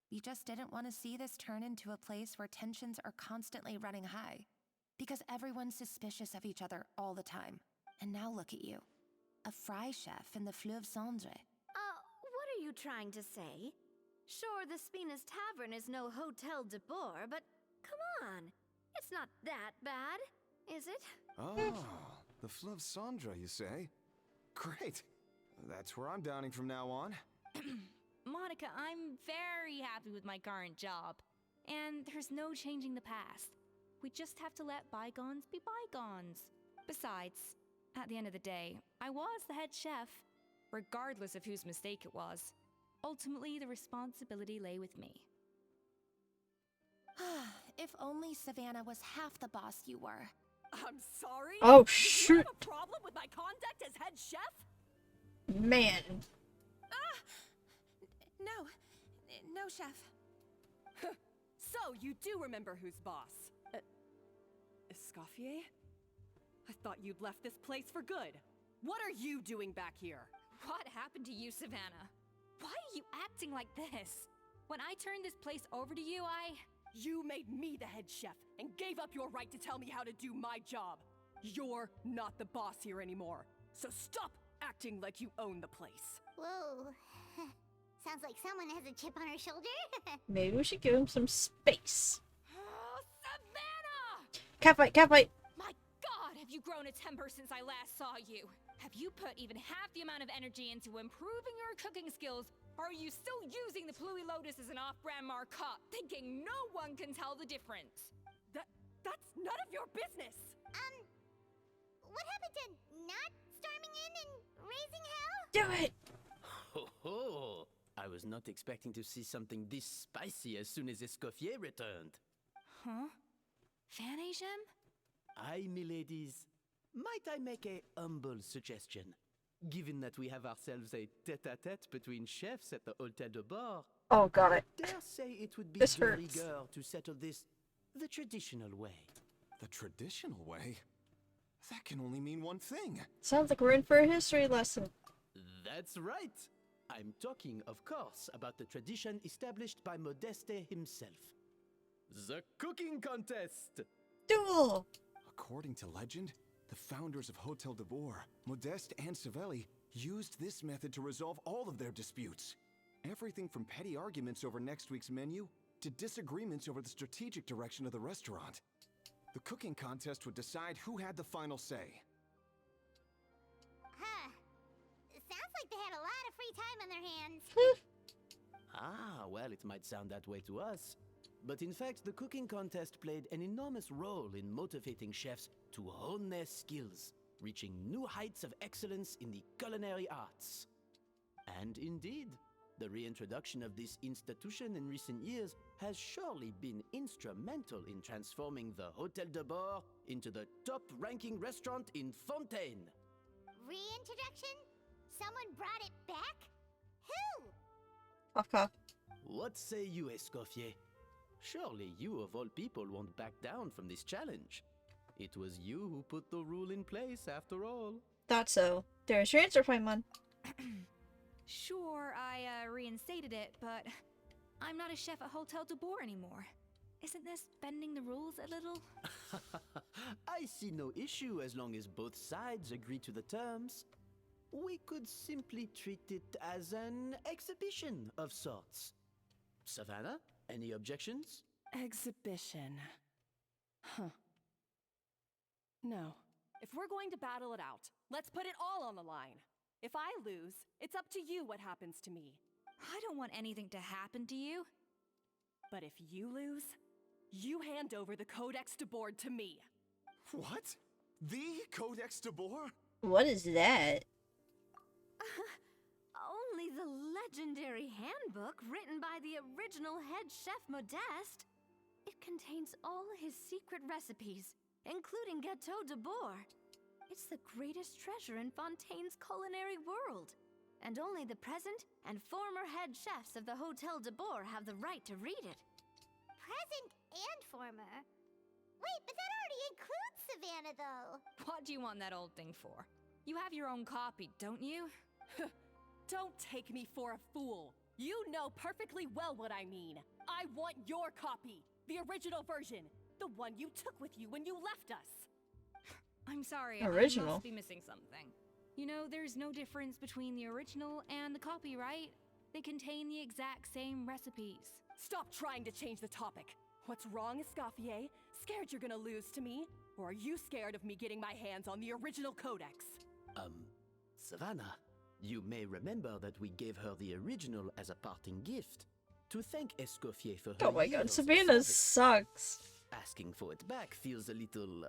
You just didn't want to see this turn into a place where tensions are constantly running high. Because everyone's suspicious of each other all the time. And now look at you. A fry chef in the Fleuve Cendre. What are you trying to say? Sure, the Spina's Tavern is no Hotel de Boer, but come on. It's not that bad, is it? Oh, the Fleuve Cendre, you say? Great. That's where I'm dining from now on. Monica, I'm very happy with my current job. And there's no changing the past. We just have to let bygones be bygones. Besides, at the end of the day, I was the head chef, regardless of whose mistake it was. Ultimately, the responsibility lay with me. If only Savannah was half the boss you were. I'm sorry? Oh, Did you shoot. have a problem with my conduct as head chef? Man. No, chef. So, you do remember who's boss. Escoffier? I thought you'd left this place for good. What are you doing back here? What happened to you, Savannah? Why are you acting like this? When I turned this place over to you, You made me the head chef and gave up your right to tell me how to do my job. You're not the boss here anymore, so stop acting like you own the place. Whoa. Sounds like someone has a chip on her shoulder. Maybe we should give him some space. Savannah! Catfight. my God, have you grown a temper since I last saw you? Have you put even half the amount of energy into improving your cooking skills? Or are you still using the Pluie Lotus as an off-brand marcotte, thinking no one can tell the difference? That's none of your business! What happened to not storming in and raising hell? Do it. Ho ho! I was not expecting to see something this spicy as soon as Escoffier returned. Huh? Fan Asian? Aye, miladies. Might I make a humble suggestion? Given that we have ourselves a tete-a-tete between chefs at the Hotel de Boer, Oh, got it. dare say it would be This de hurts. rigueur to settle this the traditional way. The traditional way? That can only mean one thing. Sounds like we're in for a history lesson. That's right. I'm talking, of course, about the tradition established by Modeste himself. The cooking contest! Duel. According to legend, The founders of Hotel de Boer, Modeste and Savelli, used this method to resolve all of their disputes. Everything from petty arguments over next week's menu to disagreements over the strategic direction of the restaurant. The cooking contest would decide who had the final say. Huh. Sounds like they had a lot of free time on their hands. Ah, well, it might sound that way to us. But in fact, the cooking contest played an enormous role in motivating chefs to hone their skills, reaching new heights of excellence in the culinary arts. And indeed, the reintroduction of this institution in recent years has surely been instrumental in transforming the Hotel de Boer into the top-ranking restaurant in Fontaine. Reintroduction? Someone brought it back? Who? Cough, cough. What say you, Escoffier? Surely you of all people won't back down from this challenge. It was you who put the rule in place after all. Thought so. There's your answer, Paimon. Sure, I reinstated it, but I'm not a chef at Hotel de Boer anymore. Isn't this bending the rules a little? I see no issue as long as both sides agree to the terms. We could simply treat it as an exhibition of sorts. Savannah, any objections? Exhibition. Huh. No. If we're going to battle it out, let's put it all on the line. If I lose, it's up to you what happens to me. I don't want anything to happen to you. But if you lose, you hand over the Codex de Boer to me. What? The Codex de Boer? What is that? Only the legendary handbook written by the original head chef Modeste. It contains all his secret recipes, including Gâteau de Boer. It's the greatest treasure in Fontaine's culinary world, and only the present and former head chefs of the Hotel de Boer have the right to read it. Present and former? Wait, but that already includes Savannah, though. What do you want that old thing for? You have your own copy, don't you? Don't take me for a fool. You know perfectly well what I mean. I want your copy, the original version, the one you took with you when you left us. I'm sorry, Original? I must be missing something. You know, there's no difference between the original and the copy, right? They contain the exact same recipes. Stop trying to change the topic. What's wrong, Escoffier? Scared you're gonna lose to me? Or are you scared of me getting my hands on the original codex? Savannah, you may remember that we gave her the original as a parting gift. To thank Escoffier for her Oh my god, years of Savannah service. sucks. Asking for it back feels a little,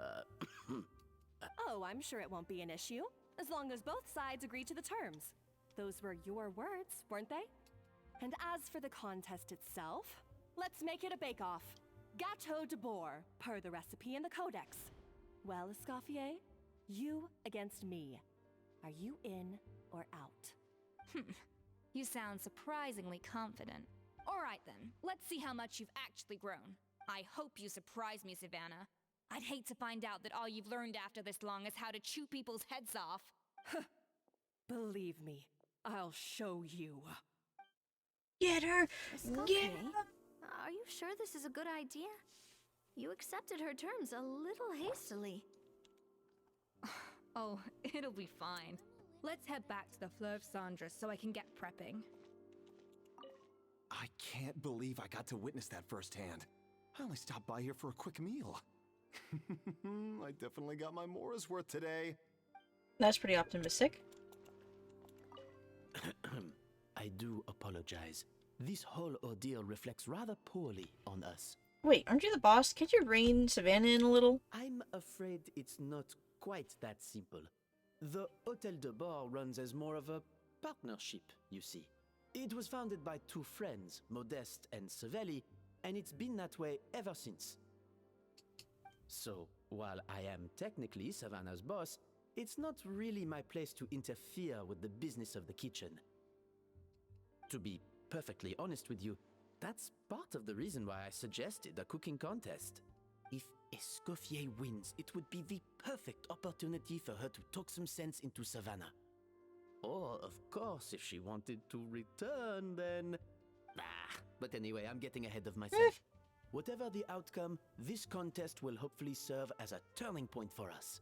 Oh, I'm sure it won't be an issue, as long as both sides agree to the terms. Those were your words, weren't they? And as for the contest itself, let's make it a bake-off. Gâteau de Boer, per the recipe in the codex. Well, Escoffier, you against me. Are you in or out? You sound surprisingly confident. All right then, let's see how much you've actually grown. I hope you surprise me, Savannah. I'd hate to find out that all you've learned after this long is how to chew people's heads off. Believe me, I'll show you. Get her! Escoffier, Get her! are you sure this is a good idea? You accepted her terms a little hastily. Oh, it'll be fine. Let's head back to the Fleuve Cendre so I can get prepping. I can't believe I got to witness that firsthand. I only stopped by here for a quick meal. I definitely got my Mora's worth today. That's pretty optimistic. I do apologize. This whole ordeal reflects rather poorly on us. Wait, aren't you the boss? Can't you rein Savannah in a little? I'm afraid it's not quite that simple. The Hotel de Boer runs as more of a partnership, you see. It was founded by two friends, Modeste and Savelli, and it's been that way ever since. So, while I am technically Savannah's boss, it's not really my place to interfere with the business of the kitchen. To be perfectly honest with you, that's part of the reason why I suggested a cooking contest. If Escoffier wins, it would be the perfect opportunity for her to talk some sense into Savannah. Or, of course, if she wanted to return, then... But anyway, I'm getting ahead of myself. Whatever the outcome, this contest will hopefully serve as a turning point for us.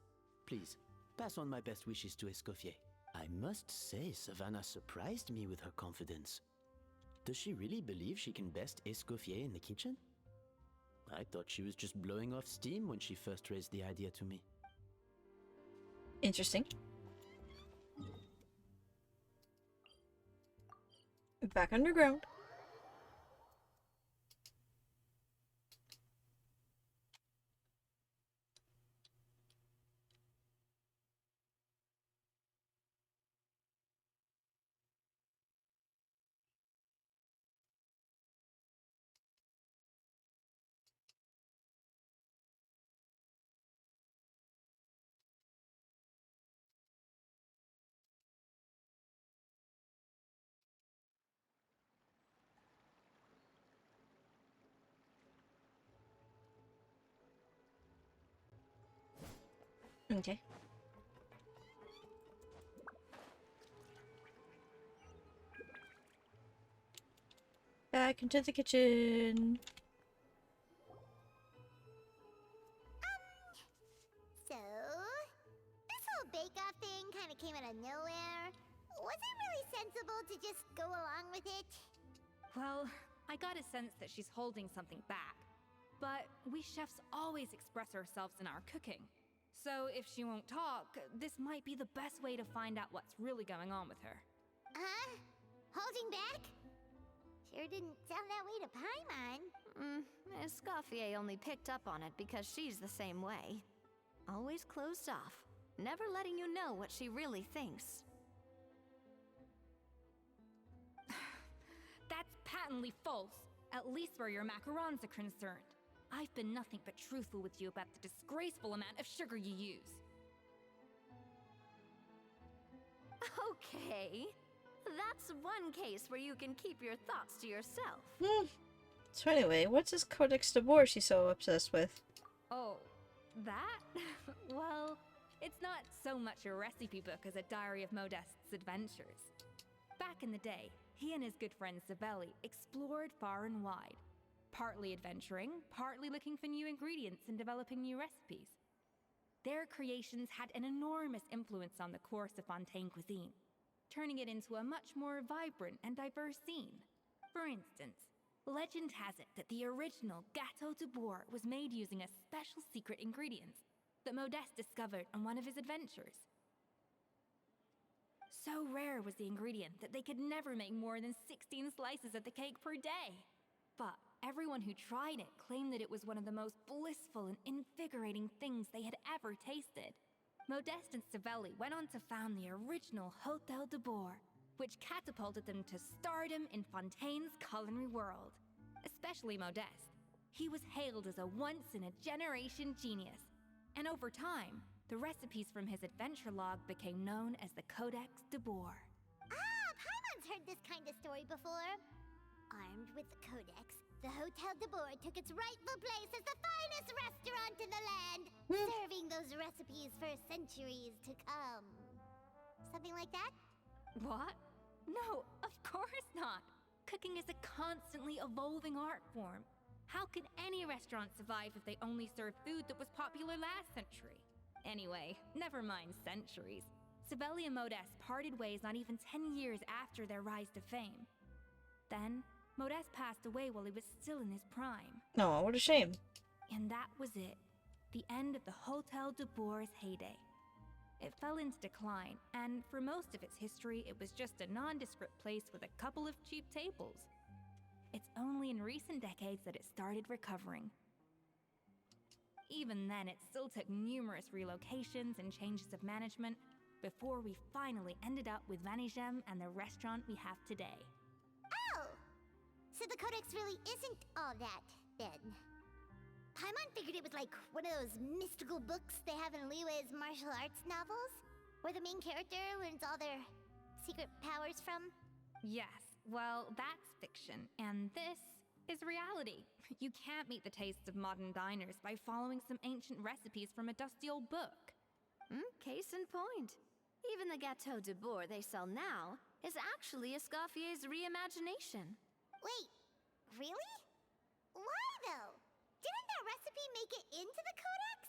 Please, pass on my best wishes to Escoffier. I must say, Savannah surprised me with her confidence. Does she really believe she can best Escoffier in the kitchen? I thought she was just blowing off steam when she first raised the idea to me. Interesting. Back underground. Okay. Back into the kitchen. So, this whole bake-off thing kind of came out of nowhere. Was it really sensible to just go along with it? Well, I got a sense that she's holding something back. But we chefs always express ourselves in our cooking. So if she won't talk, this might be the best way to find out what's really going on with her. Huh? Holding back? Sure didn't sound that way to Paimon. Escoffier only picked up on it because she's the same way. Always closed off, never letting you know what she really thinks. That's patently false, at least where your macarons are concerned. I've been nothing but truthful with you about the disgraceful amount of sugar you use. Okay. That's one case where you can keep your thoughts to yourself. So anyway, what's this Codex de Boer she's so obsessed with? Oh, that? Well, it's not so much a recipe book as a diary of Modeste's adventures. Back in the day, he and his good friend Savelli explored far and wide, partly adventuring, partly looking for new ingredients and developing new recipes. Their creations had an enormous influence on the course of Fontaine cuisine, turning it into a much more vibrant and diverse scene. For instance, legend has it that the original Gâteau de Boer was made using a special secret ingredient that Modeste discovered on one of his adventures. So rare was the ingredient that they could never make more than 16 slices of the cake per day. But everyone who tried it claimed that it was one of the most blissful and invigorating things they had ever tasted. Modeste and Savelli went on to found the original Hôtel de Boer, which catapulted them to stardom in Fontaine's culinary world. Especially Modeste. He was hailed as a once-in-a-generation genius. And over time, the recipes from his adventure log became known as the Codex de Boer. Ah, Paimon's heard this kind of story before. Armed with the Codex, the Hôtel de Boer took its rightful place as the finest restaurant in the land, serving those recipes for centuries to come. Something like that? What? No, of course not. Cooking is a constantly evolving art form. How could any restaurant survive if they only served food that was popular last century? Anyway, never mind centuries. Savelli and Modeste parted ways not even 10 years after their rise to fame. Then, Modeste passed away while he was still in his prime. No, what a shame. And that was it. The end of the Hôtel de Boer's heyday. It fell into decline, and for most of its history, it was just a nondescript place with a couple of cheap tables. It's only in recent decades that it started recovering. Even then, it still took numerous relocations and changes of management before we finally ended up with Vanigem and the restaurant we have today. Oh! So the Codex really isn't all that, then. Paimon figured it was like one of those mystical books they have in Liwei's martial arts novels, where the main character learns all their secret powers from. Yes, well, that's fiction, and this is reality. You can't meet the tastes of modern diners by following some ancient recipes from a dusty old book. Case in point. Even the Gâteau de Boer they sell now is actually Escoffier's reimagination. Wait, really? Why though? Didn't that recipe make it into the Codex?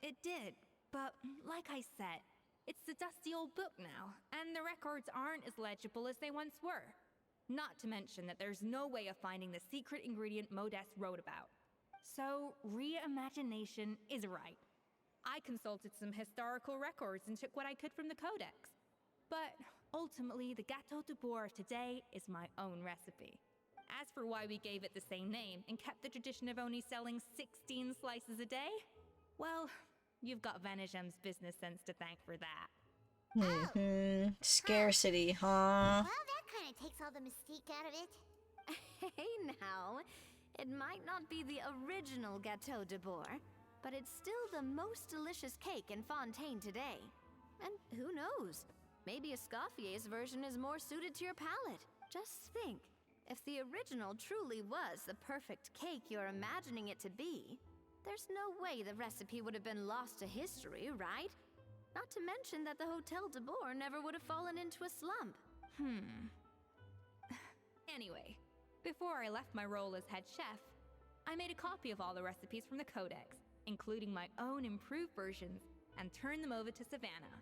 It did, But like I said, it's the dusty old book now, and the records aren't as legible as they once were. Not to mention that there's no way of finding the secret ingredient Modeste wrote about. So, reimagination is right. I consulted some historical records and took what I could from the codex. But ultimately, the Gâteau de Bois of today is my own recipe. As for why we gave it the same name and kept the tradition of only selling 16 slices a day, well, you've got Vanagem's business sense to thank for that. Scarcity, huh? Well, that kind of takes all the mystique out of it. Hey now, it might not be the original Gâteau de Bois, but it's still the most delicious cake in Fontaine today. And who knows? Maybe Escoffier's version is more suited to your palate. Just think, if the original truly was the perfect cake you're imagining it to be, there's no way the recipe would have been lost to history, right? Not to mention that the Hotel de Bois never would have fallen into a slump. Anyway, before I left my role as head chef, I made a copy of all the recipes from the codex, including my own improved versions, and turned them over to Savannah.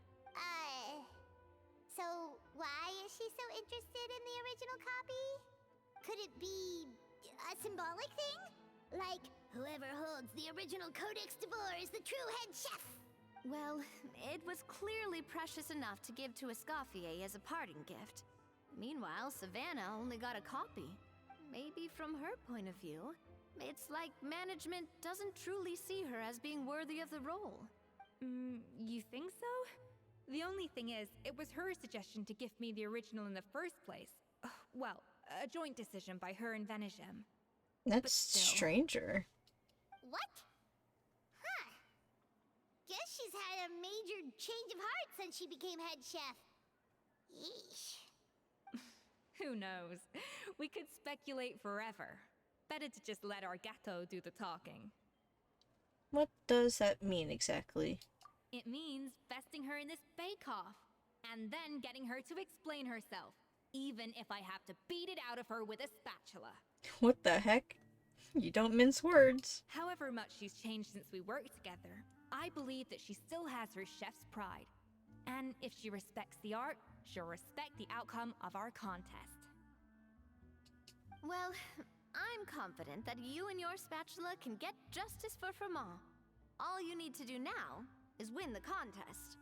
So why is she so interested in the original copy? Could it be a symbolic thing? Like, whoever holds the original Codex de Bois is the true head chef? Well, it was clearly precious enough to give to Escoffier as a parting gift. Meanwhile, Savannah only got a copy. Maybe from her point of view, it's like management doesn't truly see her as being worthy of the role. You think so? The only thing is, it was her suggestion to gift me the original in the first place. Well, a joint decision by her and Venegem. That's stranger. What? Huh. Guess she's had a major change of heart since she became head chef. Yeesh. Who knows? We could speculate forever. Better to just let our Gâteau do the talking. What does that mean exactly? It means besting her in this bake-off, and then getting her to explain herself, even if I have to beat it out of her with a spatula. What the heck? You don't mince words. However much she's changed since we worked together, I believe that she still has her chef's pride. And if she respects the art, she'll respect the outcome of our contest. Well, I'm confident that you and your spatula can get justice for Froment. All you need to do now is win the contest.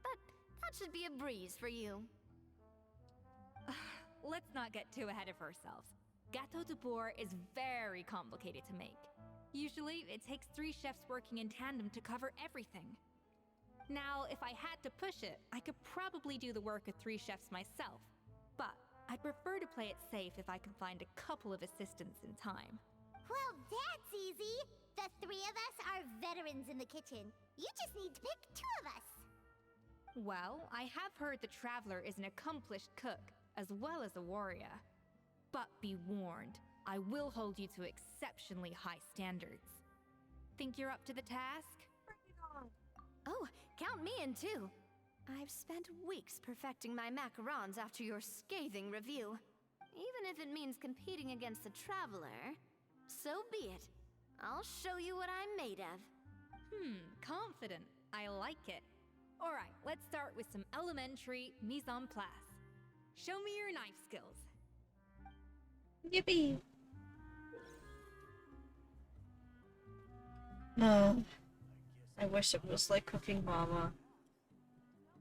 But that should be a breeze for you. Let's not get too ahead of ourselves. Gâteau de Bois is very complicated to make. Usually, it takes 3 chefs working in tandem to cover everything. Now, if I had to push it, I could probably do the work of 3 chefs myself. But I'd prefer to play it safe if I can find a couple of assistants in time. Well, that's easy. The 3 of us are veterans in the kitchen. You just need to pick 2 of us. Well, I have heard the Traveler is an accomplished cook, as well as a warrior. But be warned, I will hold you to exceptionally high standards. Think you're up to the task? Oh, count me in too. I've spent weeks perfecting my macarons after your scathing review. Even if it means competing against the Traveler, so be it. I'll show you what I'm made of. Confident. I like it. Alright, let's start with some elementary mise en place. Show me your knife skills. Yippee! No. I wish it was like cooking mama.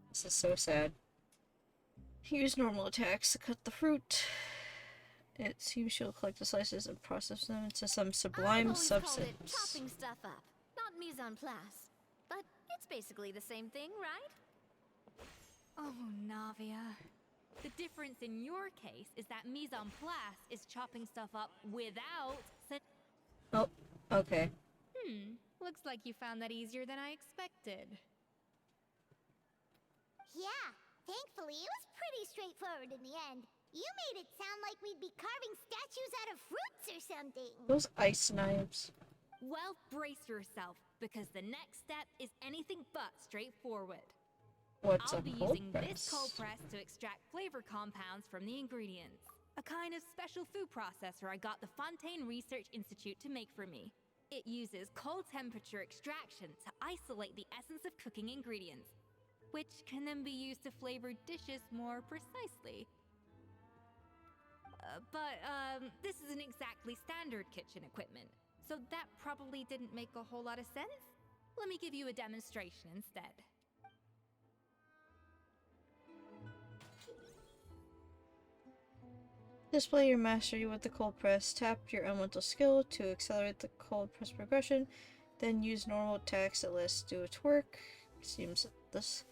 This is so sad. Use normal attacks to cut the fruit. It seems she'll collect the slices and process them into some sublime substance. I've always called it chopping stuff up, not mise en place. But it's basically the same thing, right? Oh, Navia. The difference in your case is that mise en place is chopping stuff up without... Oh, okay. Looks like you found that easier than I expected. Yeah, thankfully it was pretty straightforward in the end. You made it sound like we'd be carving statues out of fruits or something. Those ice knives. Well, brace yourself, because the next step is anything but straightforward. What's I'll a be cold using press? this cold press to extract flavor compounds from the ingredients. A kind of special food processor I got the Fontaine Research Institute to make for me. It uses cold temperature extraction to isolate the essence of cooking ingredients, which can then be used to flavor dishes more precisely. But this isn't exactly standard kitchen equipment, so that probably didn't make a whole lot of sense. Let me give you a demonstration instead. Display your mastery with the cold press. Tap your elemental skill to accelerate the cold press progression. Then use normal attacks that lets do its work. Seems that this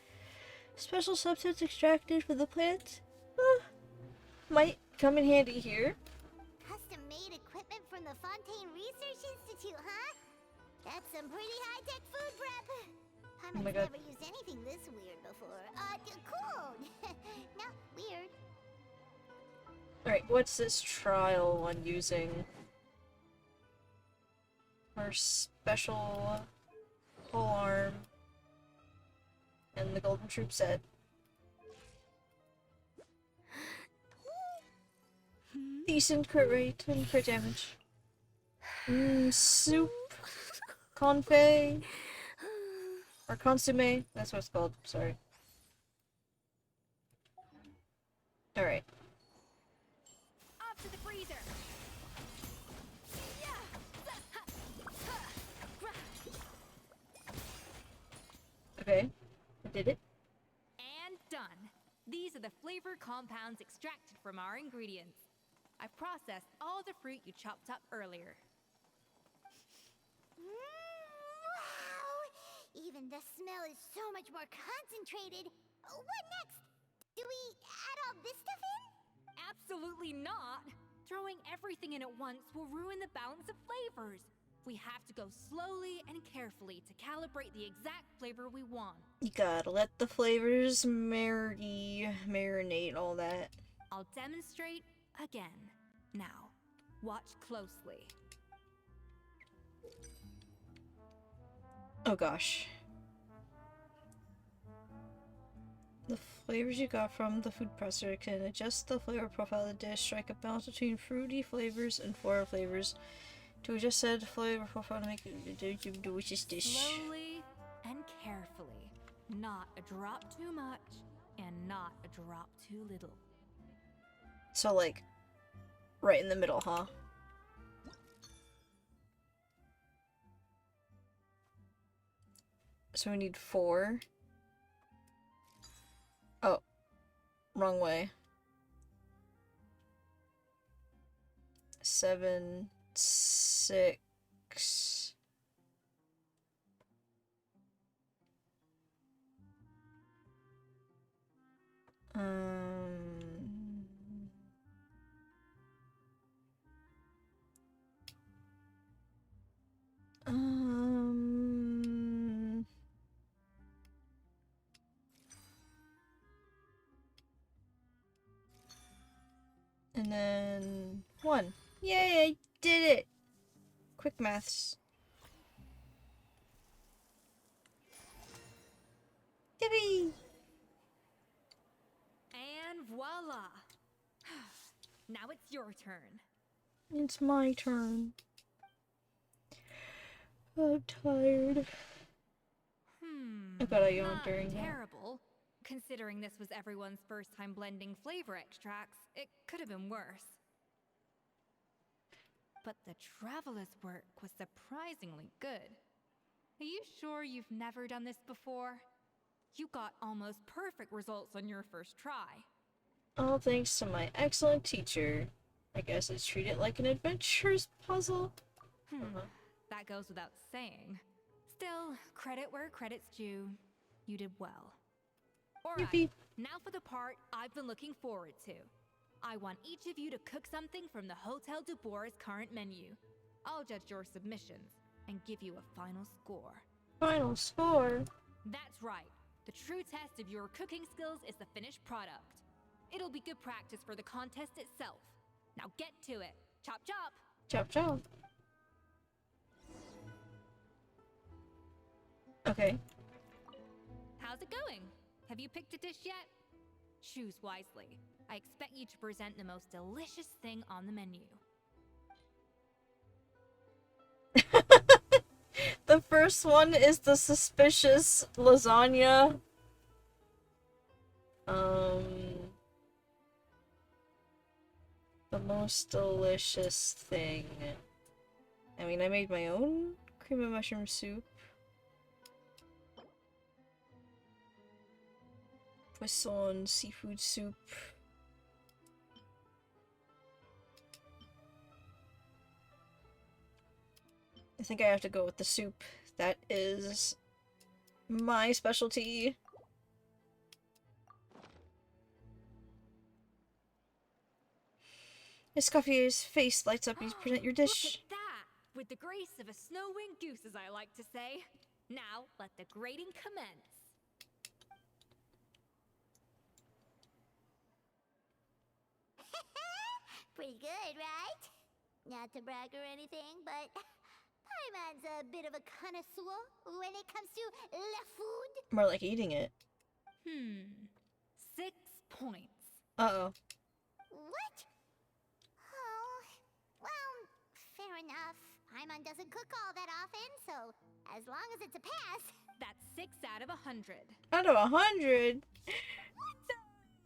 special substance extracted from the plant might come in handy here. Custom-made equipment from the Fontaine Research Institute, huh? That's some pretty high-tech food prep. Oh my I've God. never used anything this weird before. Cool. No, weird. Alright, what's this trial one using? Our special pole arm and the golden troop set. Decent crit rate and crit damage. Soup. Confit. Or consomme. That's what it's called. Sorry. Alright. Off to the freezer! Okay. I did it. And done. These are the flavor compounds extracted from our ingredients. I've processed all the fruit you chopped up earlier. Wow! Even the smell is so much more concentrated. What next? Do we add all this stuff in? Absolutely not! Throwing everything in at once will ruin the balance of flavors. We have to go slowly and carefully to calibrate the exact flavor we want. You gotta let the flavors marinate, all that. I'll demonstrate again. Now, watch closely. Oh gosh. The flavors you got from the food presser can adjust the flavor profile of the dish, strike a balance between fruity flavors and floral flavors. To adjust said flavor profile to make it a delicious dish. Slowly and carefully. Not a drop too much, and not a drop too little. So like, right in the middle, huh? So we need 4. Oh, wrong way. 7, 6. And then 1. Yay, I did it! Quick maths. Yippee! And voila! Now it's your turn. It's my turn. I'm tired. I bet I yawned Not during that. terrible. Considering this was everyone's first time blending flavor extracts, it could have been worse. But the traveler's work was surprisingly good. Are you sure you've never done this before? You got almost perfect results on your first try. All thanks to my excellent teacher. I guess it's treated like an adventurous puzzle. That goes without saying. Still, credit where credit's due. You did well. Alright, Yippee. now for the part I've been looking forward to. I want each of you to cook something from the Hotel du Bois' current menu. I'll judge your submissions and give you a final score. Final score? That's right. The true test of your cooking skills is the finished product. It'll be good practice for the contest itself. Now get to it. Chop chop! Chop chop. Okay. How's it going? Have you picked a dish yet? Choose wisely. I expect you to present the most delicious thing on the menu. The first one is the suspicious lasagna. The most delicious thing. I mean, I made my own cream of mushroom soup. Poisson seafood soup. I think I have to go with the soup. That is my specialty. Escoffier's face lights up. You present your dish. Look at that! With the grace of a snow-winged goose, as I like to say. Now, let the grating commence. Pretty good, right? Not to brag or anything, but Paimon's a bit of a connoisseur when it comes to la food. More like eating it. 6 points. Uh-oh. What? Oh, well, fair enough. Paimon doesn't cook all that often, so as long as it's a pass. That's 6 out of 100. Out of 100?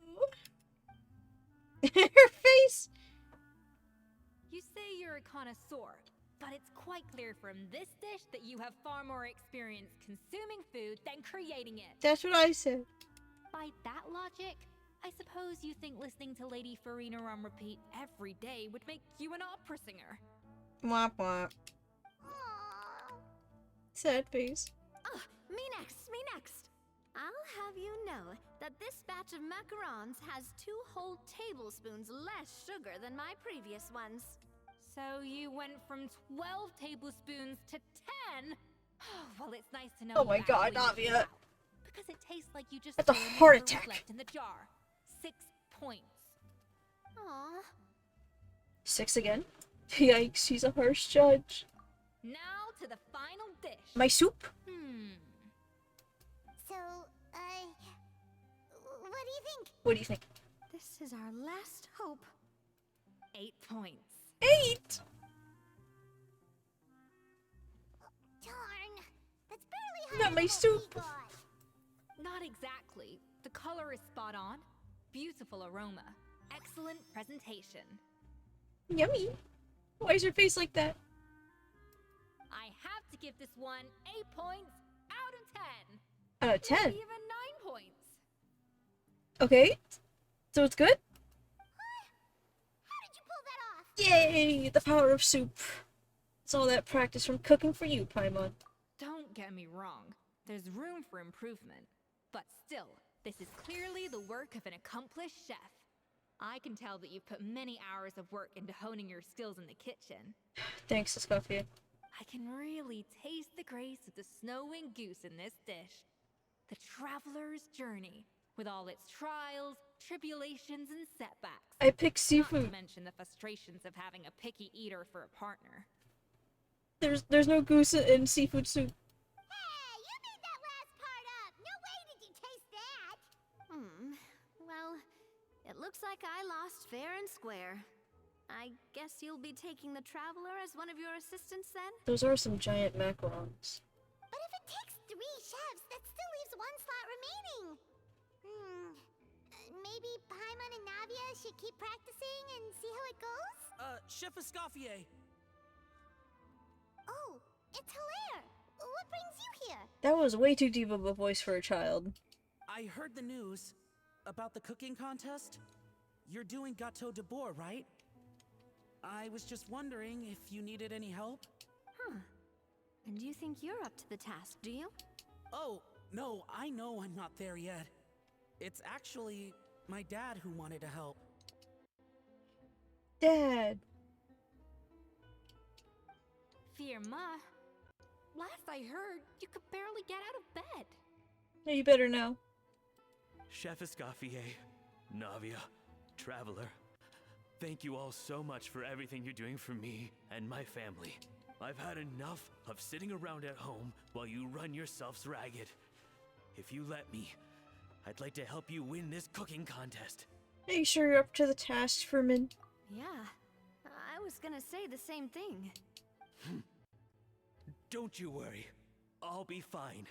No. Her face! You say you're a connoisseur, but it's quite clear from this dish that you have far more experience consuming food than creating it. That's what I said. By that logic, I suppose you think listening to Lady Farina on repeat every day would make you an opera singer. Womp womp. Aww. Sad face. Me next, me next. I'll have you know that this batch of macarons has 2 whole tablespoons less sugar than my previous ones. So you went from 12 tablespoons to 10? Well, it's nice to know. Oh my you god, actually Navia. Because it tastes like you just That's a threw heart whatever was attack. left in the jar. 6 points. Aw. 6 again? Yikes, he's a harsh judge. Now to the final dish. My soup? So, what do you think? What do you think? This is our last hope. 8 points. 8! Darn, that's barely Not higher my than what soup. we got. Not exactly. The color is spot on. Beautiful aroma. Excellent presentation. Yummy. Why is your face like that? I have to give this one 8 points out of 10. Out of 10? Maybe even 9 points. Okay. So it's good? How did you pull that off? Yay! The power of soup. It's all that practice from cooking for you, Paimon. Don't get me wrong. There's room for improvement. But still, this is clearly the work of an accomplished chef. I can tell that you've put many hours of work into honing your skills in the kitchen. Thanks, Escoffier. I can really taste the grace of the snow-winged goose in this dish. The traveler's journey, with all its trials, tribulations, and setbacks. I pick Not seafood. to mention the frustrations of having a picky eater for a partner. There's no goose in seafood soup. Hey, you made that last part up. No way did you taste that. Well, it looks like I lost fair and square. I guess you'll be taking the Traveler as one of your assistants then? Those are some giant macarons. But if it takes 3 chefs, that still leaves 1 slot remaining. Maybe Paimon and Navia should keep practicing and see how it goes? Chef Escoffier. Oh, it's Hilaire. What brings you here? That was way too deep of a voice for a child. I heard the news about the cooking contest. You're doing Gâteau de Bourg, right? I was just wondering if you needed any help. And you think you're up to the task, do you? Oh, no, I know I'm not there yet. It's actually my dad who wanted to help. Dad. Firma, last I heard, you could barely get out of bed. Yeah, you better know. Chef Escoffier, Navia, Traveler, thank you all so much for everything you're doing for me and my family. I've had enough of sitting around at home while you run yourselves ragged. If you let me, I'd like to help you win this cooking contest. Are you sure you're up to the task, Furman? Yeah, I was gonna say the same thing. don't you worry. I'll be fine.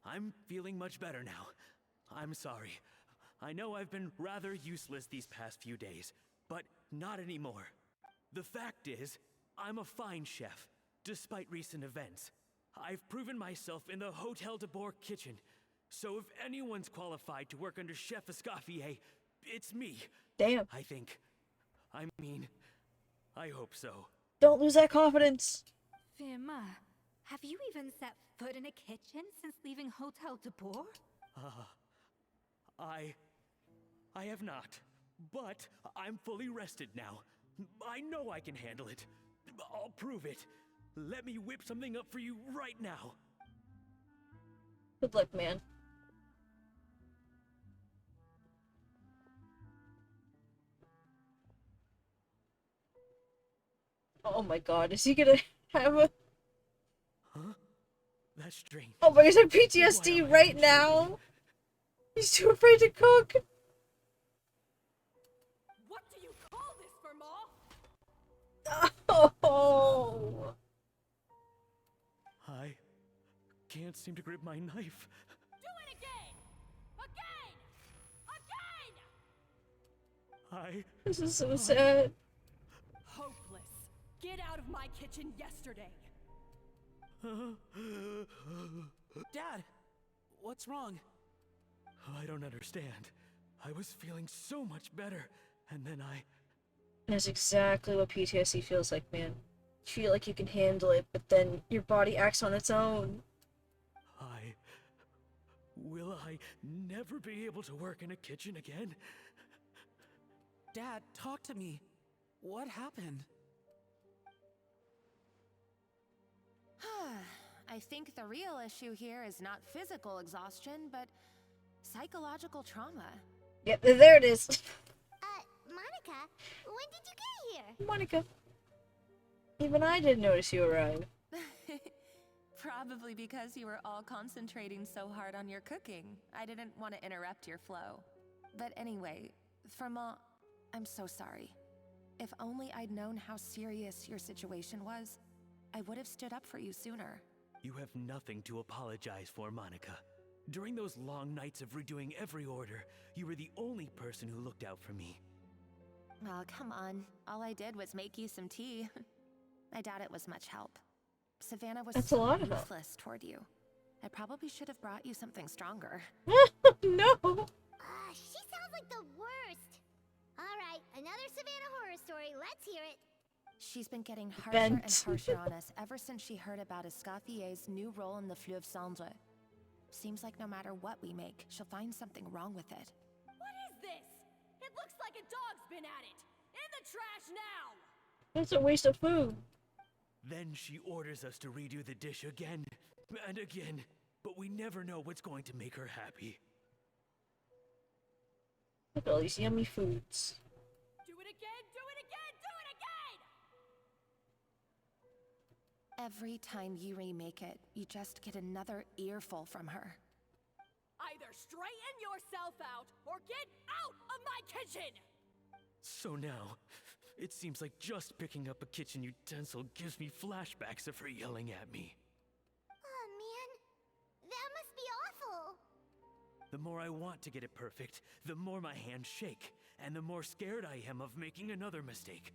I'm feeling much better now. I'm sorry. I know I've been rather useless these past few days, but not anymore. The fact is, I'm a fine chef, despite recent events. I've proven myself in the Hotel de Boer kitchen, so if anyone's qualified to work under Chef Escoffier, it's me. Damn. I think. I mean, I hope so. Don't lose that confidence. Firma, have you even set foot in a kitchen since leaving Hotel de Boer? I have not, but I'm fully rested now. I know I can handle it. I'll prove it. Let me whip something up for you right now. Good luck, man. Oh my god, is he gonna have a... Huh? That's strange. Oh my god, he's had PTSD right now! He's too afraid to cook! What do you call this, Firma? Oh! I can't seem to grip my knife. Do it again! Again! Again! This is so sad. Hopeless. Get out of my kitchen yesterday. Dad, what's wrong? I don't understand. I was feeling so much better, and then That's exactly what PTSD feels like, man. You feel like you can handle it, but then your body acts on its own. Will I never be able to work in a kitchen again? Dad, talk to me. What happened? I think the real issue here is not physical exhaustion, but psychological trauma. Yep, there it is. Monica, when did you get here? Monica. Even I didn't notice you arrived. Probably because you were all concentrating so hard on your cooking. I didn't want to interrupt your flow. But anyway, Firma, I'm so sorry. If only I'd known how serious your situation was, I would have stood up for you sooner. You have nothing to apologize for, Monica. During those long nights of redoing every order, you were the only person who looked out for me. Oh, come on. All I did was make you some tea. I doubt it was much help. Savannah was That's so a lot of help. ruthless toward you. I probably should have brought you something stronger. No! She sounds like the worst. Alright, another Savannah horror story. Let's hear it. She's been getting harsher Bent. and harsher on us ever since she heard about Escoffier's new role in the Fleuve Cendre. Seems like no matter what we make, she'll find something wrong with it. What is this? It looks like a dog's been at it. In the trash now! That's a waste of food. Then she orders us to redo the dish again and again, but we never know what's going to make her happy. Look at all these yummy foods. Do it again, do it again, do it again! Every time you remake it, you just get another earful from her. Either straighten yourself out or get out of my kitchen! So now, it seems like just picking up a kitchen utensil gives me flashbacks of her yelling at me. Oh man, that must be awful. The more I want to get it perfect, the more my hands shake, and the more scared I am of making another mistake.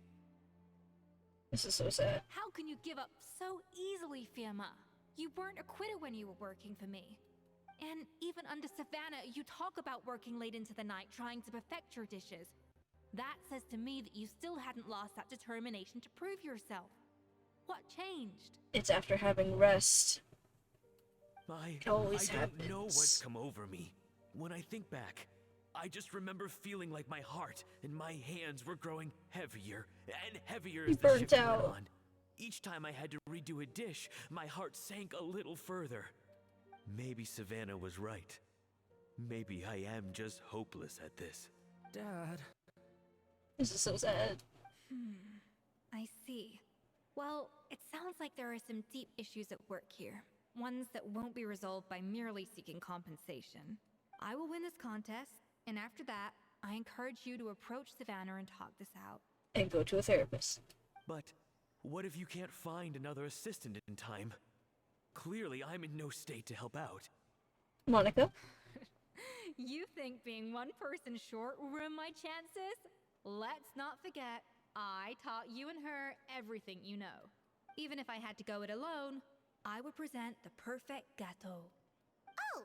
This is so sad. How can you give up so easily, Firma? You weren't a quitter when you were working for me. And even under Savannah, you talk about working late into the night trying to perfect your dishes. That says to me that you still hadn't lost that determination to prove yourself. What changed? It's after having rest. It always don't know what's happens. come over me. When I think back, I just remember feeling like my heart and my hands were growing heavier and heavier as the burnt shift went out. on. Each time I had to redo a dish, my heart sank a little further. Maybe Savannah was right. Maybe I am just hopeless at this. Dad. This is so sad. I see. Well, it sounds like there are some deep issues at work here. Ones that won't be resolved by merely seeking compensation. I will win this contest, and after that, I encourage you to approach Savannah and talk this out. And go to a therapist. But what if you can't find another assistant in time? Clearly, I'm in no state to help out. Monica? You think being one person short will ruin my chances? Let's not forget, I taught you and her everything you know. Even if I had to go it alone, I would present the perfect gâteau. Oh,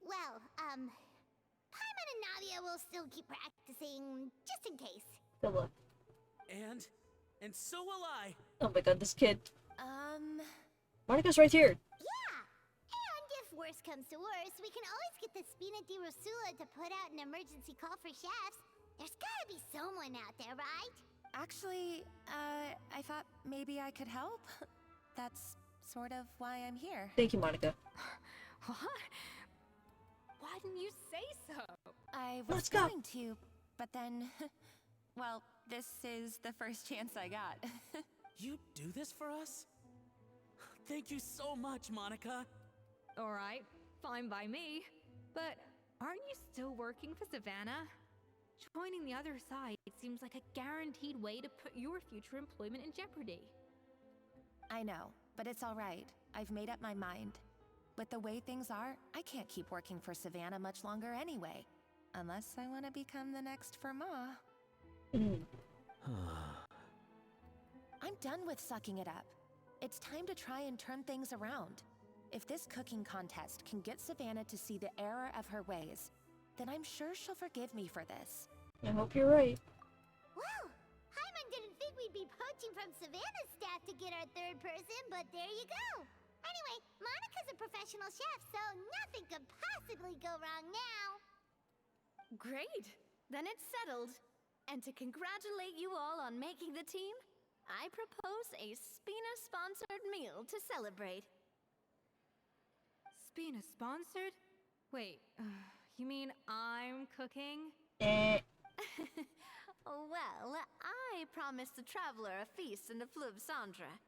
well, Paimon and Nadia will still keep practicing, just in case. Good luck. And so will I. Oh my god, this kid. Um, Monica's right here. Yeah! And if worse comes to worse, we can always get the Spina di Rosula to put out an emergency call for chefs. There's gotta be someone out there, right? actually, I thought maybe I could help. That's sort of why I'm here. Thank you, Monica. What? Why didn't you say so? I was Let's go. going to, but then, well, this is the first chance I got. You do this for us? Thank you so much, Monica. Alright, fine by me. But aren't you still working for Savannah? Joining the other side seems like a guaranteed way to put your future employment in jeopardy. I know, but it's all right. I've made up my mind. With the way things are, I can't keep working for Savannah much longer anyway. Unless I want to become the next Fermat. I'm done with sucking it up. It's time to try and turn things around. If this cooking contest can get Savannah to see the error of her ways, then I'm sure she'll forgive me for this. I hope you're right. Well, Paimon didn't think we'd be poaching from Savannah's staff to get our third person, but there you go. Anyway, Monica's a professional chef, so nothing could possibly go wrong now. Great! Then it's settled. And to congratulate you all on making the team, I propose a Spina-sponsored meal to celebrate. Spina sponsored? Wait, you mean I'm cooking? Well, I promised the traveler a feast in the Fleuve Cendre.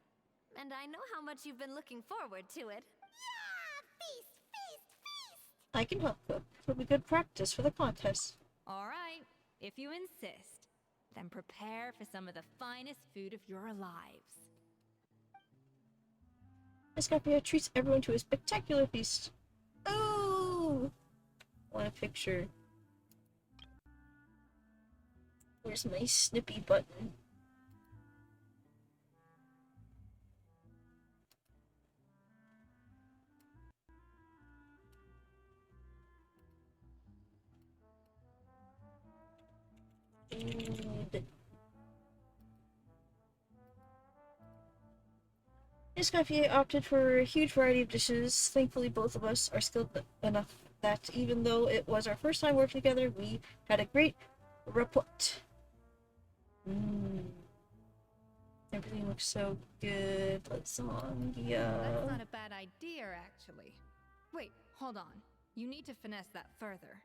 And I know how much you've been looking forward to it. Yeah! Feast, feast, feast! I can help cook. It'll be good practice for the contest. Alright, if you insist. Then prepare for some of the finest food of your lives. Escoffier treats everyone to a spectacular feast. Oh! I want a picture. Where's my snippy button? Food. Escoffier opted for a huge variety of dishes. Thankfully, both of us are skilled enough that even though it was our first time working together, we had a great rapport. Everything looks so good. Lasagna. That's not a bad idea, actually. Wait, hold on. You need to finesse that further.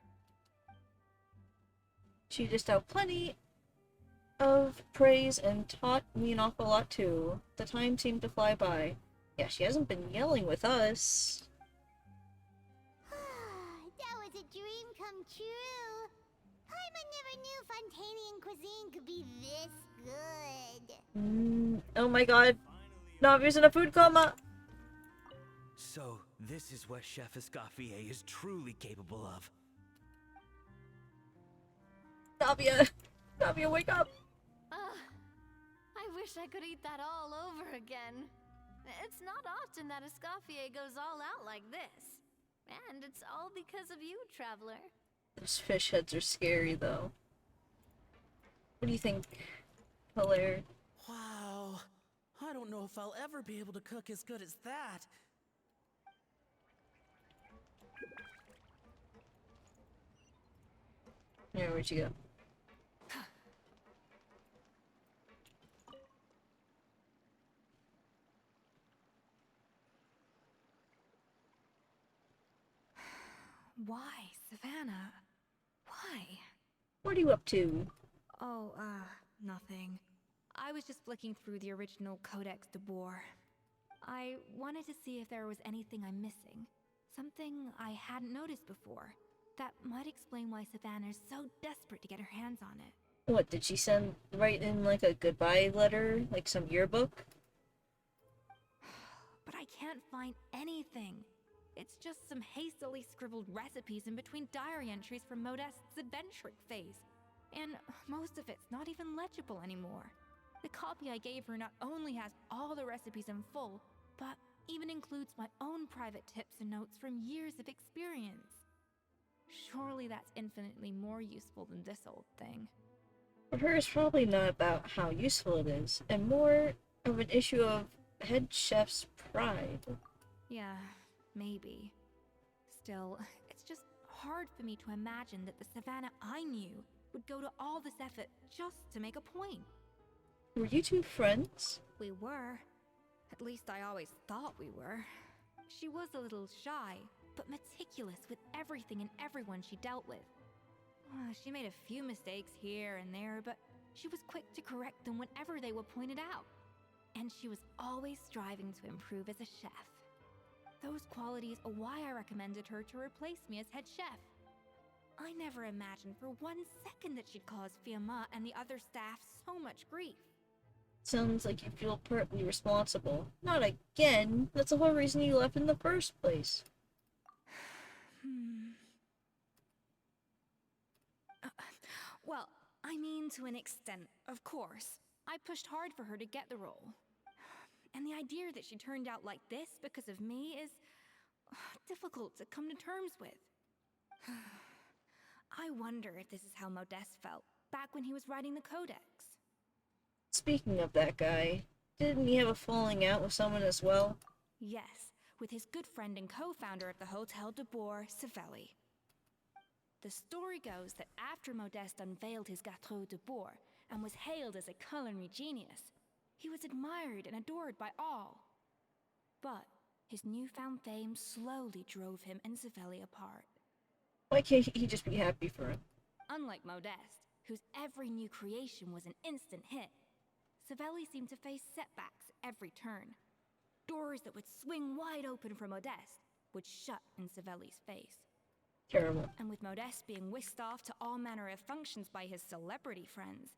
She dished out plenty of praise and taught me an awful lot too. The time seemed to fly by. Yeah, she hasn't been yelling with us. That was a dream come true. Paimon never knew Fontanian cuisine could be this good. Oh my god. Navia's in a food coma. So, this is what Chef Escoffier is truly capable of. Navia! Navia, wake up! I wish I could eat that all over again. It's not often that Escoffier goes all out like this. And it's all because of you, Traveler. Those fish heads are scary, though. What do you think, Hilaire? Wow. I don't know if I'll ever be able to cook as good as that. Yeah, where'd you go? Why, Savannah? Why? What are you up to? Oh, nothing. I was just flicking through the original Codex de Boer. I wanted to see if there was anything I'm missing. Something I hadn't noticed before. That might explain why Savannah's so desperate to get her hands on it. What, did she write in like a goodbye letter? Like some yearbook? But I can't find anything. It's just some hastily scribbled recipes in between diary entries from Modest's adventuring phase. And most of it's not even legible anymore. The copy I gave her not only has all the recipes in full, but even includes my own private tips and notes from years of experience. Surely that's infinitely more useful than this old thing. For her, it's probably not about how useful it is, and more of an issue of head chef's pride. Yeah, maybe. Still, it's just hard for me to imagine that the Savannah I knew would go to all this effort just to make a point. Were you two friends? We were. At least I always thought we were. She was a little shy, but meticulous with everything and everyone she dealt with. She made a few mistakes here and there, but she was quick to correct them whenever they were pointed out. And she was always striving to improve as a chef. Those qualities are why I recommended her to replace me as head chef. I never imagined for 1 second that she'd cause Fiamma and the other staff so much grief. Sounds like you feel partly responsible. Not again. That's the whole reason you left in the first place. Well, I mean to an extent, of course. I pushed hard for her to get the role. And the idea that she turned out like this because of me is difficult to come to terms with. I wonder if this is how Modeste felt back when he was writing the Codex. Speaking of that guy, didn't he have a falling out with someone as well? Yes, with his good friend and co-founder of the Hotel de Boer, Savelli. The story goes that after Modeste unveiled his Gâteau de Boer and was hailed as a culinary genius, he was admired and adored by all. But his newfound fame slowly drove him and Savelli apart. Why can't he just be happy for him? Unlike Modeste, whose every new creation was an instant hit, Savelli seemed to face setbacks at every turn. Doors that would swing wide open for Modeste would shut in Savelli's face. Terrible. And with Modeste being whisked off to all manner of functions by his celebrity friends,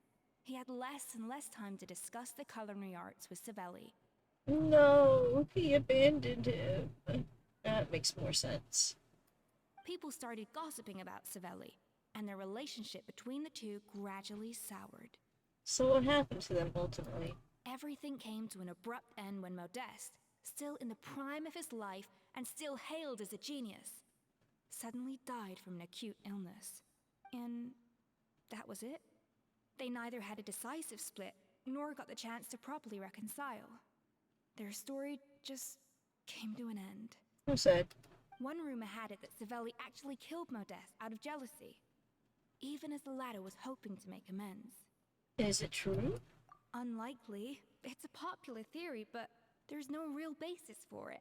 he had less and less time to discuss the culinary arts with Savelli. No, he abandoned him. That makes more sense. People started gossiping about Savelli, and their relationship between the two gradually soured. So what happened to them ultimately? Everything came to an abrupt end when Modeste, still in the prime of his life and still hailed as a genius, suddenly died from an acute illness. And that was it. They neither had a decisive split, nor got the chance to properly reconcile. Their story just came to an end. Who said? One rumor had it that Savelli actually killed Modeste out of jealousy, even as the latter was hoping to make amends. Is it true? Unlikely. It's a popular theory, but there's no real basis for it.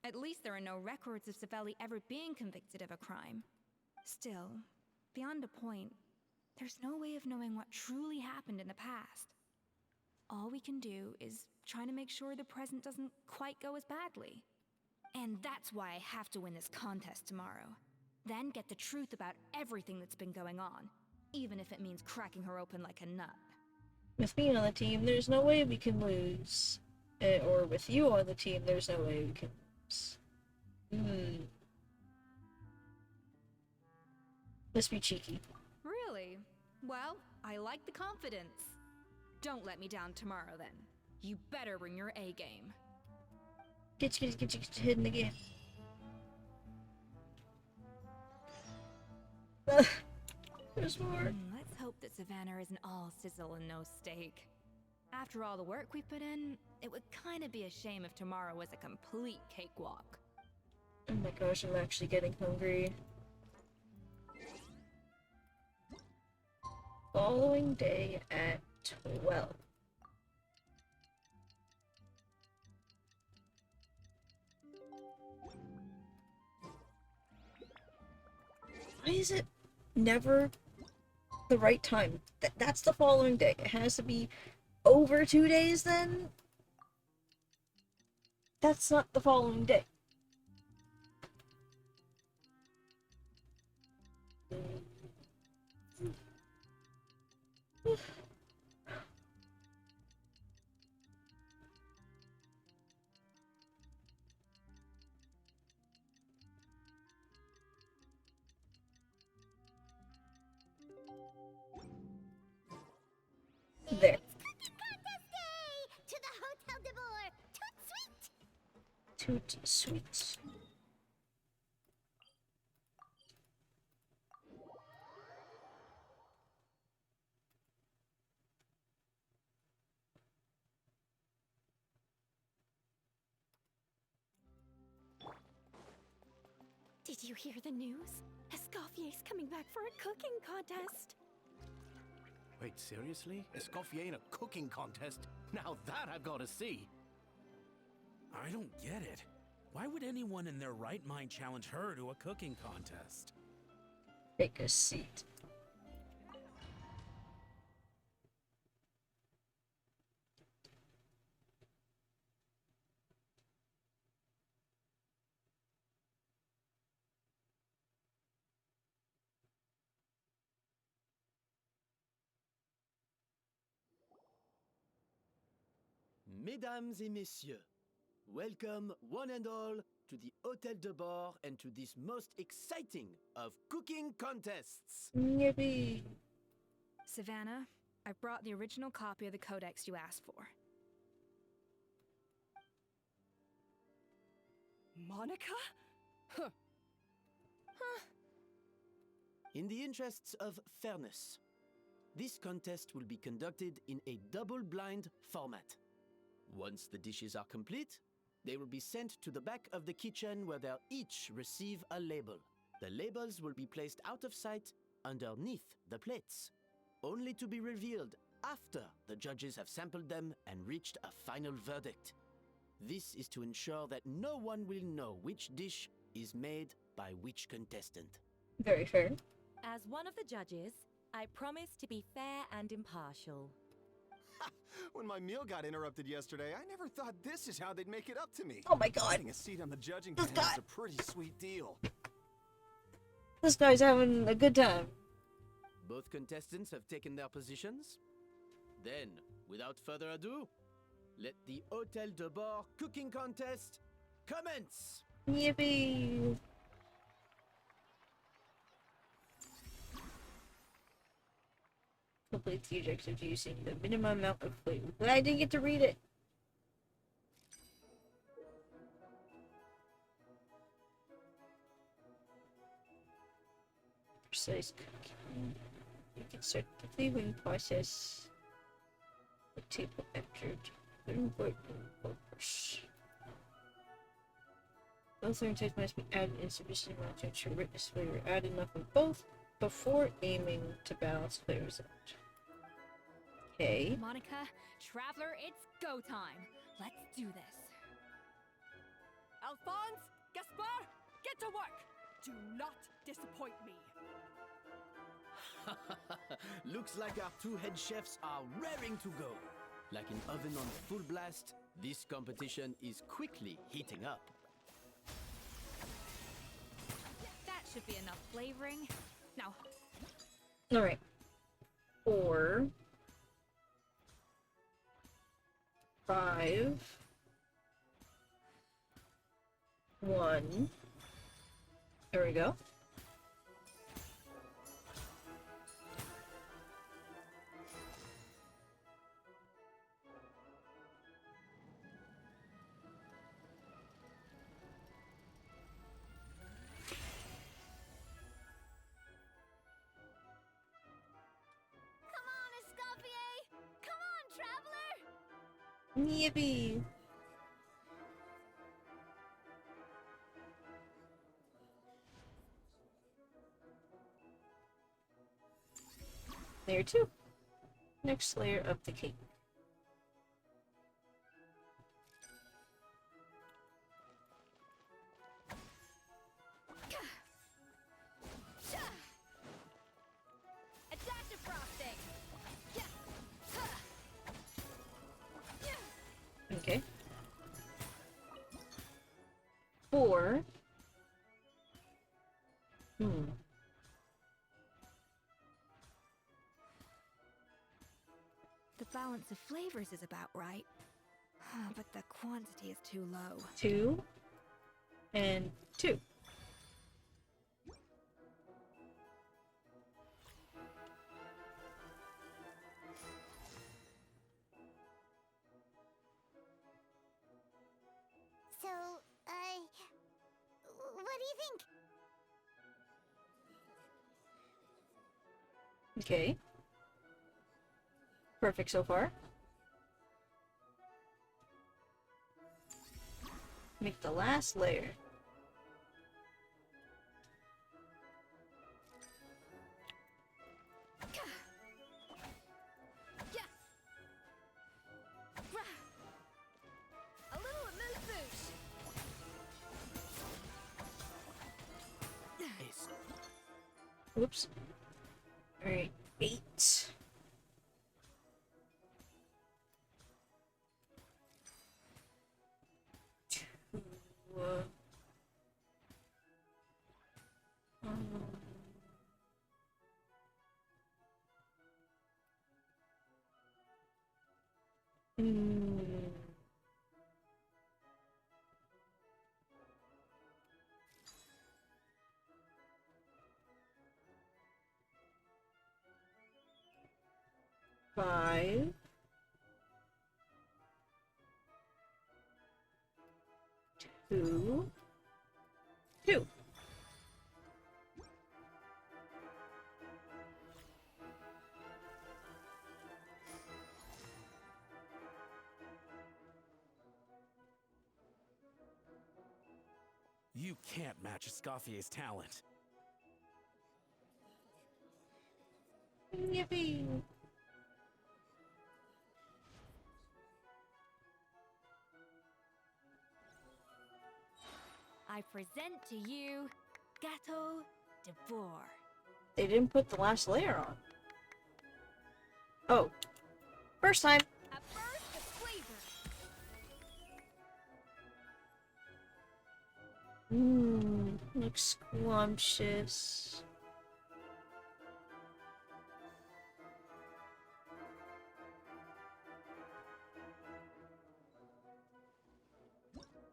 At least there are no records of Savelli ever being convicted of a crime. Still, beyond a point, there's no way of knowing what truly happened in the past. All we can do is try to make sure the present doesn't quite go as badly. And that's why I have to win this contest tomorrow. Then get the truth about everything that's been going on, even if it means cracking her open like a nut. With me on the team, there's no way we can lose. Or with you on the team, there's no way we can lose. Let's be cheeky. Really? Well, I like the confidence. Don't let me down tomorrow, then. You better bring your A game. Get you hidden again. There's more. Let's hope that Savannah isn't all sizzle and no steak. After all the work we put in, it would kind of be a shame if tomorrow was a complete cakewalk. Oh my gosh, I'm actually getting hungry. Following day at 12. Why is it never the right time? That's the following day. It has to be over 2 days then? That's not the following day. Toot sweet. Did you hear the news? Escoffier's coming back for a cooking contest. Wait, seriously? Escoffier in a cooking contest? Now that I've got to see. I don't get it. Why would anyone in their right mind challenge her to a cooking contest? Take a seat. Mesdames et messieurs, welcome one and all to the Hôtel de Bord and to this most exciting of cooking contests. Yippee! Savannah, I brought the original copy of the codex you asked for. Monica? Huh. In the interests of fairness, this contest will be conducted in a double-blind format. Once the dishes are complete, they will be sent to the back of the kitchen where they'll each receive a label. The labels will be placed out of sight underneath the plates, only to be revealed after the judges have sampled them and reached a final verdict. This is to ensure that no one will know which dish is made by which contestant. Very fair. As one of the judges, I promise to be fair and impartial. When my meal got interrupted yesterday, I never thought this is how they'd make it up to me. Oh my god! Getting a seat on the judging This panel guy- is a pretty sweet deal. This guy's having a good time. Both contestants have taken their positions. Then, without further ado, let the Hôtel de Bord cooking contest commence! Yippee! Complete the objective using the minimum amount of flavor. But I didn't get to read it. Precise cooking. You can start the flavoring process. The table entered. Both learning types must be added in sufficient amount to ensure richness flavor. Add enough of both before aiming to balance flavors out. Okay. Monica, Traveler, it's go time. Let's do this. Alphonse, Gaspar, get to work. Do not disappoint me. Looks like our two head chefs are raring to go. Like an oven on full blast, this competition is quickly heating up. That should be enough flavoring. Now, Alright. 4, 5, 1. There we go. Come on, Escoffier! Come on, Traveler! Yippee! Layer 2. Next layer of the cake. a dash of frosting. Okay. 4. The balance of flavors is about right. But the quantity is too low. 2 and 2. So, What do you think? Okay. Perfect so far. Make the last layer. A little amuse-bouche. Whoops. Alright, 8. Mm. Five. 2. 2. You can't match Escoffier's talent. Yippee! I present to you Gâteau de Bourg. They didn't put the last layer on. Oh. First time. A burst of flavor. Mmm, looks scrumptious.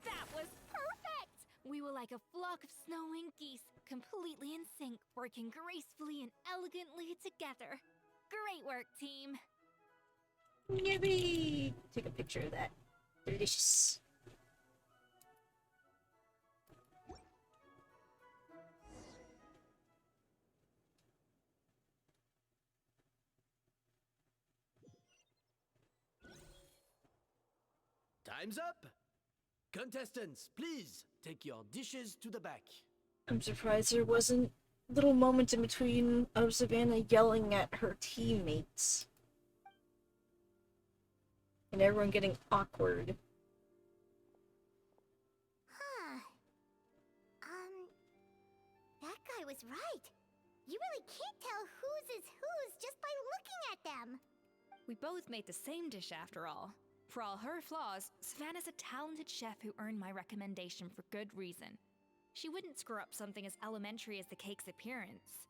That was perfect! We were like a flock of snowing geese, completely in sync, working gracefully and elegantly together. Great work, team. Yippee! Take a picture of that. Delicious. Time's up! Contestants, please take your dishes to the back. I'm surprised there wasn't little moments in between of Savannah yelling at her teammates. And everyone getting awkward. Huh. That guy was right. You really can't tell whose is whose just by looking at them. We both made the same dish after all. For all her flaws, Savannah's a talented chef who earned my recommendation for good reason. She wouldn't screw up something as elementary as the cake's appearance.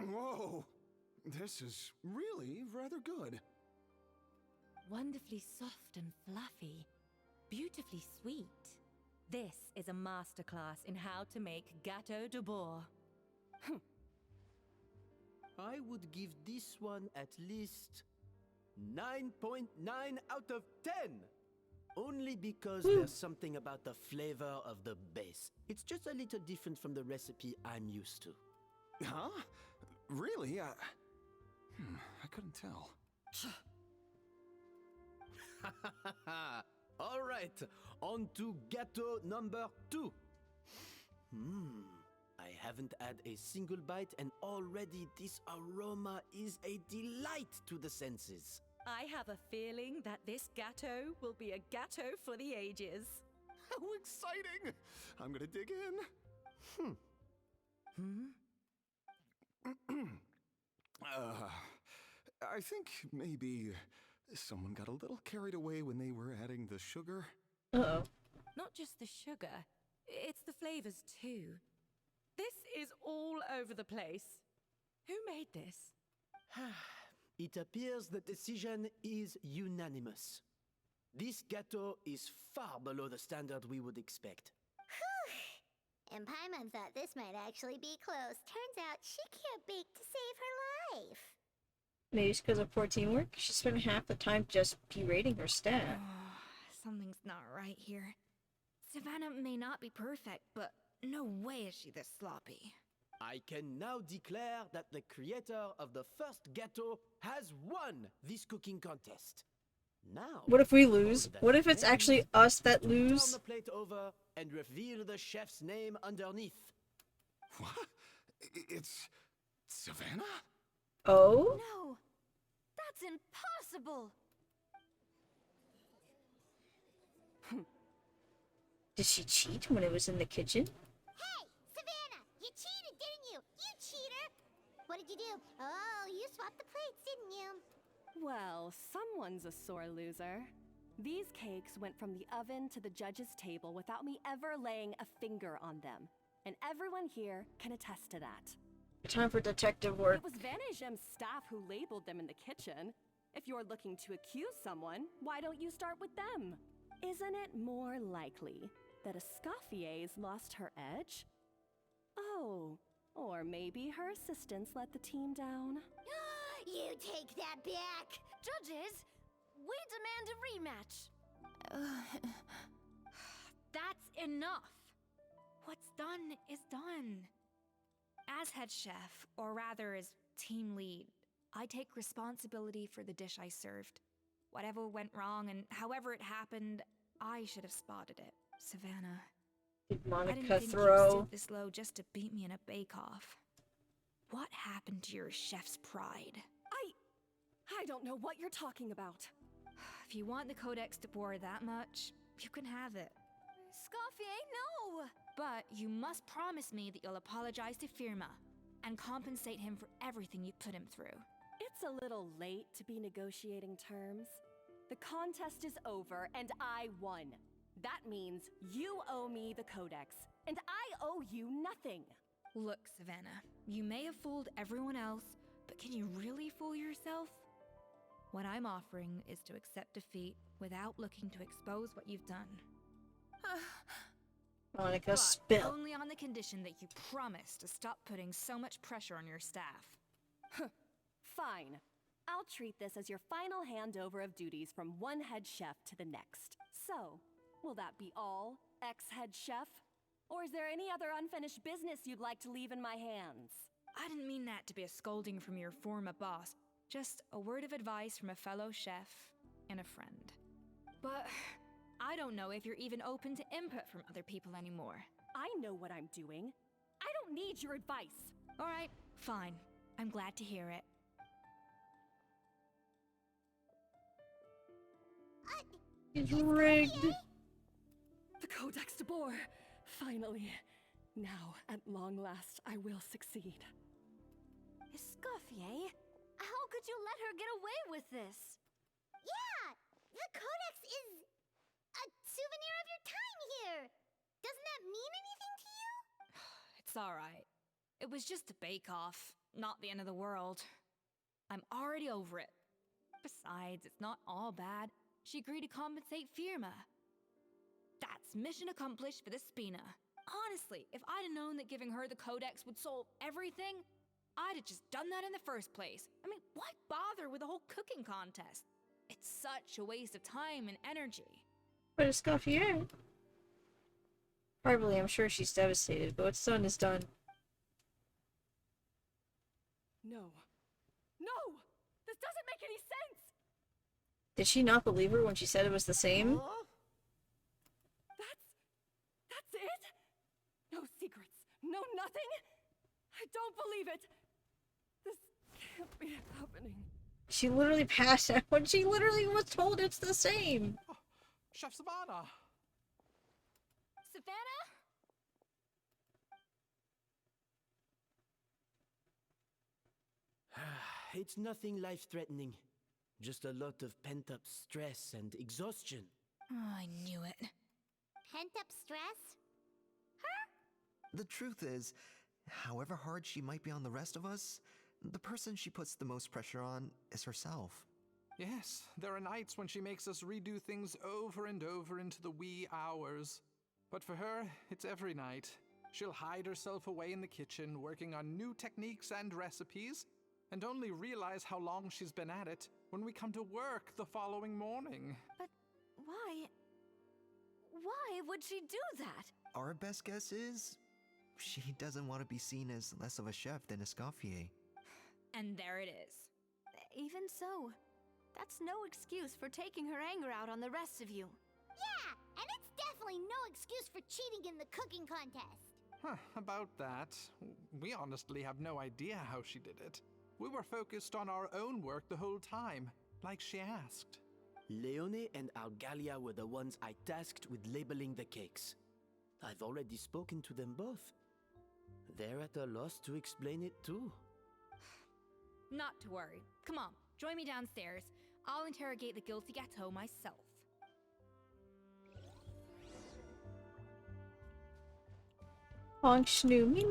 Whoa! This is really rather good. Wonderfully soft and fluffy. Beautifully sweet. This is a masterclass in how to make Gâteau de Bourg. I would give this one at least 9.9 out of 10! Only because there's something about the flavor of the base. It's just a little different from the recipe I'm used to. Huh? Really? I couldn't tell. All right, on to gâteau number 2. I haven't had a single bite and already this aroma is a delight to the senses. I have a feeling that this gâteau will be a gâteau for the ages. How exciting! I'm gonna dig in. I think maybe someone got a little carried away when they were adding the sugar. Uh-oh. Not just the sugar, it's the flavors too. This is all over the place. Who made this? It appears the decision is unanimous. This gâteau is far below the standard we would expect. Whew! And Paimon thought this might actually be close. Turns out she can't bake to save her life. Maybe it's because of poor teamwork. She spent half the time just berating her staff. Something's not right here. Savannah may not be perfect, but No way is she this sloppy. I can now declare that the creator of the first gâteau has won this cooking contest. Now, What if we all lose? that What if it's remains actually us that is to turn lose? the plate over and reveal the chef's name underneath. What? It's Savannah? Oh? No! That's impossible! Did she cheat when it was in the kitchen? Hey, Savannah, you cheated, didn't you? You cheater! What did you do? Oh, you swapped the plates, didn't you? Well, someone's a sore loser. These cakes went from the oven to the judge's table without me ever laying a finger on them. And everyone here can attest to that. Time for detective work. It was Vanishem's staff who labeled them in the kitchen. If you're looking to accuse someone, why don't you start with them? Isn't it more likely that Escoffier's lost her edge? Oh, or maybe her assistants let the team down. You take that back! Judges, we demand a rematch. That's enough. What's done is done. As head chef, or rather as team lead, I take responsibility for the dish I served. Whatever went wrong and however it happened, I should have spotted it. Savannah. Did I Monica didn't think you'd throw? stoop this low just to beat me in a bake-off. What happened to your chef's pride? I don't know what you're talking about. If you want the Codex de Boer that much, you can have it. Escoffier, no! But you must promise me that you'll apologize to Firma and compensate him for everything you put him through. It's a little late to be negotiating terms. The contest is over and I won. That means you owe me the Codex, and I owe you nothing. Look, Savannah, you may have fooled everyone else, but can you really fool yourself? What I'm offering is to accept defeat without looking to expose what you've done. Monica, But spill. only on the condition that you promise to stop putting so much pressure on your staff. Fine. I'll treat this as your final handover of duties from one head chef to the next. So, will that be all, ex-head chef? Or is there any other unfinished business you'd like to leave in my hands? I didn't mean that to be a scolding from your former boss. Just a word of advice from a fellow chef and a friend. But I don't know if you're even open to input from other people anymore. I know what I'm doing. I don't need your advice. All right, fine. I'm glad to hear it. It's rigged. The Codex de Boer. Finally. Now, at long last, I will succeed. Escoffier? How could you let her get away with this? Yeah! The Codex is a souvenir of your time here! Doesn't that mean anything to you? It's all right. It was just a bake-off, not the end of the world. I'm already over it. Besides, it's not all bad. She agreed to compensate Firma. That's mission accomplished for the Spina. Honestly, if I'd have known that giving her the Codex would solve everything, I'd have just done that in the first place. I mean, why bother with the whole cooking contest? It's such a waste of time and energy. But Escoffier. Probably, I'm sure she's devastated, but what's done is done. No. No! This doesn't make any sense! Did she not believe her when she said it was the same? That's it? No secrets. No nothing? I don't believe it. This can't be happening. She literally passed out when she literally was told it's the same. Oh, Chef Savannah! Savannah? It's nothing life-threatening. Just a lot of pent-up stress and exhaustion. Oh, I knew it. Pent-up stress? The truth is, however hard she might be on the rest of us, the person she puts the most pressure on is herself. Yes, there are nights when she makes us redo things over and over into the wee hours. But for her, it's every night. She'll hide herself away in the kitchen, working on new techniques and recipes, and only realize how long she's been at it when we come to work the following morning. But why? Why would she do that? Our best guess is she doesn't want to be seen as less of a chef than Escoffier. And there it is. Even so, that's no excuse for taking her anger out on the rest of you. Yeah, and it's definitely no excuse for cheating in the cooking contest. Huh, about that, we honestly have no idea how she did it. We were focused on our own work the whole time, like she asked. Leone and Algalia were the ones I tasked with labeling the cakes. I've already spoken to them both. They're at a loss to explain it too. Not to worry. Come on, join me downstairs. I'll interrogate the guilty gâteau myself. Honk snoo. Me.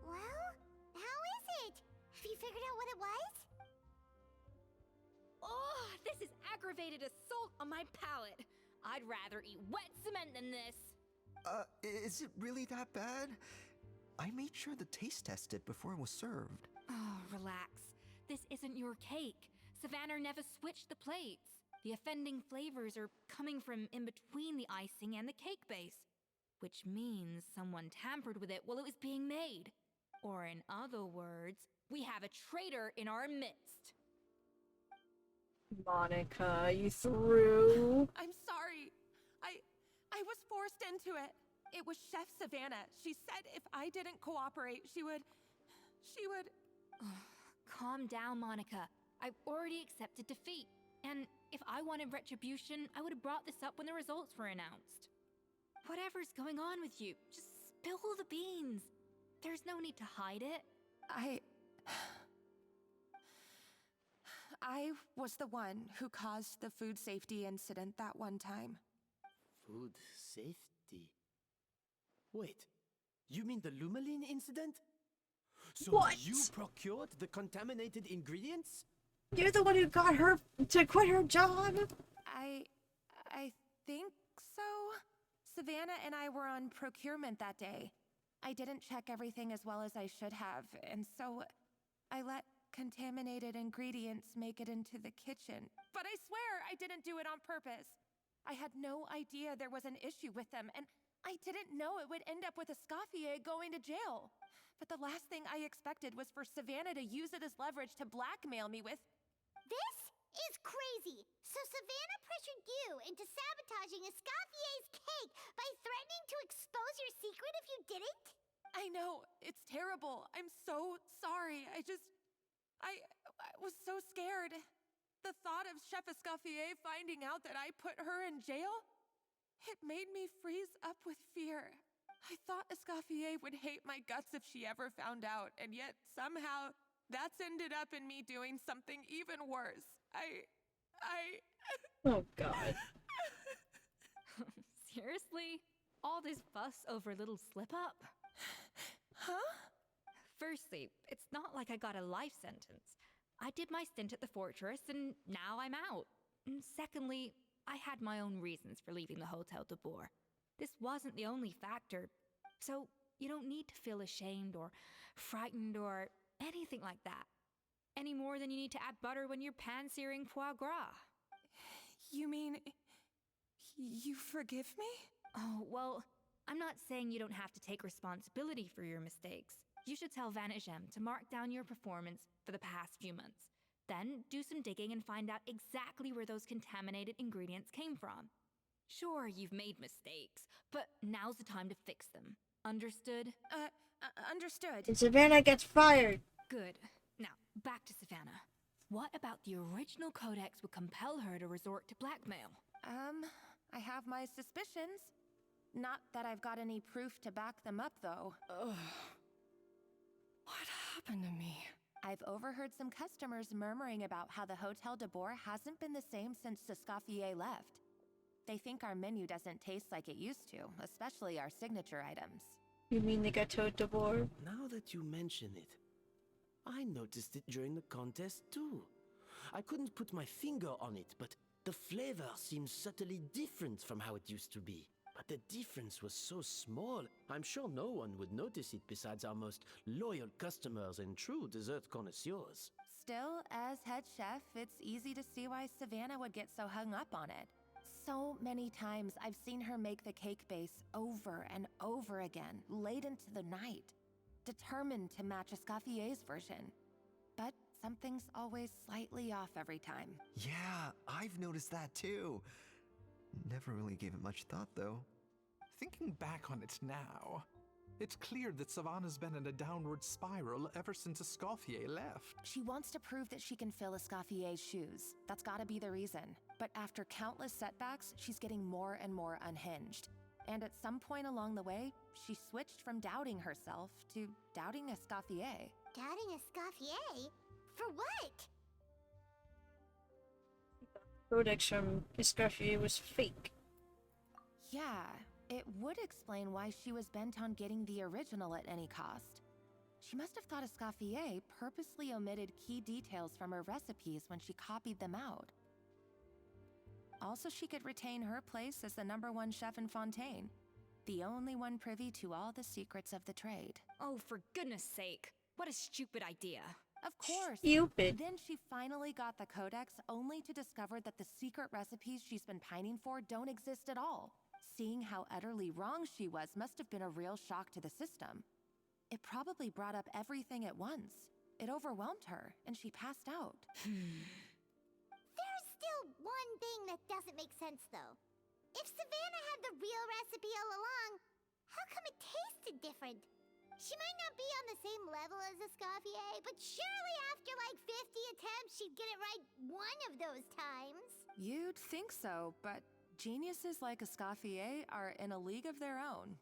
Well, how is it? Have you figured out what it was? Oh, this is aggravated assault on my palate. I'd rather eat wet cement than this. Is it really that bad? I made sure to taste test it before it was served. Oh, relax. This isn't your cake. Savannah never switched the plates. The offending flavors are coming from in between the icing and the cake base, which means someone tampered with it while it was being made. Or in other words, we have a traitor in our midst. Monica, you threw. I'm sorry. I was forced into it. It was Chef Savannah. She said if I didn't cooperate, she would... Calm down, Monica. I've already accepted defeat. And if I wanted retribution, I would have brought this up when the results were announced. Whatever's going on with you, just spill the beans. There's no need to hide it. I was the one who caused the food safety incident that one time. Food safety? Wait, you mean the Lumaline incident? So What? you procured the contaminated ingredients? You're the one who got her to quit her job. I think so. Savannah and I were on procurement that day. I didn't check everything as well as I should have, and so I let contaminated ingredients make it into the kitchen. But I swear I didn't do it on purpose. I had no idea there was an issue with them, and I didn't know it would end up with Escoffier going to jail. But the last thing I expected was for Savannah to use it as leverage to blackmail me with... This is crazy. So Savannah pressured you into sabotaging Escoffier's cake by threatening to expose your secret if you didn't? I know, it's terrible. I'm so sorry. I was so scared. The thought of Chef Escoffier finding out that I put her in jail, it made me freeze up with fear. I thought Escoffier would hate my guts if she ever found out, and yet somehow that's ended up in me doing something even worse. Oh, God. Seriously? All this fuss over a little slip-up? Huh? Firstly, it's not like I got a life sentence. I did my stint at the fortress, and now I'm out. And secondly, I had my own reasons for leaving the Hotel de Boer. This wasn't the only factor, so you don't need to feel ashamed or frightened or anything like that. Any more than you need to add butter when you're pan-searing foie gras. You mean... you forgive me? Oh, well, I'm not saying you don't have to take responsibility for your mistakes. You should tell Vanagem to mark down your performance for the past few months. Then do some digging and find out exactly where those contaminated ingredients came from. Sure, you've made mistakes, but now's the time to fix them. Understood? Understood. And Savannah gets fired. Good. Now, back to Savannah. What about the original codex would compel her to resort to blackmail? I have my suspicions. Not that I've got any proof to back them up, though. Ugh. What happened to me? I've overheard some customers murmuring about how the Hotel de Boer hasn't been the same since Escoffier left. They think our menu doesn't taste like it used to, especially our signature items. You mean the Gâteau de Boer? Now that you mention it, I noticed it during the contest too. I couldn't put my finger on it, but the flavor seems subtly different from how it used to be. But the difference was so small, I'm sure no one would notice it besides our most loyal customers and true dessert connoisseurs. Still, as head chef, it's easy to see why Savannah would get so hung up on it. So many times I've seen her make the cake base over and over again, late into the night, determined to match Escoffier's version. But something's always slightly off every time. Yeah, I've noticed that too. Never really gave it much thought, though. Thinking back on it now, it's clear that Savannah's been in a downward spiral ever since Escoffier left. She wants to prove that she can fill Escoffier's shoes. That's gotta be the reason. But after countless setbacks, she's getting more and more unhinged. And at some point along the way, she switched from doubting herself to doubting Escoffier. Doubting Escoffier? For what? Codex from Escoffier was fake. Yeah, it would explain why she was bent on getting the original at any cost. She must have thought Escoffier purposely omitted key details from her recipes when she copied them out. Also, she could retain her place as the #1 chef in Fontaine, the only one privy to all the secrets of the trade. Oh, for goodness sake. What a stupid idea. Of course. Stupid. Then she finally got the codex, only to discover that the secret recipes she's been pining for don't exist at all. Seeing how utterly wrong she was must have been a real shock to the system. It probably brought up everything at once. It overwhelmed her, and she passed out. There's still one thing that doesn't make sense, though. If Savannah had the real recipe all along, how come it tasted different? She might not be on the same level as Escoffier, but surely after like 50 attempts, she'd get it right one of those times. You'd think so, but geniuses like Escoffier are in a league of their own.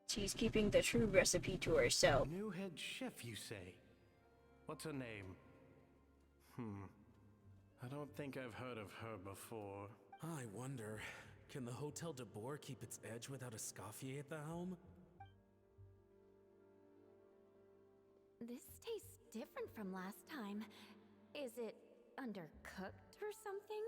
She's keeping the true recipe to herself. New head chef, you say? What's her name? I don't think I've heard of her before. I wonder, can the Hotel de Boer keep its edge without Escoffier at the helm? This tastes different from last time. Is it undercooked or something?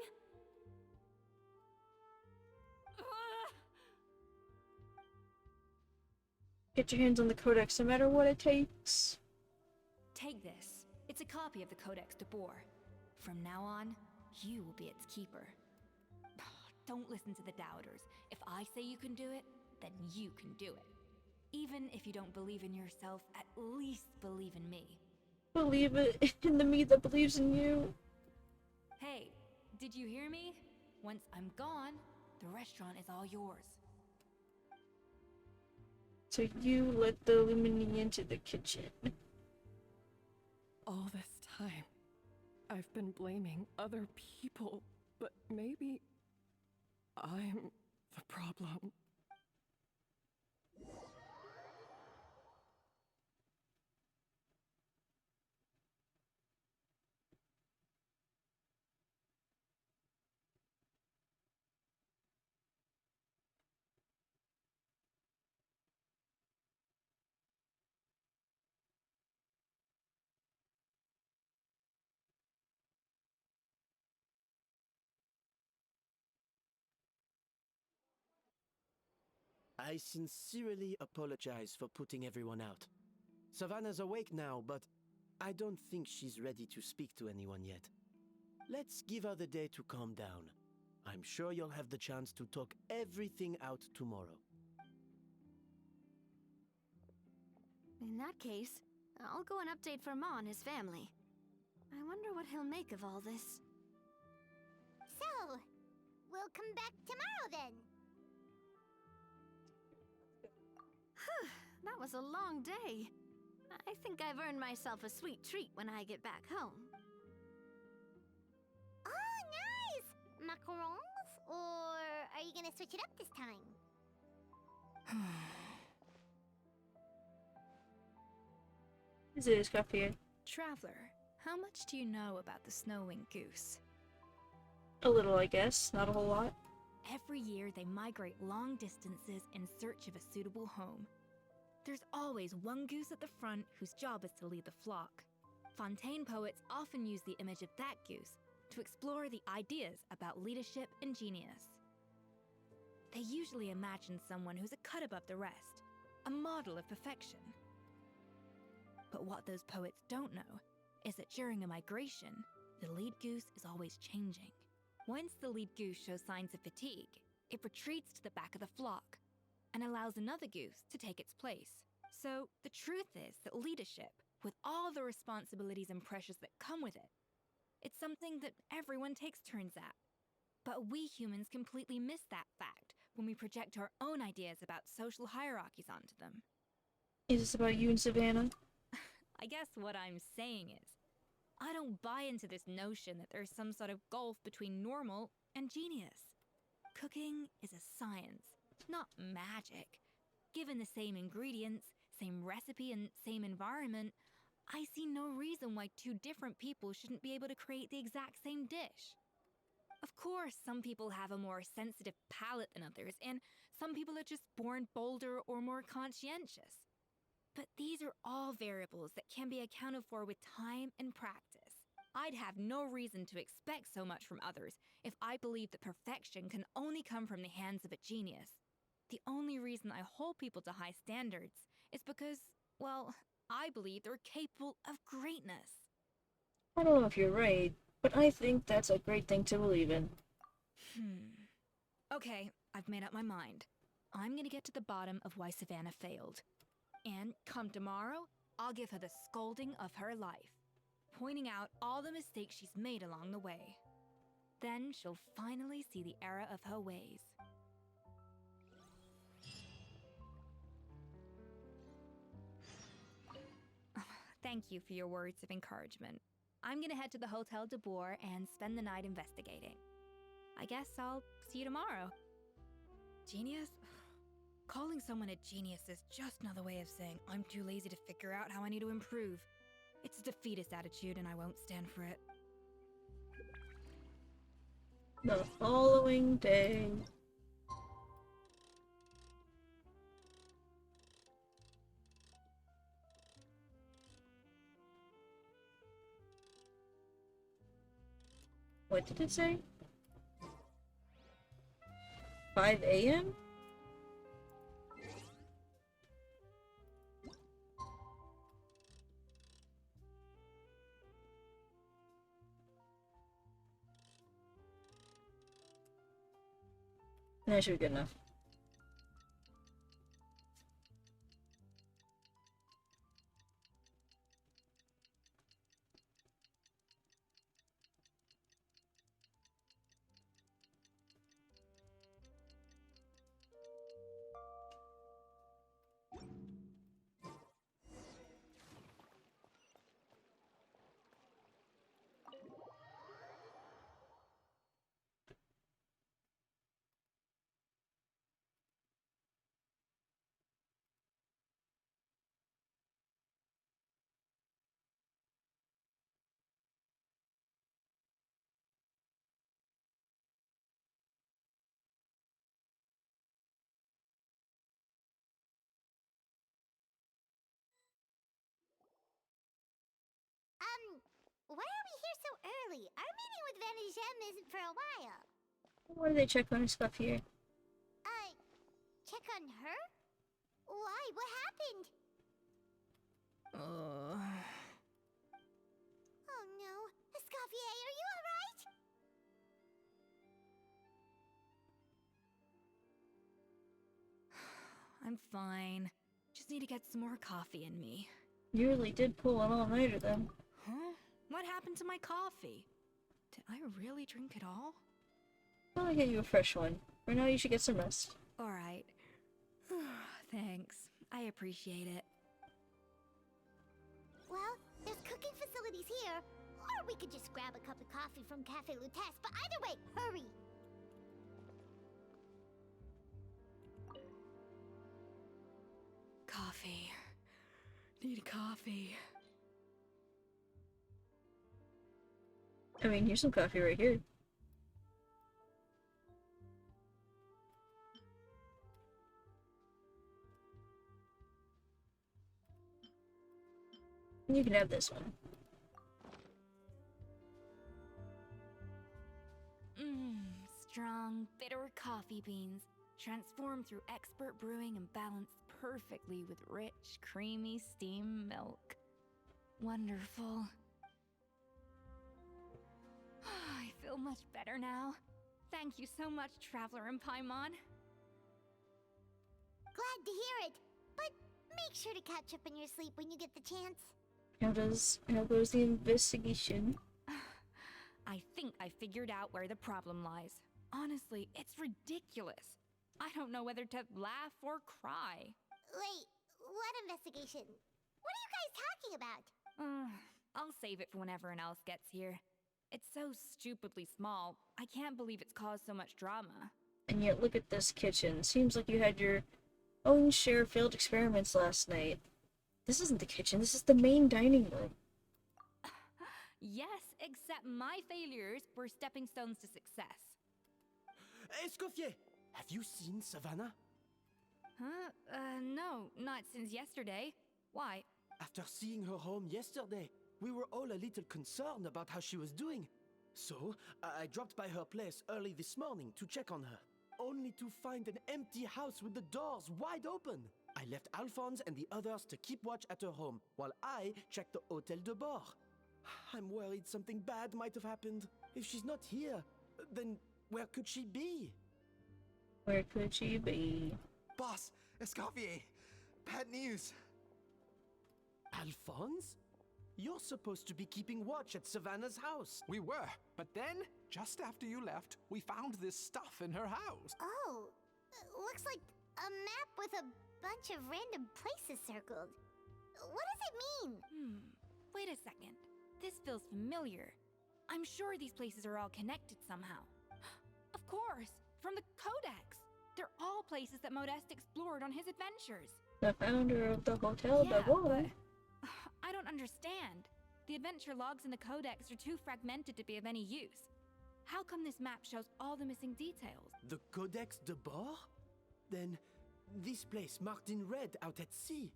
Get your hands on the codex no matter what it takes. Take this. It's a copy of the Codex de Boer. From now on, you will be its keeper. Don't listen to the doubters. If I say you can do it, then you can do it. Even if you don't believe in yourself, at least believe in me. Believe it in the me that believes in you. Hey, did you hear me? Once I'm gone, the restaurant is all yours. So you let the Lumini into the kitchen. All this time, I've been blaming other people, but maybe I'm the problem. I sincerely apologize for putting everyone out. Savannah's awake now, but I don't think she's ready to speak to anyone yet. Let's give her the day to calm down. I'm sure you'll have the chance to talk everything out tomorrow. In that case, I'll go and update Firma and his family. I wonder what he'll make of all this. So, we'll come back tomorrow then. That was a long day. I think I've earned myself a sweet treat when I get back home. Oh, nice! Macarons? Or are you gonna switch it up this time? Is it Escoffier? Traveler, how much do you know about the snow-winged goose? A little, I guess. Not a whole lot. Every year they migrate long distances in search of a suitable home. There's always one goose at the front whose job is to lead the flock. Fontaine poets often use the image of that goose to explore the ideas about leadership and genius. they usually imagine someone who's a cut above the rest, a model of perfection. But what those poets don't know is that during a migration, the lead goose is always changing. Once the lead goose shows signs of fatigue, it retreats to the back of the flock and allows another goose to take its place. So the truth is that leadership, with all the responsibilities and pressures that come with it, it's something that everyone takes turns at. But we humans completely miss that fact when we project our own ideas about social hierarchies onto them. Is this about you and Savannah? I guess what I'm saying is, I don't buy into this notion that there's some sort of gulf between normal and genius. Cooking is a science, not magic. Given the same ingredients, same recipe, and same environment, I see no reason why two different people shouldn't be able to create the exact same dish. Of course, some people have a more sensitive palate than others, and some people are just born bolder or more conscientious. But these are all variables that can be accounted for with time and practice. I'd have no reason to expect so much from others if I believed that perfection can only come from the hands of a genius. The only reason I hold people to high standards is because, well, I believe they're capable of greatness. I don't know if you're right, but I think that's a great thing to believe in. Okay, I've made up my mind. I'm gonna get to the bottom of why Savannah failed. And come tomorrow, I'll give her the scolding of her life, pointing out all the mistakes she's made along the way. Then she'll finally see the error of her ways. Thank you for your words of encouragement. I'm gonna head to the Hotel de Boer and spend the night investigating. I guess I'll see you tomorrow. Genius? Calling someone a genius is just another way of saying I'm too lazy to figure out how I need to improve. It's a defeatist attitude and I won't stand for it. The following day. What did it say? 5 a.m.? That should be good enough. Why are we here so early? Our meeting with Vanigem isn't for a while. Why do they check on Escoffier? Check on her? Why? What happened? Oh no. Escoffier, are you alright? I'm fine. Just need to get some more coffee in me. You really did pull an all-nighter then. Huh? What happened to my coffee? Did I really drink it all? I'll get you a fresh one. For now, you should get some rest. Alright. Thanks. I appreciate it. Well, there's cooking facilities here. Or we could just grab a cup of coffee from Cafe Lutece, but either way, hurry! Coffee. Need coffee. I mean, here's some coffee right here. You can have this one. Strong, bitter coffee beans. transformed through expert brewing and balanced perfectly with rich, creamy steam milk. Wonderful. I feel much better now. Thank you so much, Traveler and Paimon. Glad to hear it, but make sure to catch up on your sleep when you get the chance. How goes the investigation? I think I figured out where the problem lies. Honestly, it's ridiculous. I don't know whether to laugh or cry. Wait, what investigation? What are you guys talking about? I'll save it for when everyone else gets here. It's so stupidly small, I can't believe it's caused so much drama. And yet look at this kitchen. Seems like you had your own share of failed experiments last night. This isn't the kitchen, this is the main dining room. Yes, except my failures were stepping stones to success. Escoffier, have you seen Savannah? Huh? No, not since yesterday. Why? After seeing her home yesterday, we were all a little concerned about how she was doing. So, I dropped by her place early this morning to check on her, only to find an empty house with the doors wide open. I left Alphonse and the others to keep watch at her home, while I checked the Hôtel de Bord. I'm worried something bad might have happened. If she's not here, then where could she be? Where could she be? Boss, Escoffier, bad news. Alphonse? You're supposed to be keeping watch at Savannah's house. We were, but then, just after you left, we found this stuff in her house. Oh, looks like a map with a bunch of random places circled. What does it mean? Wait a second. This feels familiar. I'm sure these places are all connected somehow. Of course, from the Codex. They're all places that Modeste explored on his adventures. The founder of the Hotel de Bord. But I don't understand. The adventure logs in the Codex are too fragmented to be of any use. How come this map shows all the missing details? The Codex de Bord? Then, this place marked in red out at sea.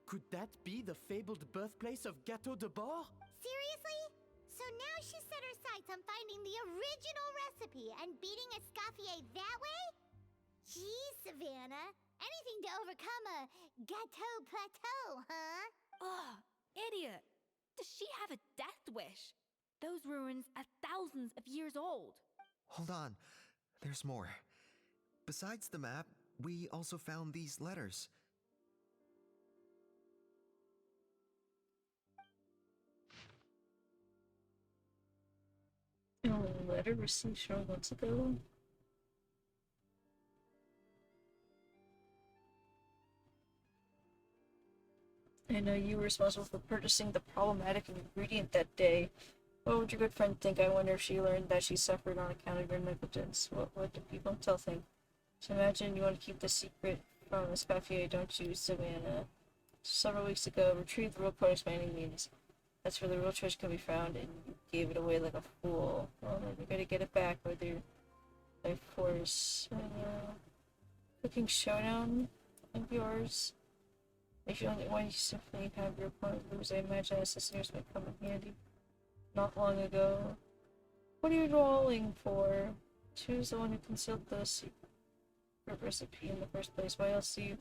Could that be the fabled birthplace of Gâteau de Bord? Seriously? So now she set her sights on finding the original recipe and beating Escoffier that way? Geez, Savannah. Anything to overcome a gâteau plateau, huh? Ugh, idiot! Does she have a death wish? Those ruins are thousands of years old. Hold on, there's more. Besides the map, we also found these letters. A letter received several months ago. I know you were responsible for purchasing the problematic ingredient that day. What would your good friend think? I wonder if she learned that she suffered on account of your negligence. What do people tell think? So imagine you want to keep the secret from Escoffier, don't you, Savannah? Several weeks ago, retrieve the real codex by any means. That's where the real treasure can be found, and you gave it away like a fool. Well, then you gotta get it back, whether by force. Cooking showdown of yours. If you only one, you simply have your opponent lose. I imagine assassinators might come in handy. Not long ago. What are you rolling for? Choose the one who concealed the secret recipe in the first place. Why else do you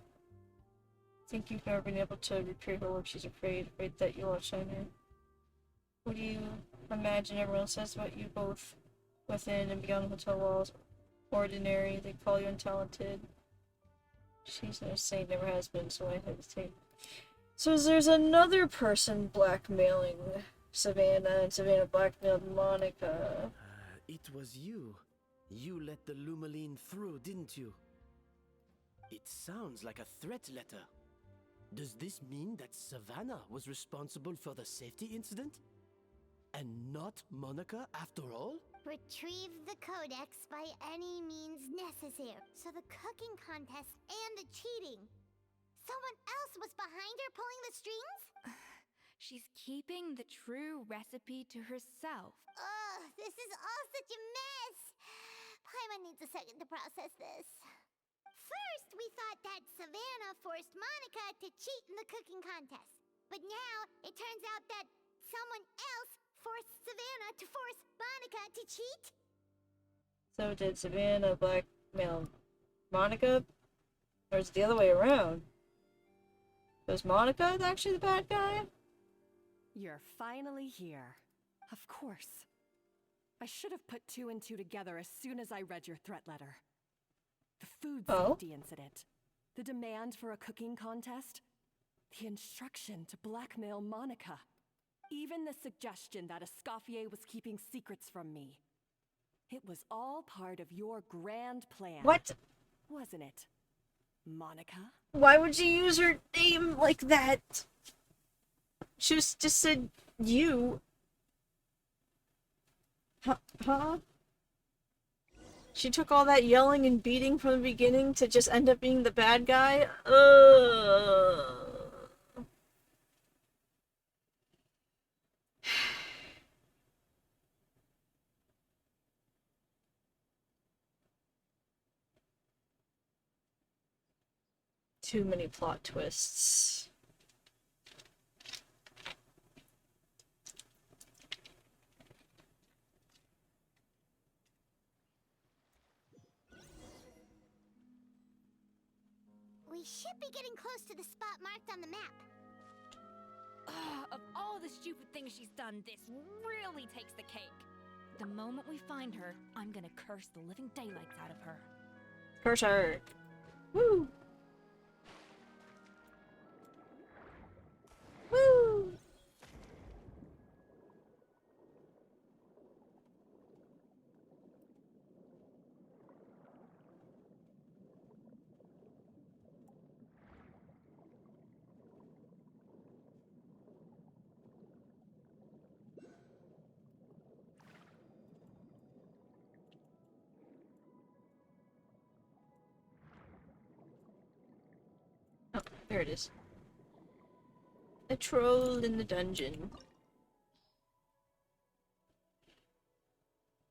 think you've never been able to recreate her work? She's afraid that you'll outshine her. What do you imagine everyone says about you both within and beyond the hotel walls? Ordinary, they call you untalented. She's no saint, never has been, so I hesitate. So there's another person blackmailing Savannah, and Savannah blackmailed Monica. It was you. You let the Lumaline through, didn't you? It sounds like a threat letter. Does this mean that Savannah was responsible for the safety incident? And not Monica after all? Retrieve the codex by any means necessary. So the cooking contest and the cheating. Someone else was behind her pulling the strings? She's keeping the true recipe to herself. Ugh, this is all such a mess. Paimon needs a second to process this. First, we thought that Savannah forced Monica to cheat in the cooking contest. But now, it turns out that someone else forced Savannah to force Monica to cheat? So did Savannah blackmail Monica? Or is it the other way around? Was Monica actually the bad guy? You're finally here. Of course. I should have put two and two together as soon as I read your threat letter. The food safety incident. The demand for a cooking contest. The instruction to blackmail Monica. Even the suggestion that Escoffier was keeping secrets from me. It was all part of your grand plan. What? Wasn't it, Monica? Why would you use her name like that? She just said you. Huh? She took all that yelling and beating from the beginning to just end up being the bad guy? Too many plot twists. We should be getting close to the spot marked on the map. Of all the stupid things she's done, this really takes the cake. The moment we find her, I'm gonna curse the living daylights out of her. Curse her. Woo! Woo! Oh, there it is. A troll in the dungeon.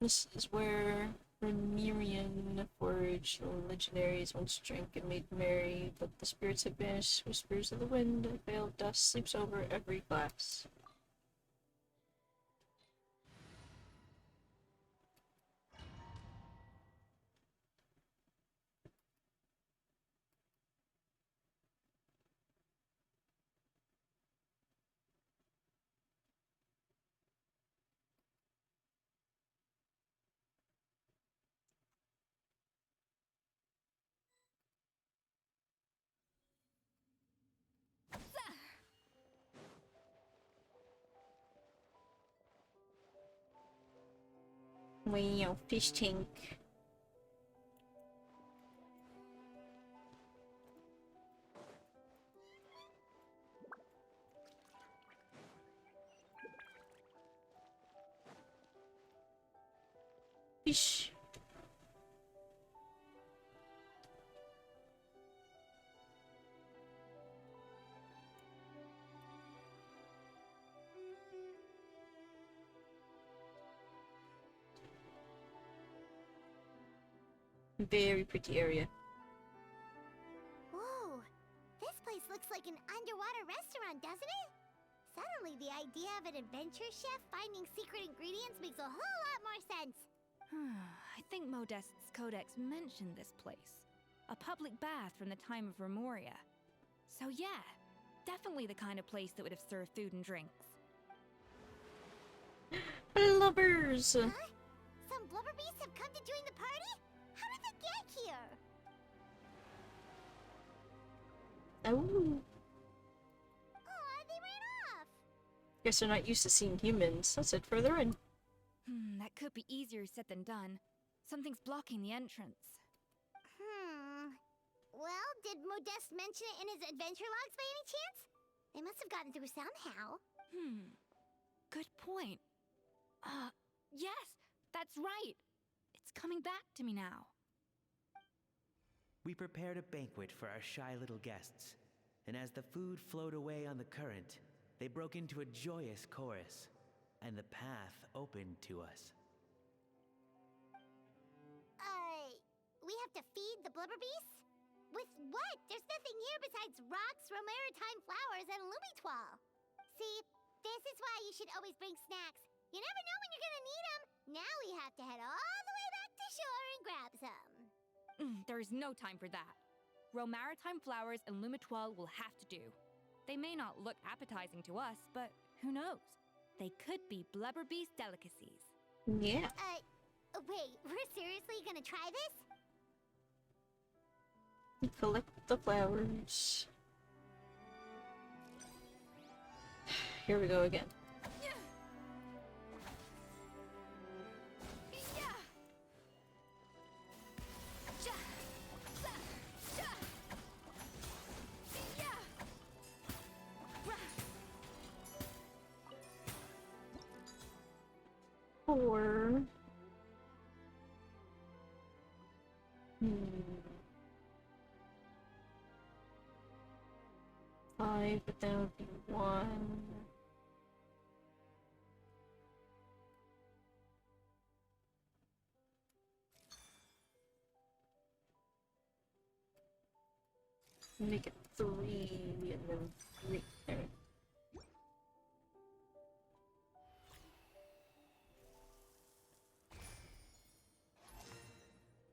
This is where Remirian foraged the legendaries once drank and made merry, but the spirits have vanished. Whispers of the wind, a veil of dust sleeps over every glass. Wow, fish tank. Fish. Very pretty area. Whoa, this place looks like an underwater restaurant, doesn't it? Suddenly, the idea of an adventure chef finding secret ingredients makes a whole lot more sense. I think Modest's codex mentioned this place. A public bath from the time of Remoria. So yeah, definitely the kind of place that would have served food and drinks. Blubbers! Huh? Some blubber beasts have come to join the party? How did they get here? Oh. Aw, they ran off! Guess they're not used to seeing humans. Let's head further in. That could be easier said than done. Something's blocking the entrance. Well, did Modeste mention it in his adventure logs by any chance? They must have gotten through somehow. Good point. Yes, that's right. It's coming back to me now. We prepared a banquet for our shy little guests, and as the food flowed away on the current, they broke into a joyous chorus, and the path opened to us. We have to feed the blubber beasts? With what? There's nothing here besides rocks, romaritime flowers, and lumitoile. See, this is why you should always bring snacks. You never know when you're gonna need them. Now we have to head all the way back to shore and grab some. There's no time for that. Romaritime flowers and Lumitoile will have to do. They may not look appetizing to us, but who knows? They could be Blubberbeast delicacies. Yeah. Wait, we're seriously gonna try this? Collect the flowers. Here we go again. Four. Five, but that would be one. Make it 3 and then 3 there.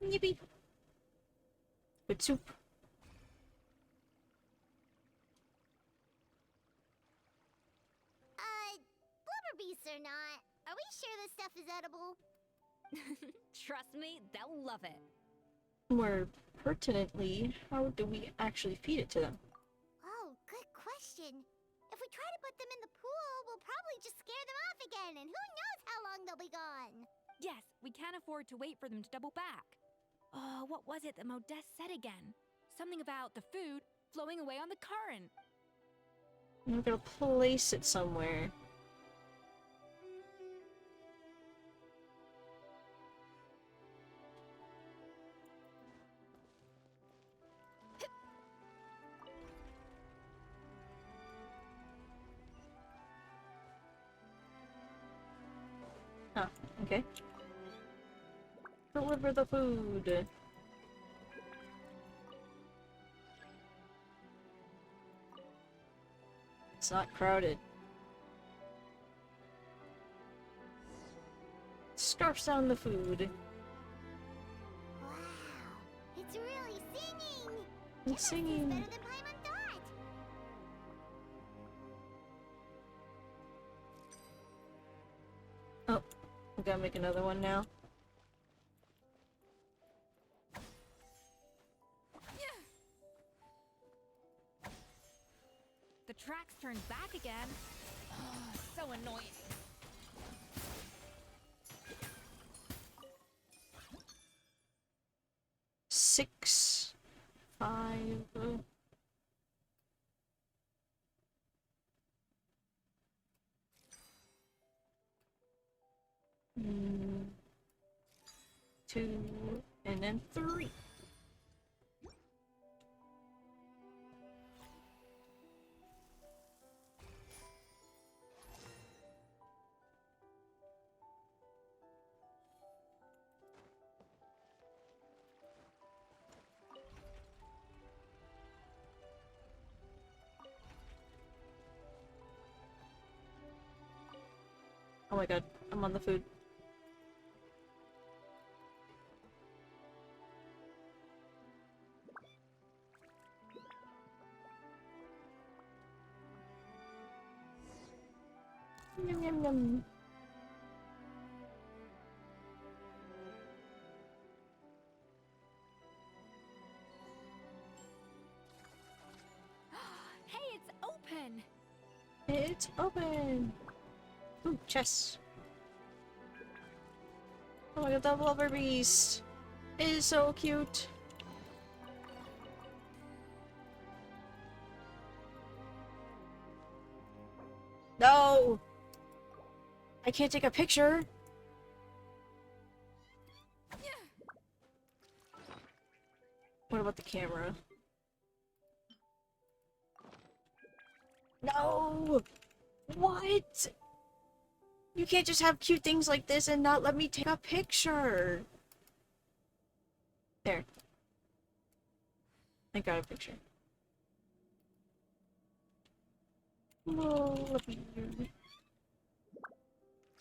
Yippee! With soup. Blubberbeasts or not, are we sure this stuff is edible? Trust me, they'll love it. More pertinently, how do we actually feed it to them? Oh, good question. If we try to put them in the pool, we'll probably just scare them off again, and who knows how long they'll be gone. Yes, we can't afford to wait for them to double back. Oh, what was it that Modeste said again? Something about the food flowing away on the current. I'm gonna place it somewhere. Huh, okay. Deliver the food. It's not crowded. Scarfs down the food. Wow, it's really singing! It's singing. Better than Paimon thought! Oh, we gotta make another one now. The tracks turned back again. Oh, so annoying. Six, 5. Mm, 2, and then 3. Oh my god, I'm on the food. Yum yum yum. Hey, it's open! It's open! Ooh, chest. Oh my god, that Blubberbeast is so cute. No! I can't take a picture. What about the camera? No! What? You can't just have cute things like this and not let me take a picture. There. I got a picture. Oh,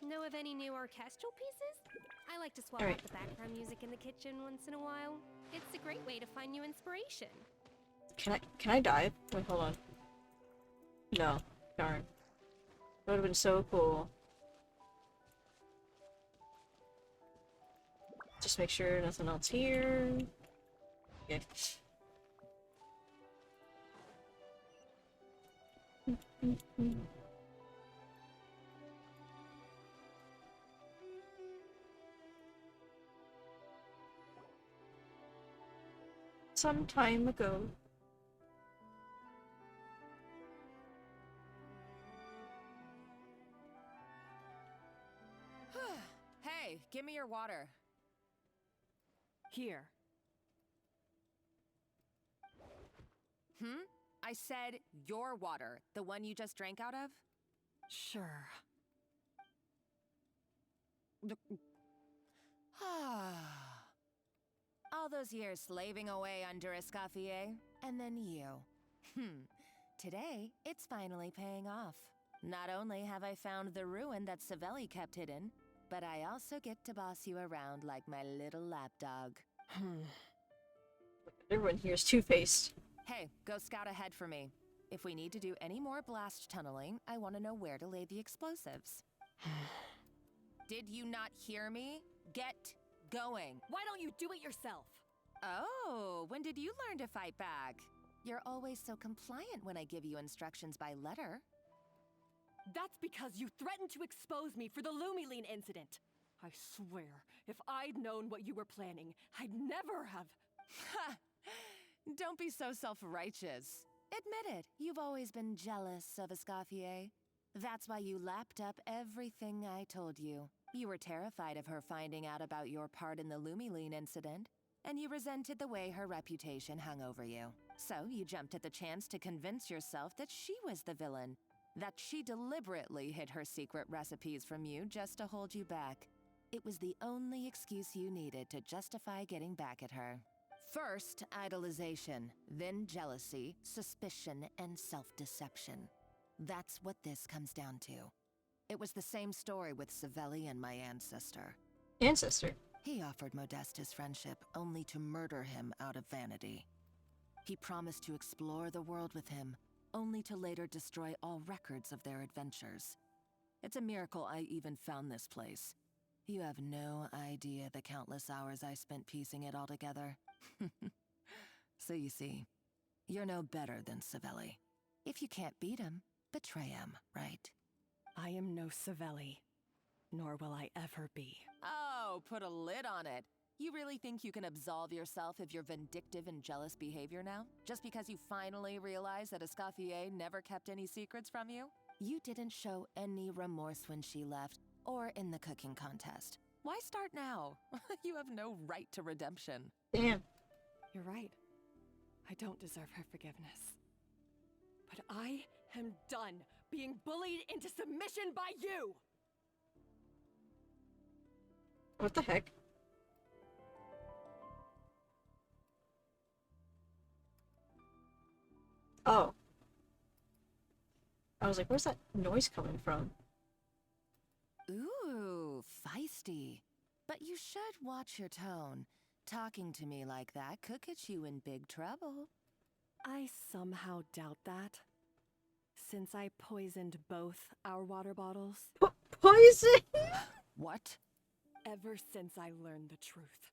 Know of any new orchestral pieces? I like to swap out the background music in the kitchen once in a while. It's a great way to find new inspiration. Can I dive? Wait, hold on. No. Darn. That would've been so cool. Just make sure nothing else here. Okay. Some time ago. Hey, give me your water. Here. I said your water, the one you just drank out of? Sure. All those years slaving away under Escoffier, and then you. Today, it's finally paying off. Not only have I found the ruin that Savelli kept hidden, but I also get to boss you around like my little lapdog. Everyone here is two-faced. Hey, go scout ahead for me. If we need to do any more blast tunneling, I want to know where to lay the explosives. Did you not hear me? Get going. Why don't you do it yourself? Oh, when did you learn to fight back? You're always so compliant when I give you instructions by letter. That's because you threatened to expose me for the Lumiline incident. I swear, if I'd known what you were planning, I'd never have... Ha! Don't be so self-righteous. Admit it, you've always been jealous of Escoffier. That's why you lapped up everything I told you. You were terrified of her finding out about your part in the Lumiline incident, and you resented the way her reputation hung over you. So you jumped at the chance to convince yourself that she was the villain, that she deliberately hid her secret recipes from you just to hold you back. It was the only excuse you needed to justify getting back at her. First, idolization, then jealousy, suspicion, and self-deception. That's what this comes down to. It was the same story with Savelli and my ancestor. Ancestor? He offered Modeste his friendship only to murder him out of vanity. He promised to explore the world with him, only to later destroy all records of their adventures. It's a miracle I even found this place. You have no idea the countless hours I spent piecing it all together. So you see, you're no better than Savelli. If you can't beat him, betray him, right? I am no Savelli, nor will I ever be. Oh, put a lid on it. You really think you can absolve yourself of your vindictive and jealous behavior now? Just because you finally realized that Escoffier never kept any secrets from you? You didn't show any remorse when she left, or in the cooking contest. Why start now? You have no right to redemption. Damn. You're right. I don't deserve her forgiveness. But I am done being bullied into submission by you! What the heck? Oh. I was like, where's that noise coming from? Ooh, feisty. But you should watch your tone. Talking to me like that could get you in big trouble. I somehow doubt that. Since I poisoned both our water bottles. Poison? What? Ever since I learned the truth.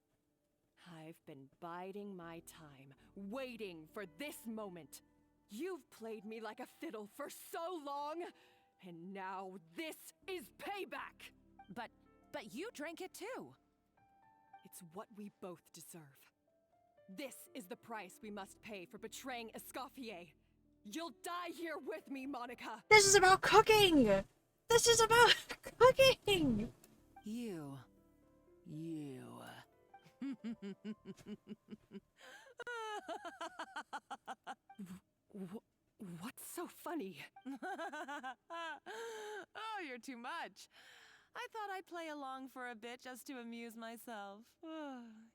I've been biding my time, waiting for this moment. You've played me like a fiddle for so long, and now this is payback! But you drank it too! It's what we both deserve. This is the price we must pay for betraying Escoffier. You'll die here with me, Monica! This is about cooking! This is about cooking! You. What's so funny? Oh, you're too much. I thought I'd play along for a bit just to amuse myself.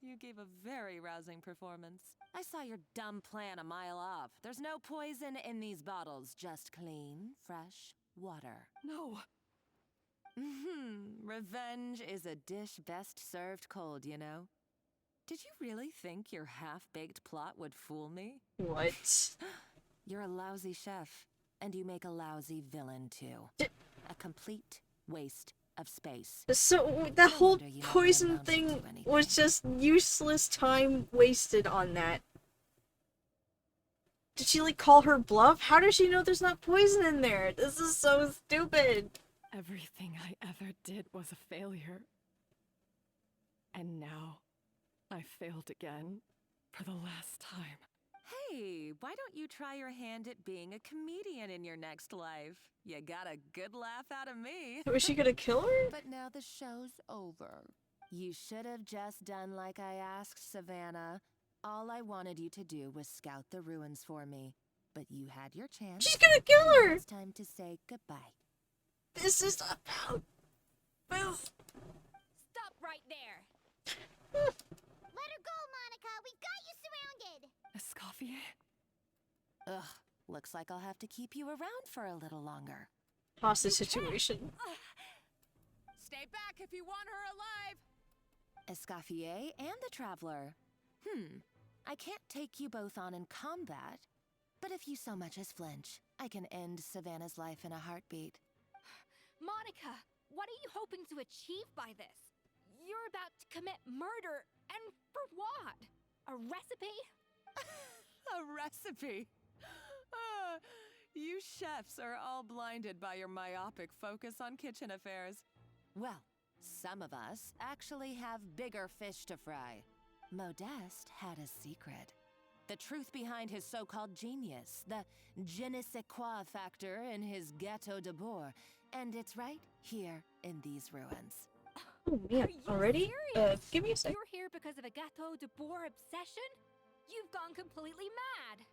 You gave a very rousing performance. I saw your dumb plan a mile off. There's no poison in these bottles, just clean, fresh water. No. Revenge is a dish best served cold, you know? Did you really think your half-baked plot would fool me? What? You're a lousy chef, and you make a lousy villain, too. A complete waste of space. So that whole poison thing was just useless time wasted on that. Did she like call her bluff? How does she know there's not poison in there? This is so stupid. Everything I ever did was a failure. And now, I failed again for the last time. Hey, why don't you try your hand at being a comedian in your next life? You got a good laugh out of me. Was she gonna kill her? But now the show's over. You should have just done like I asked, Savannah. All I wanted you to do was scout the ruins for me. But you had your chance. She's gonna kill her! It's time to say goodbye. This is about... Move! Stop right there! Let her go, Monica! We got you surrounded! Escoffier? Ugh, looks like I'll have to keep you around for a little longer. Hostage situation. Stay back if you want her alive! Escoffier and the Traveler. I can't take you both on in combat, but if you so much as flinch, I can end Savannah's life in a heartbeat. Monica, what are you hoping to achieve by this? You're about to commit murder, and for what? A recipe? A recipe? You chefs are all blinded by your myopic focus on kitchen affairs. Well, some of us actually have bigger fish to fry. Modeste had a secret. The truth behind his so-called genius, the je ne sais quoi factor in his Gâteau de Bourg, and it's right here in these ruins. Oh man, already? Give me a sec. You're here because of a Gâteau de Bourg obsession? You've gone completely mad!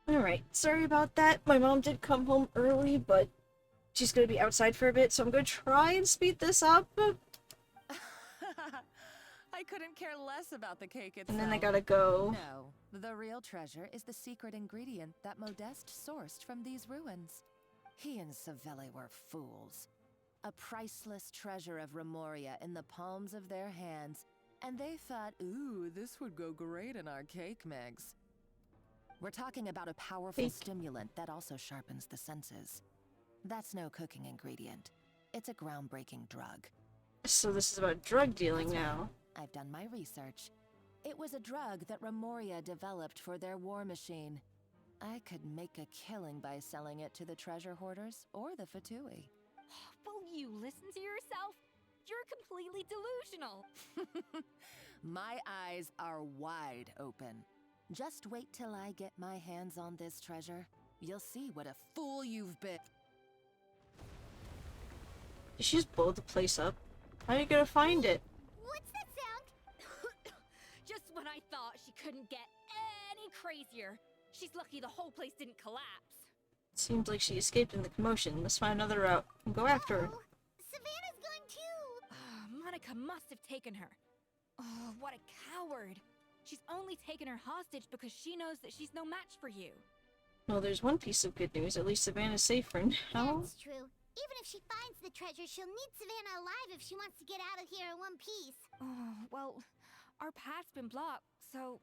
Alright, sorry about that. My mom did come home early, but she's gonna be outside for a bit, so I'm gonna try and speed this up. I couldn't care less about the cake itself. And then I gotta go. No, the real treasure is the secret ingredient that Modeste sourced from these ruins. He and Savelli were fools. A priceless treasure of Remoria in the palms of their hands, and they thought, ooh, this would go great in our cake mix. We're talking about a powerful stimulant that also sharpens the senses. That's no cooking ingredient. It's a groundbreaking drug. So this is about drug dealing now. I've done my research. It was a drug that Remoria developed for their war machine. I could make a killing by selling it to the treasure hoarders or the Fatui. Will you listen to yourself? You're completely delusional. My eyes are wide open. Just wait till I get my hands on this treasure. You'll see what a fool you've been. Did she just blow the place up? How are you gonna find it? What's that sound? Just when I thought she couldn't get any crazier. She's lucky the whole place didn't collapse. Seems like she escaped in the commotion. Let's find another route and go after her. Savannah's gone too. Monica must have taken her. Oh, what a coward. She's only taken her hostage because she knows that she's no match for you. Well, there's one piece of good news. At least Savannah's safe for now. That's true. Even if she finds the treasure, she'll need Savannah alive if she wants to get out of here in one piece. Oh, well, our path's been blocked, so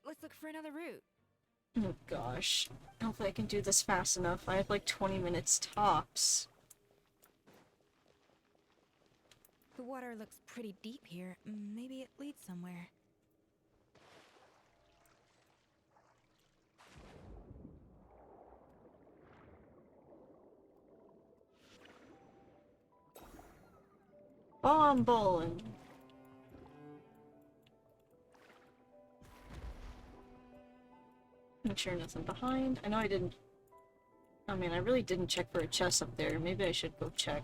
let's look for another route. Oh gosh. Hopefully I can do this fast enough. I have like 20 minutes tops. The water looks pretty deep here. Maybe it leads somewhere. Bomb bowling. Make sure nothing behind. I know I didn't. I mean, I really didn't check for a chest up there. Maybe I should go check.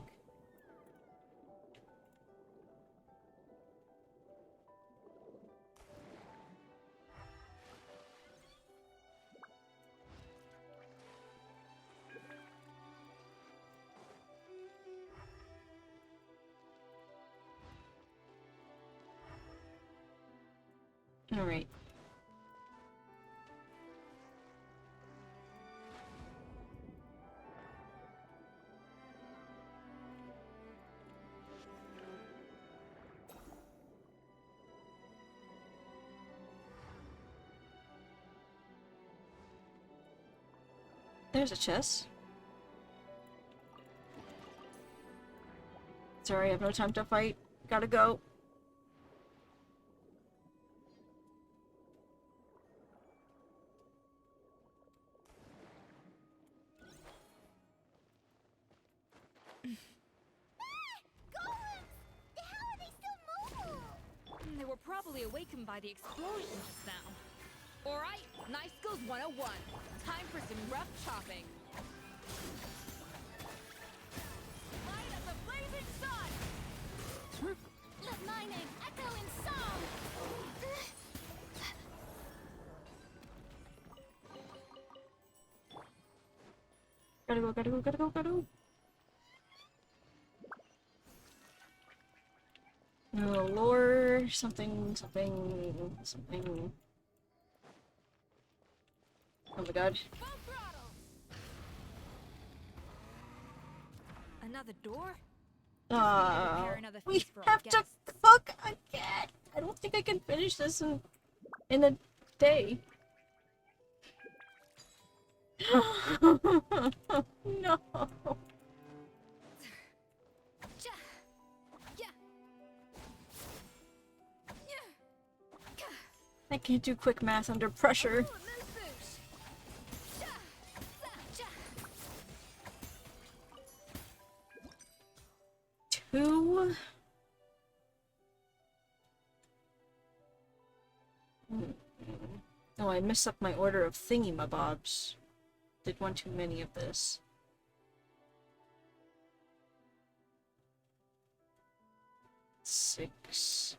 Alright. There's a chest. Sorry, I have no time to fight. Gotta go. They were probably awakened by the explosion just now. Alright, Nice Skills 101. Time for some rough chopping. Light of the blazing sun! Let my name echo in song! Gotta go, gotta go, gotta go, gotta go. Lore, something. Oh my god. Another door? We have to cook again! I don't think I can finish this in a day. No! I can't do quick math under pressure. Two. Oh, I messed up my order of thingy-mabobs. Did one too many of this. Six.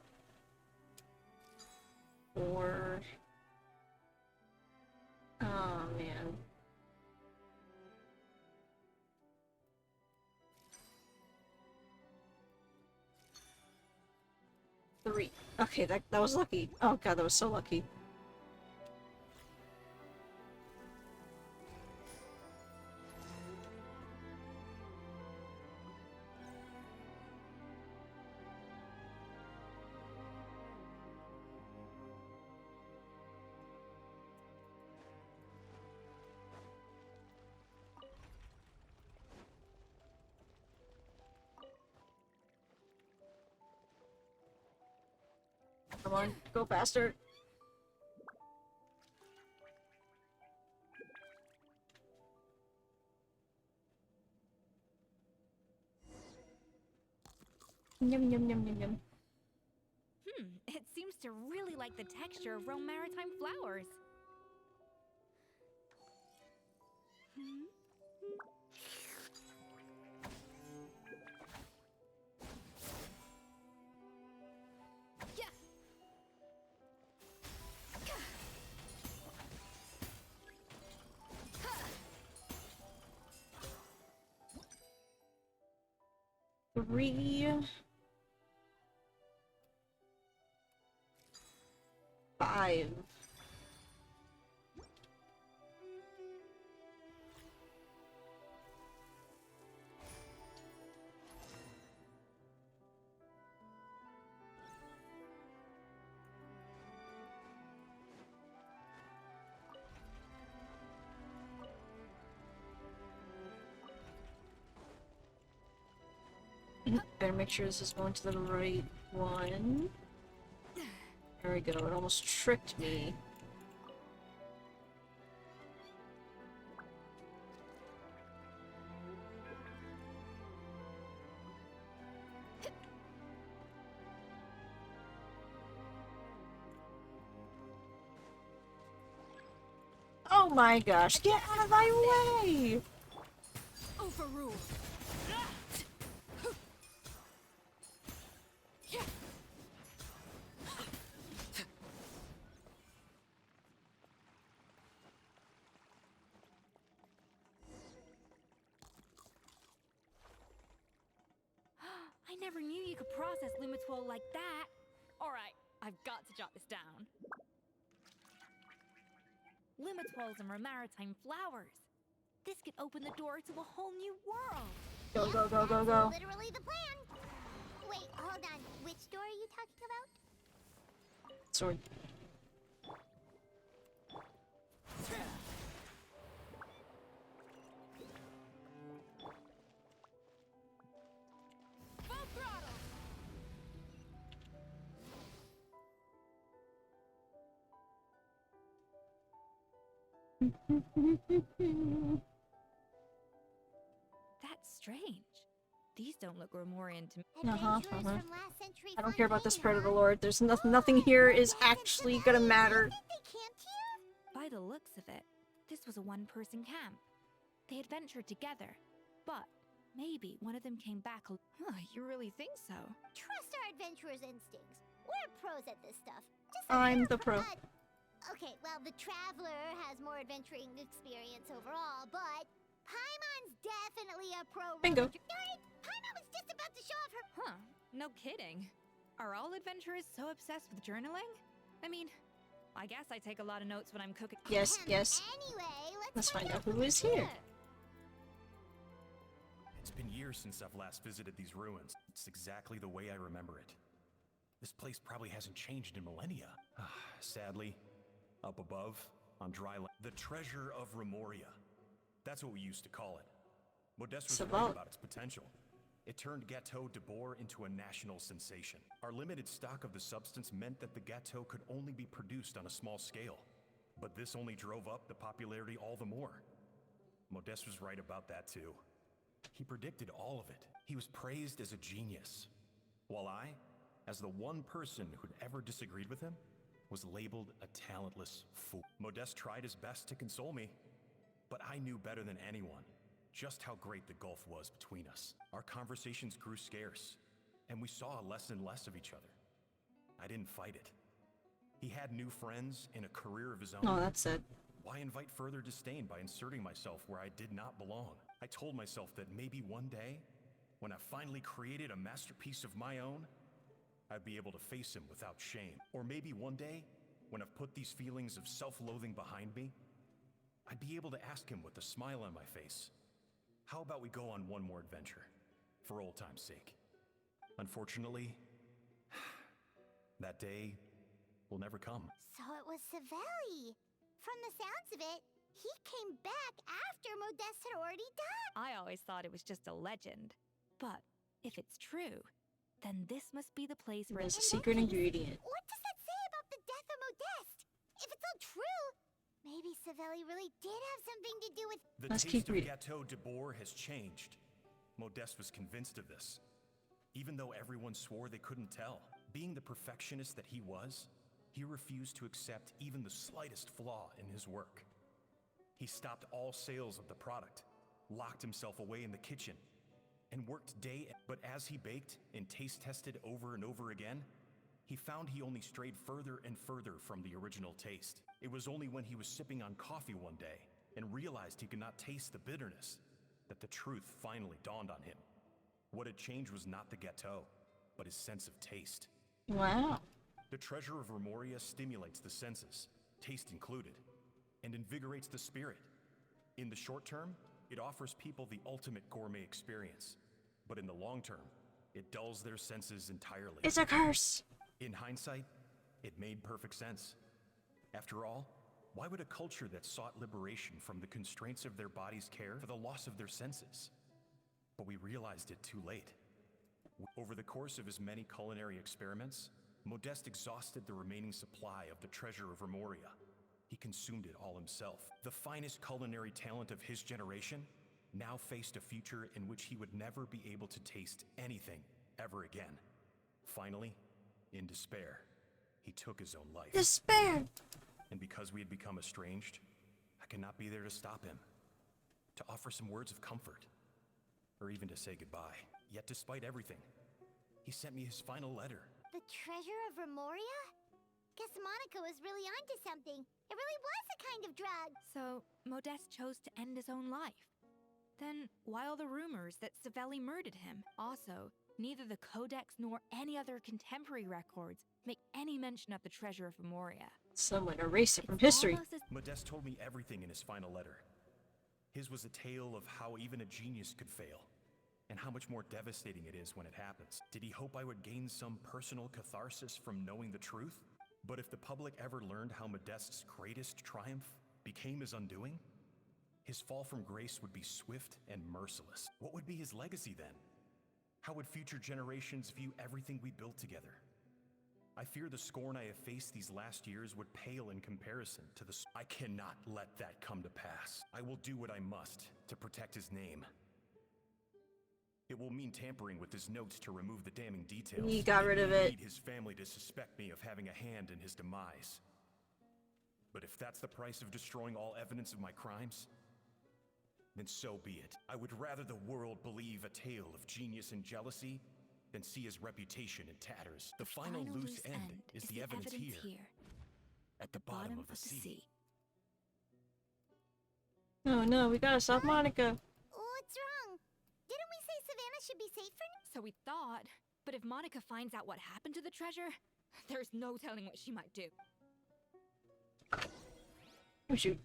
4. Oh man. Okay, that was lucky. Oh god, that was so lucky. Come on, go faster. Yum yum yum yum yum. It seems to really like the texture of Rome maritime flowers. Yeah. Three. 5. Better make sure this is going to the right one. There we go, it almost tricked me. Oh my gosh, get out of my way! Overruled. I never knew you could process Lumitwol like that. Alright, I've got to jot this down. Lumitwols and maritime flowers. This could open the door to a whole new world. Go, go, go, go, go. Literally the plan. Wait, hold on. Which door are you talking about? Sword. Full throttle. That's strange. These don't look Grimoirian to me. I don't care about this part of the lore. There's nothing here is actually gonna matter. By the looks of it, this was a one-person camp. They adventured together, but maybe one of them came back. You really think so? Trust our adventurer's instincts. We're pros at this stuff. I'm the pro. Okay, well, the Traveler has more adventuring experience overall, but Paimon's definitely a pro. Bingo. Paimon was just about to show off her. Huh, no kidding. Are all adventurers so obsessed with journaling? I mean, I guess I take a lot of notes when I'm cooking. Yes, yes. Anyway, Let's find out who is here. It's been years since I've last visited these ruins. It's exactly the way I remember it. This place probably hasn't changed in millennia. Sadly, up above, on dry land, the treasure of Remoria. That's what we used to call it. Modeste was right about its potential. It turned Gâteau de Bourg into a national sensation. Our limited stock of the substance meant that the gâteau could only be produced on a small scale. But this only drove up the popularity all the more. Modeste was right about that too. He predicted all of it. He was praised as a genius. While I, as the one person who'd ever disagreed with him, was labeled a talentless fool. Modeste tried his best to console me, but I knew better than anyone just how great the gulf was between us. Our conversations grew scarce, and we saw less and less of each other. I didn't fight it. He had new friends and a career of his own. Oh, that's it. Why invite further disdain by inserting myself where I did not belong? I told myself that maybe one day, when I finally created a masterpiece of my own, I'd be able to face him without shame. Or maybe one day, when I've put these feelings of self-loathing behind me, I'd be able to ask him with a smile on my face, how about we go on one more adventure, for old time's sake? Unfortunately, that day will never come. So it was Savelli. From the sounds of it, he came back after Modeste had already died. I always thought it was just a legend. But if it's true, then this must be the place where There's a secret ingredient. What does that say about the death of Modeste? If it's all true, maybe Savelli really did have something to do with... The taste of Gâteau de Bourg has changed. Modeste was convinced of this, even though everyone swore they couldn't tell. Being the perfectionist that he was, he refused to accept even the slightest flaw in his work. He stopped all sales of the product, locked himself away in the kitchen, and worked but as he baked and taste tested over and over again, he found he only strayed further and further from the original taste. It was only when he was sipping on coffee one day and realized he could not taste the bitterness that the truth finally dawned on him. What had changed was not the gâteau, but his sense of taste. Wow. The treasure of Remoria stimulates the senses, taste included, and invigorates the spirit. In the short term, it offers people the ultimate gourmet experience, but in the long term, it dulls their senses entirely. It's a curse! In hindsight, it made perfect sense. After all, why would a culture that sought liberation from the constraints of their bodies care for the loss of their senses? But we realized it too late. Over the course of his many culinary experiments, Modeste exhausted the remaining supply of the treasure of Remoria. He consumed it all himself. The finest culinary talent of his generation now faced a future in which he would never be able to taste anything ever again. Finally, in despair, he took his own life. Despair! And because we had become estranged, I could not be there to stop him, to offer some words of comfort, or even to say goodbye. Yet despite everything, he sent me his final letter. The treasure of Remoria? Guess Monica was really onto something. It really was a kind of drug. So, Modeste chose to end his own life. Then, why all the rumors that Savelli murdered him? Also, neither the Codex nor any other contemporary records make any mention of the treasure of Remoria. Someone erased it from history. Modeste told me everything in his final letter. His was a tale of how even a genius could fail, and how much more devastating it is when it happens. Did he hope I would gain some personal catharsis from knowing the truth? But if the public ever learned how Modeste's greatest triumph became his undoing, his fall from grace would be swift and merciless. What would be his legacy then? How would future generations view everything we built together? I fear the scorn I have faced these last years would pale in comparison to the... I cannot let that come to pass. I will do what I must to protect his name. It will mean tampering with his notes to remove the damning details. He got rid of it. Need his family to suspect me of having a hand in his demise. But if that's the price of destroying all evidence of my crimes, then so be it. I would rather the world believe a tale of genius and jealousy than see his reputation in tatters. The final loose end is the evidence here, at the bottom of the sea. Oh no, we gotta stop Monica. What's wrong? Didn't we say Savannah should be safe for now? So we thought, but if Monica finds out what happened to the treasure, there's no telling what she might do. Oh shoot.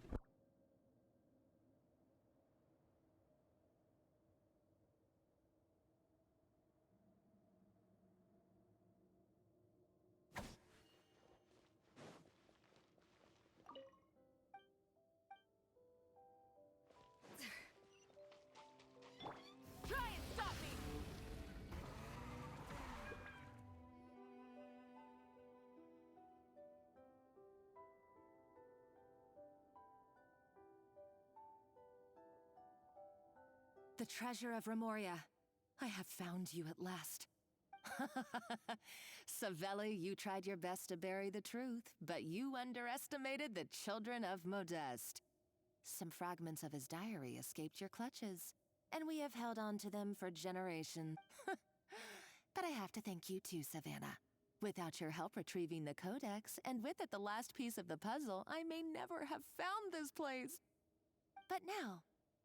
Try and stop me! The treasure of Remoria. I have found you at last. Savelli, you tried your best to bury the truth, but you underestimated the children of Modeste. Some fragments of his diary escaped your clutches, and we have held on to them for generations. But I have to thank you too, Savannah. Without your help retrieving the Codex, and with it the last piece of the puzzle, I may never have found this place. But now,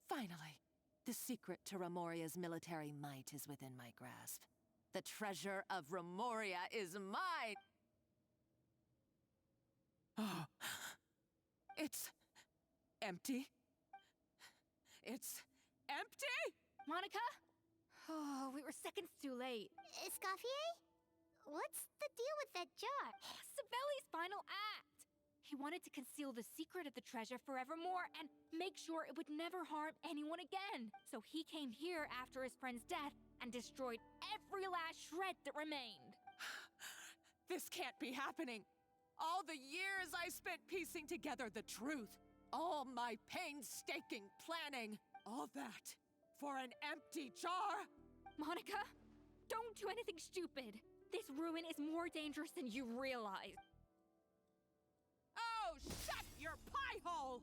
finally, the secret to Remoria's military might is within my grasp. The treasure of Remoria is mine! Oh, it's empty. It's empty? Monica? Oh, we were seconds too late. Escoffier? What's the deal with that jar? Savelli's final act! He wanted to conceal the secret of the treasure forevermore and make sure it would never harm anyone again. So he came here after his friend's death and destroyed every last shred that remained. This can't be happening. All the years I spent piecing together the truth, all my painstaking planning, all that for an empty jar? Monica, don't do anything stupid. This ruin is more dangerous than you realize. Oh, shut your pie hole!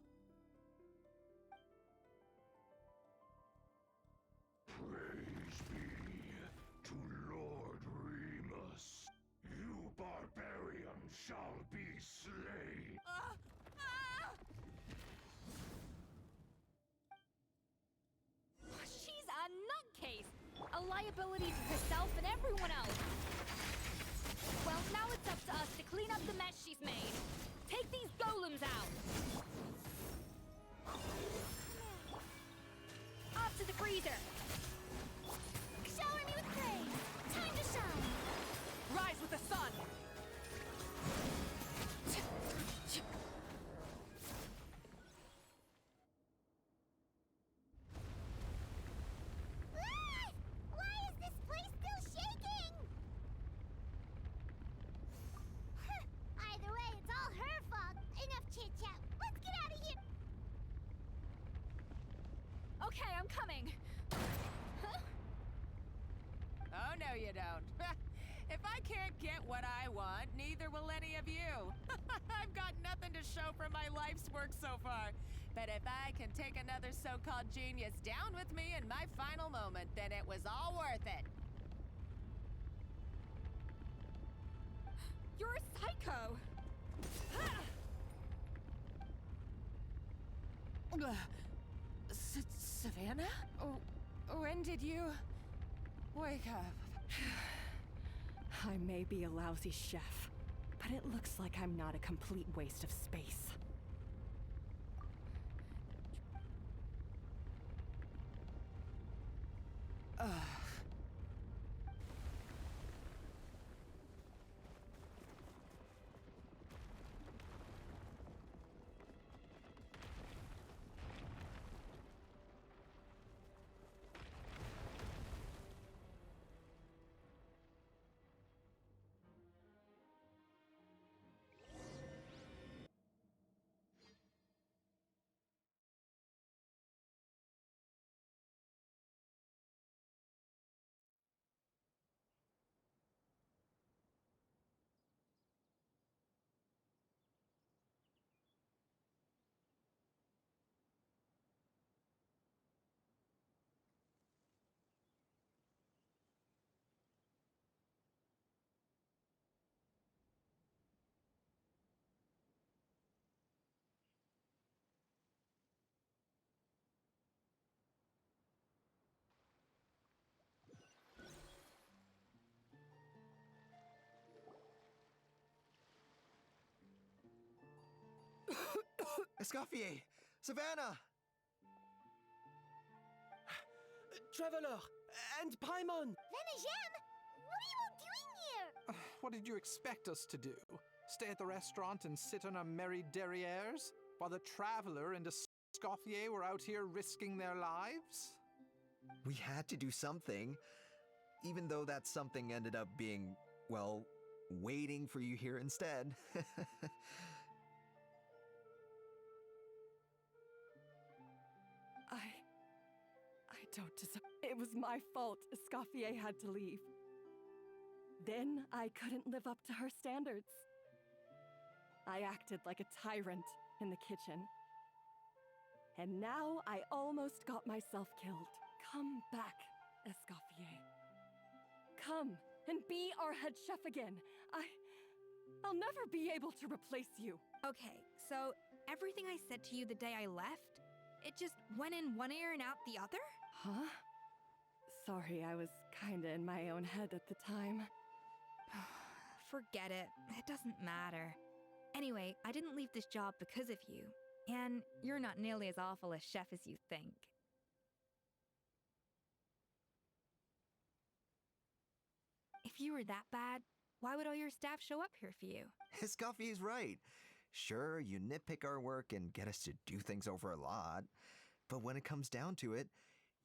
Praise be to Lord Remus. You barbarian shall be slain. She's a nutcase! A liability to herself and everyone else! Well, now it's up to us to clean up the mess she's made. Take these golems out! Off to the freezer! Shower me with praise! Time to shine! Rise with the sun! Ah! Why is this place still shaking? Either way, it's all her fault. Enough chit-chat. Let's get out of here! Okay, I'm coming. Huh? Oh, no you don't. If I can't get what I want, neither will any of you. I've got nothing to show for my life's work so far. But if I can take another so-called genius down with me in my final moment, then it was all worth it. You're a psycho! Savannah? When did you wake up? I may be a lousy chef, but it looks like I'm not a complete waste of space. Escoffier! Savannah! Traveler! And Paimon! Venejem! What are you all doing here? What did you expect us to do? Stay at the restaurant and sit on our merry derrieres? While the Traveler and Escoffier were out here risking their lives? We had to do something. Even though that something ended up being, well, waiting for you here instead. I don't deserve. It was my fault Escoffier had to leave. Then I couldn't live up to her standards. I acted like a tyrant in the kitchen. And now I almost got myself killed. Come back, Escoffier. Come and be our head chef again. I'll never be able to replace you. Okay, so everything I said to you the day I left, it just went in one ear and out the other? Huh? Sorry, I was kinda in my own head at the time. Forget it. It doesn't matter. Anyway, I didn't leave this job because of you. And you're not nearly as awful a chef as you think. If you were that bad, why would all your staff show up here for you? Escoffier's right. Sure, you nitpick our work and get us to do things over a lot. But when it comes down to it,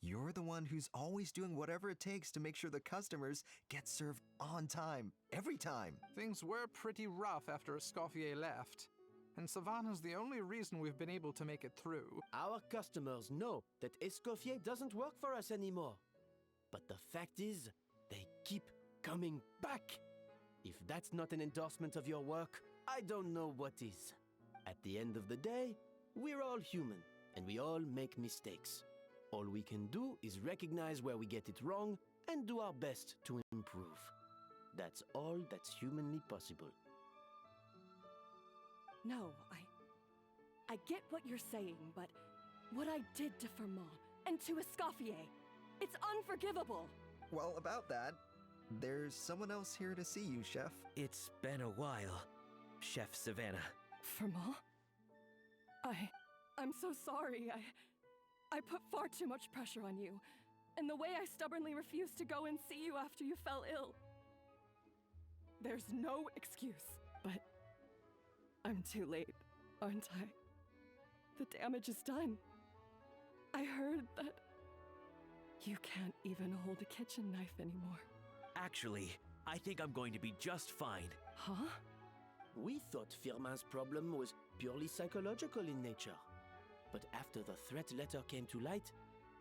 you're the one who's always doing whatever it takes to make sure the customers get served on time, every time. Things were pretty rough after Escoffier left, and Savannah's the only reason we've been able to make it through. Our customers know that Escoffier doesn't work for us anymore. But the fact is, they keep coming back. If that's not an endorsement of your work, I don't know what is. At the end of the day, we're all human, and we all make mistakes. All we can do is recognize where we get it wrong and do our best to improve. That's all that's humanly possible. No, I get what you're saying, but what I did to Firmin and to Escoffier, it's unforgivable. Well, about that, there's someone else here to see you, Chef. It's been a while, Chef Savannah. Firmin? I'm so sorry. I put far too much pressure on you, and the way I stubbornly refused to go and see you after you fell ill. There's no excuse, but I'm too late, aren't I? The damage is done. I heard that you can't even hold a kitchen knife anymore. Actually, I think I'm going to be just fine. Huh? We thought Firmin's problem was purely psychological in nature. But after the threat letter came to light,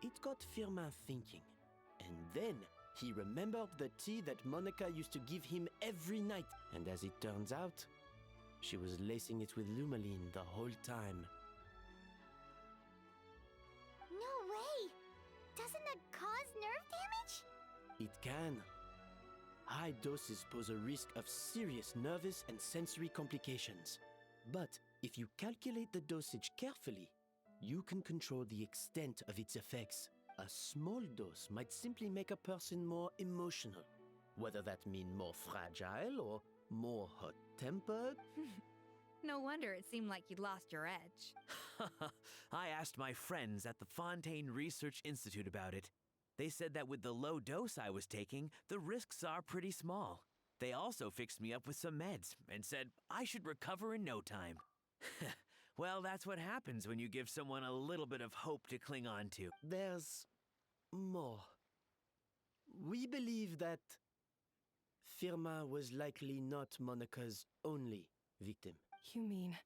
it got Firmin thinking. And then he remembered the tea that Monica used to give him every night. And as it turns out, she was lacing it with Lumaline the whole time. No way! Doesn't that cause nerve damage? It can. High doses pose a risk of serious nervous and sensory complications. But if you calculate the dosage carefully, you can control the extent of its effects. A small dose might simply make a person more emotional, whether that means more fragile or more hot-tempered. No wonder it seemed like you'd lost your edge. I asked my friends at the Fontaine Research Institute about it. They said that with the low dose I was taking, the risks are pretty small. They also fixed me up with some meds and said I should recover in no time. Well, that's what happens when you give someone a little bit of hope to cling on to. There's more. We believe that Firmin was likely not Monica's only victim. You mean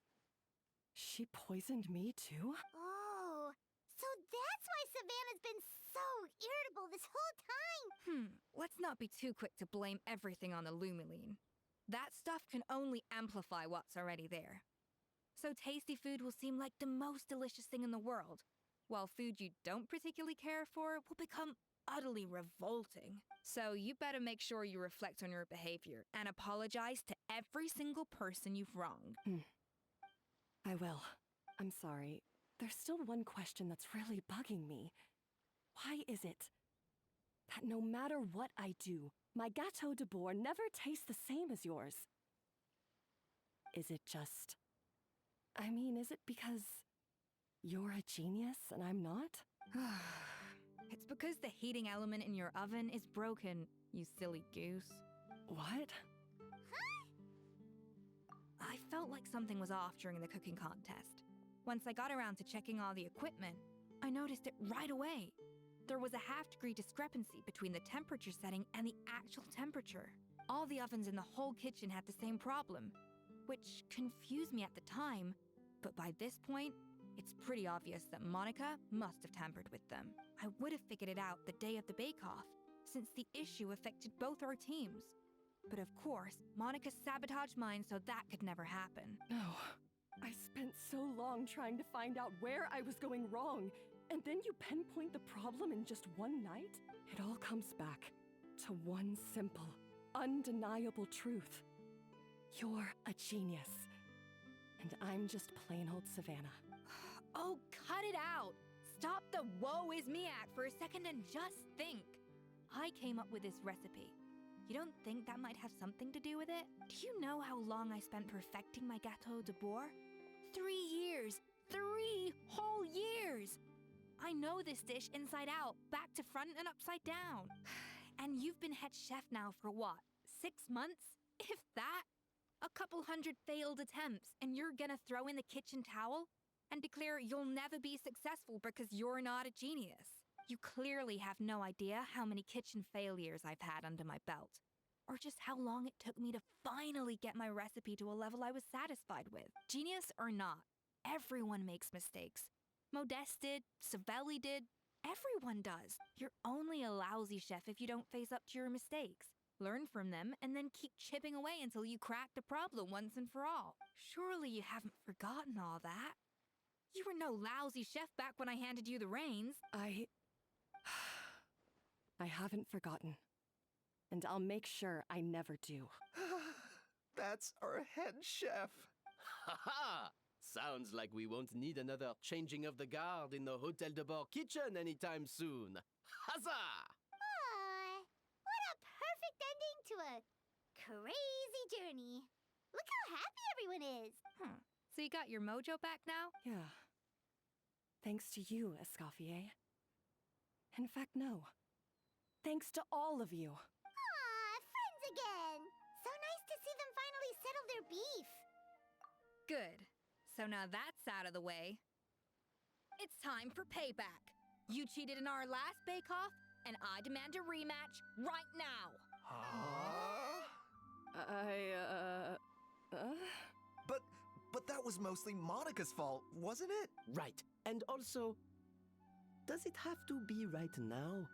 she poisoned me too? Oh, so that's why Savannah's been so irritable this whole time. Let's not be too quick to blame everything on the Lumaline. That stuff can only amplify what's already there. So tasty food will seem like the most delicious thing in the world, while food you don't particularly care for will become utterly revolting. So you better make sure you reflect on your behavior and apologize to every single person you've wronged. I will. I'm sorry. There's still one question that's really bugging me. Why is it that no matter what I do, my Gâteau de Bourg never tastes the same as yours? Is it just... I mean, is it because you're a genius and I'm not? It's because the heating element in your oven is broken, you silly goose. What? I felt like something was off during the cooking contest. Once I got around to checking all the equipment, I noticed it right away. There was a half-degree discrepancy between the temperature setting and the actual temperature. All the ovens in the whole kitchen had the same problem, which confused me at the time, but by this point, it's pretty obvious that Monica must have tampered with them. I would have figured it out the day of the bake-off, since the issue affected both our teams. But of course, Monica sabotaged mine so that could never happen. No. I spent so long trying to find out where I was going wrong, and then you pinpoint the problem in just one night? It all comes back to one simple, undeniable truth. You're a genius. And I'm just plain old Savannah. Oh, cut it out! Stop the woe is me act for a second and just think. I came up with this recipe. You don't think that might have something to do with it? Do you know how long I spent perfecting my Gâteau de Bourg? 3 years! 3 whole years! I know this dish inside out, back to front and upside down. And you've been head chef now for what, 6 months? If that? A couple hundred failed attempts, and you're gonna throw in the kitchen towel and declare you'll never be successful because you're not a genius. You clearly have no idea how many kitchen failures I've had under my belt, or just how long it took me to finally get my recipe to a level I was satisfied with. Genius or not, everyone makes mistakes. Modeste did, Savelli did, everyone does. You're only a lousy chef if you don't face up to your mistakes. Learn from them, and then keep chipping away until you crack the problem once and for all. Surely you haven't forgotten all that. You were no lousy chef back when I handed you the reins. I haven't forgotten. And I'll make sure I never do. That's our head chef. Ha ha! Sounds like we won't need another changing of the guard in the Hôtel de Bord kitchen anytime soon. Huzzah! What a perfect ending to a crazy journey. Look how happy everyone is. So you got your mojo back now? Yeah. Thanks to you, Escoffier. In fact, no. Thanks to all of you. Friends again. So nice to see them finally settle their beef. Good. So now that's out of the way. It's time for payback. You cheated in our last bake-off, and I demand a rematch right now. But that was mostly Monica's fault, wasn't it? Right. And also, does it have to be right now?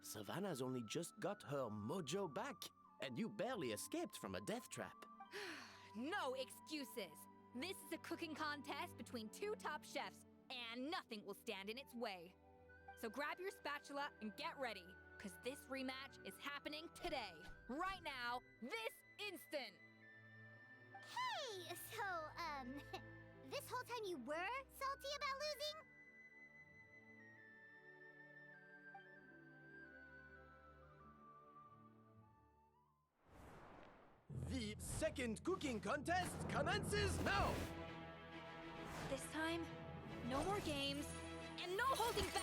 Savannah's only just got her mojo back, and you barely escaped from a death trap. No excuses. This is a cooking contest between two top chefs, and nothing will stand in its way. So grab your spatula and get ready, because this rematch is happening today. Right now, this instant. Hey, so, this whole time you were salty about losing? The second cooking contest commences now! This time, no more games, and no holding back!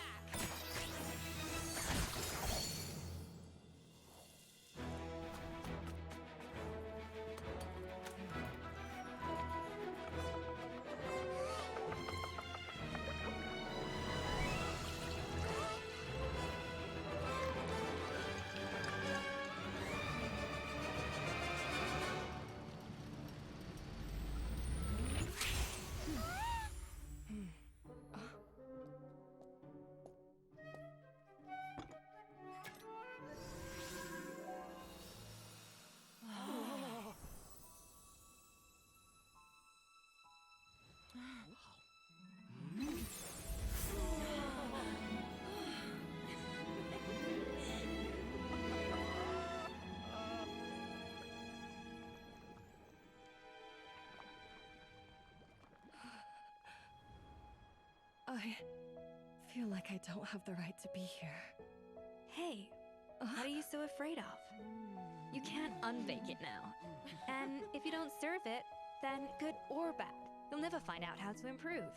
I feel like I don't have the right to be here. Hey, what are you so afraid of? You can't unbake it now. And if you don't serve it, then good or bad, you'll never find out how to improve.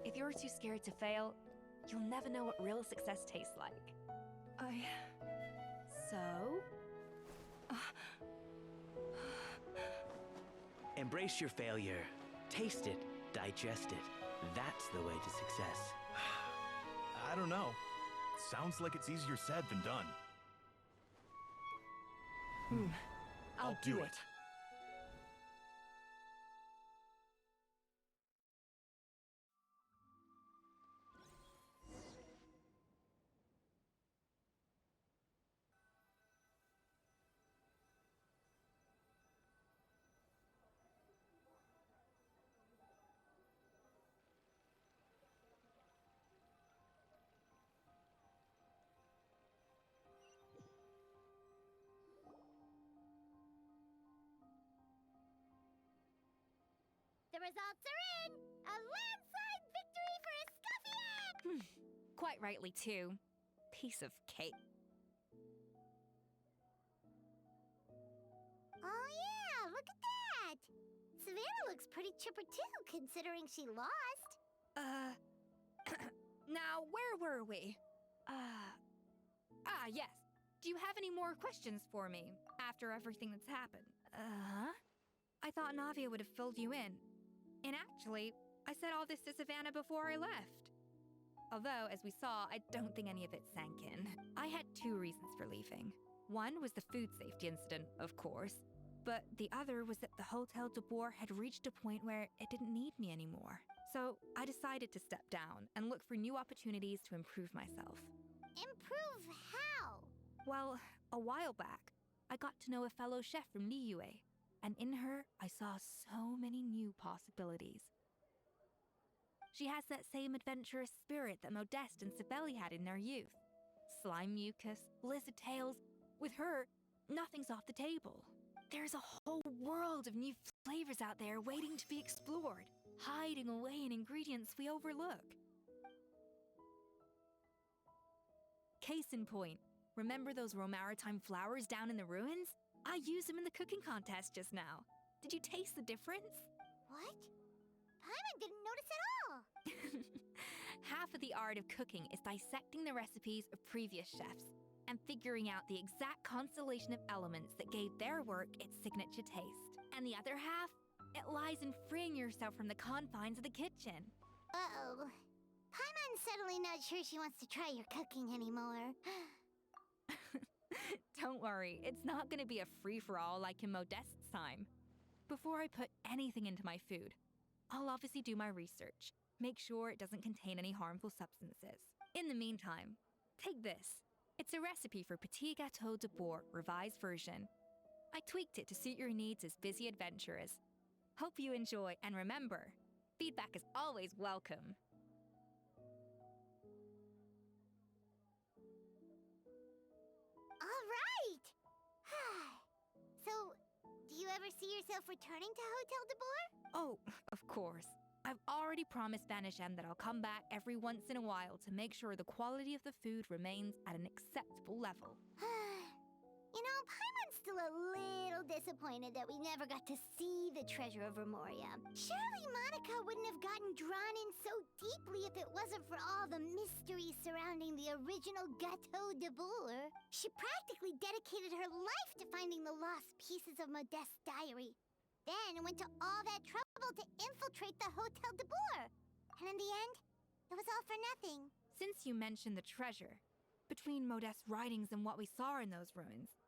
If you're too scared to fail, you'll never know what real success tastes like. So? Embrace your failure. Taste it. Digest it. That's the way to success. I don't know. Sounds like it's easier said than done. I'll do it. The results are in! A landslide victory for Escoffier! Quite rightly, too. Piece of cake. looks pretty chipper too, considering she lost. Now, where were we? Yes. Do you have any more questions for me after everything that's happened? I thought Navia would have filled you in. And actually, I said all this to Savannah before I left. Although, as we saw, I don't think any of it sank in. I had 2 reasons for leaving. One was the food safety incident, of course. But the other was that the Hotel de Boer had reached a point where it didn't need me anymore. So I decided to step down and look for new opportunities to improve myself. Improve how? Well, a while back, I got to know a fellow chef from Liyue, and in her, I saw so many new possibilities. She has that same adventurous spirit that Modeste and Sibeli had in their youth. Slime mucus, lizard tails. With her, nothing's off the table. There's a whole world of new flavors out there waiting to be explored, hiding away in ingredients we overlook. Case in point, remember those Romaritime flowers down in the ruins? I used them in the cooking contest just now. Did you taste the difference? What? Paimon didn't notice at all! Half of the art of cooking is dissecting the recipes of previous chefs and figuring out the exact constellation of elements that gave their work its signature taste. And the other half, it lies in freeing yourself from the confines of the kitchen. Uh-oh. Paimon's suddenly not sure she wants to try your cooking anymore. Don't worry, it's not going to be a free-for-all like in Modeste's time. Before I put anything into my food, I'll obviously do my research, make sure it doesn't contain any harmful substances. In the meantime, take this. It's a recipe for Petit Gâteau de Boer, revised version. I tweaked it to suit your needs as busy adventurers. Hope you enjoy, and remember, feedback is always welcome. All right! So, do you ever see yourself returning to Hotel de Boer? Oh, of course. I've already promised Vanisham that I'll come back every once in a while to make sure the quality of the food remains at an acceptable level. You know, Paimon's still a little disappointed that we never got to see the treasure of Remoria. Surely Monica wouldn't have gotten drawn in so deeply if it wasn't for all the mystery surrounding the original Gâteau de Boer. She practically dedicated her life to finding the lost pieces of Modeste's diary. Then went to all that trouble to infiltrate the Hotel de Boer. And in the end, it was all for nothing. Since you mentioned the treasure, between Modeste's writings and what we saw in those ruins,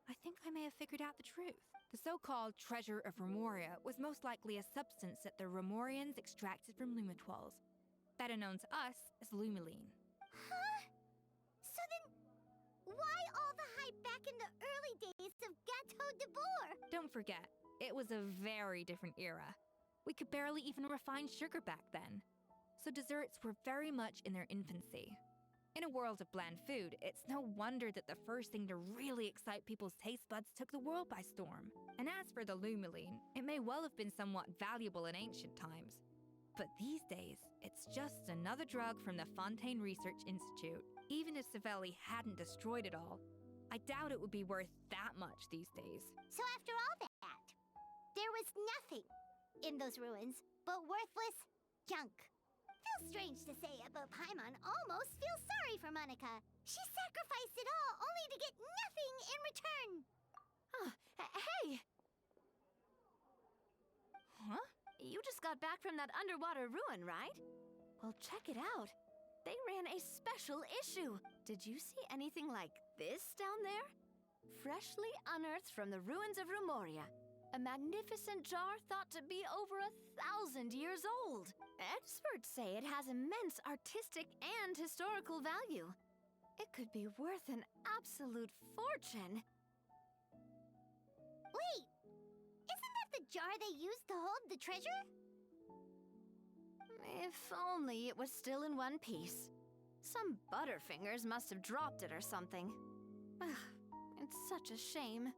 I think I may have figured out the truth. The so-called treasure of Remoria was most likely a substance that the Remorians extracted from Lumitoiles, better known to us as Lumiline. Huh? So then, why all the hype back in the early days of Gâteau de Boer? Don't forget, it was a very different era. We could barely even refine sugar back then. So desserts were very much in their infancy. In a world of bland food, it's no wonder that the first thing to really excite people's taste buds took the world by storm. And as for the Lumiline, it may well have been somewhat valuable in ancient times. But these days, it's just another drug from the Fontaine Research Institute. Even if Sibeli hadn't destroyed it all, I doubt it would be worth that much these days. So after all that, there was nothing in those ruins but worthless junk. Feels strange to say it, but Paimon almost feels sorry for Monica. She sacrificed it all only to get nothing in return. Hey! Huh? You just got back from that underwater ruin, right? Well, check it out. They ran a special issue. Did you see anything like this down there? Freshly unearthed from the ruins of Remoria. A magnificent jar thought to be over 1,000 years old. Experts say it has immense artistic and historical value. It could be worth an absolute fortune. Wait! Isn't that the jar they used to hold the treasure? If only it was still in one piece. Some butterfingers must have dropped it or something. It's such a shame.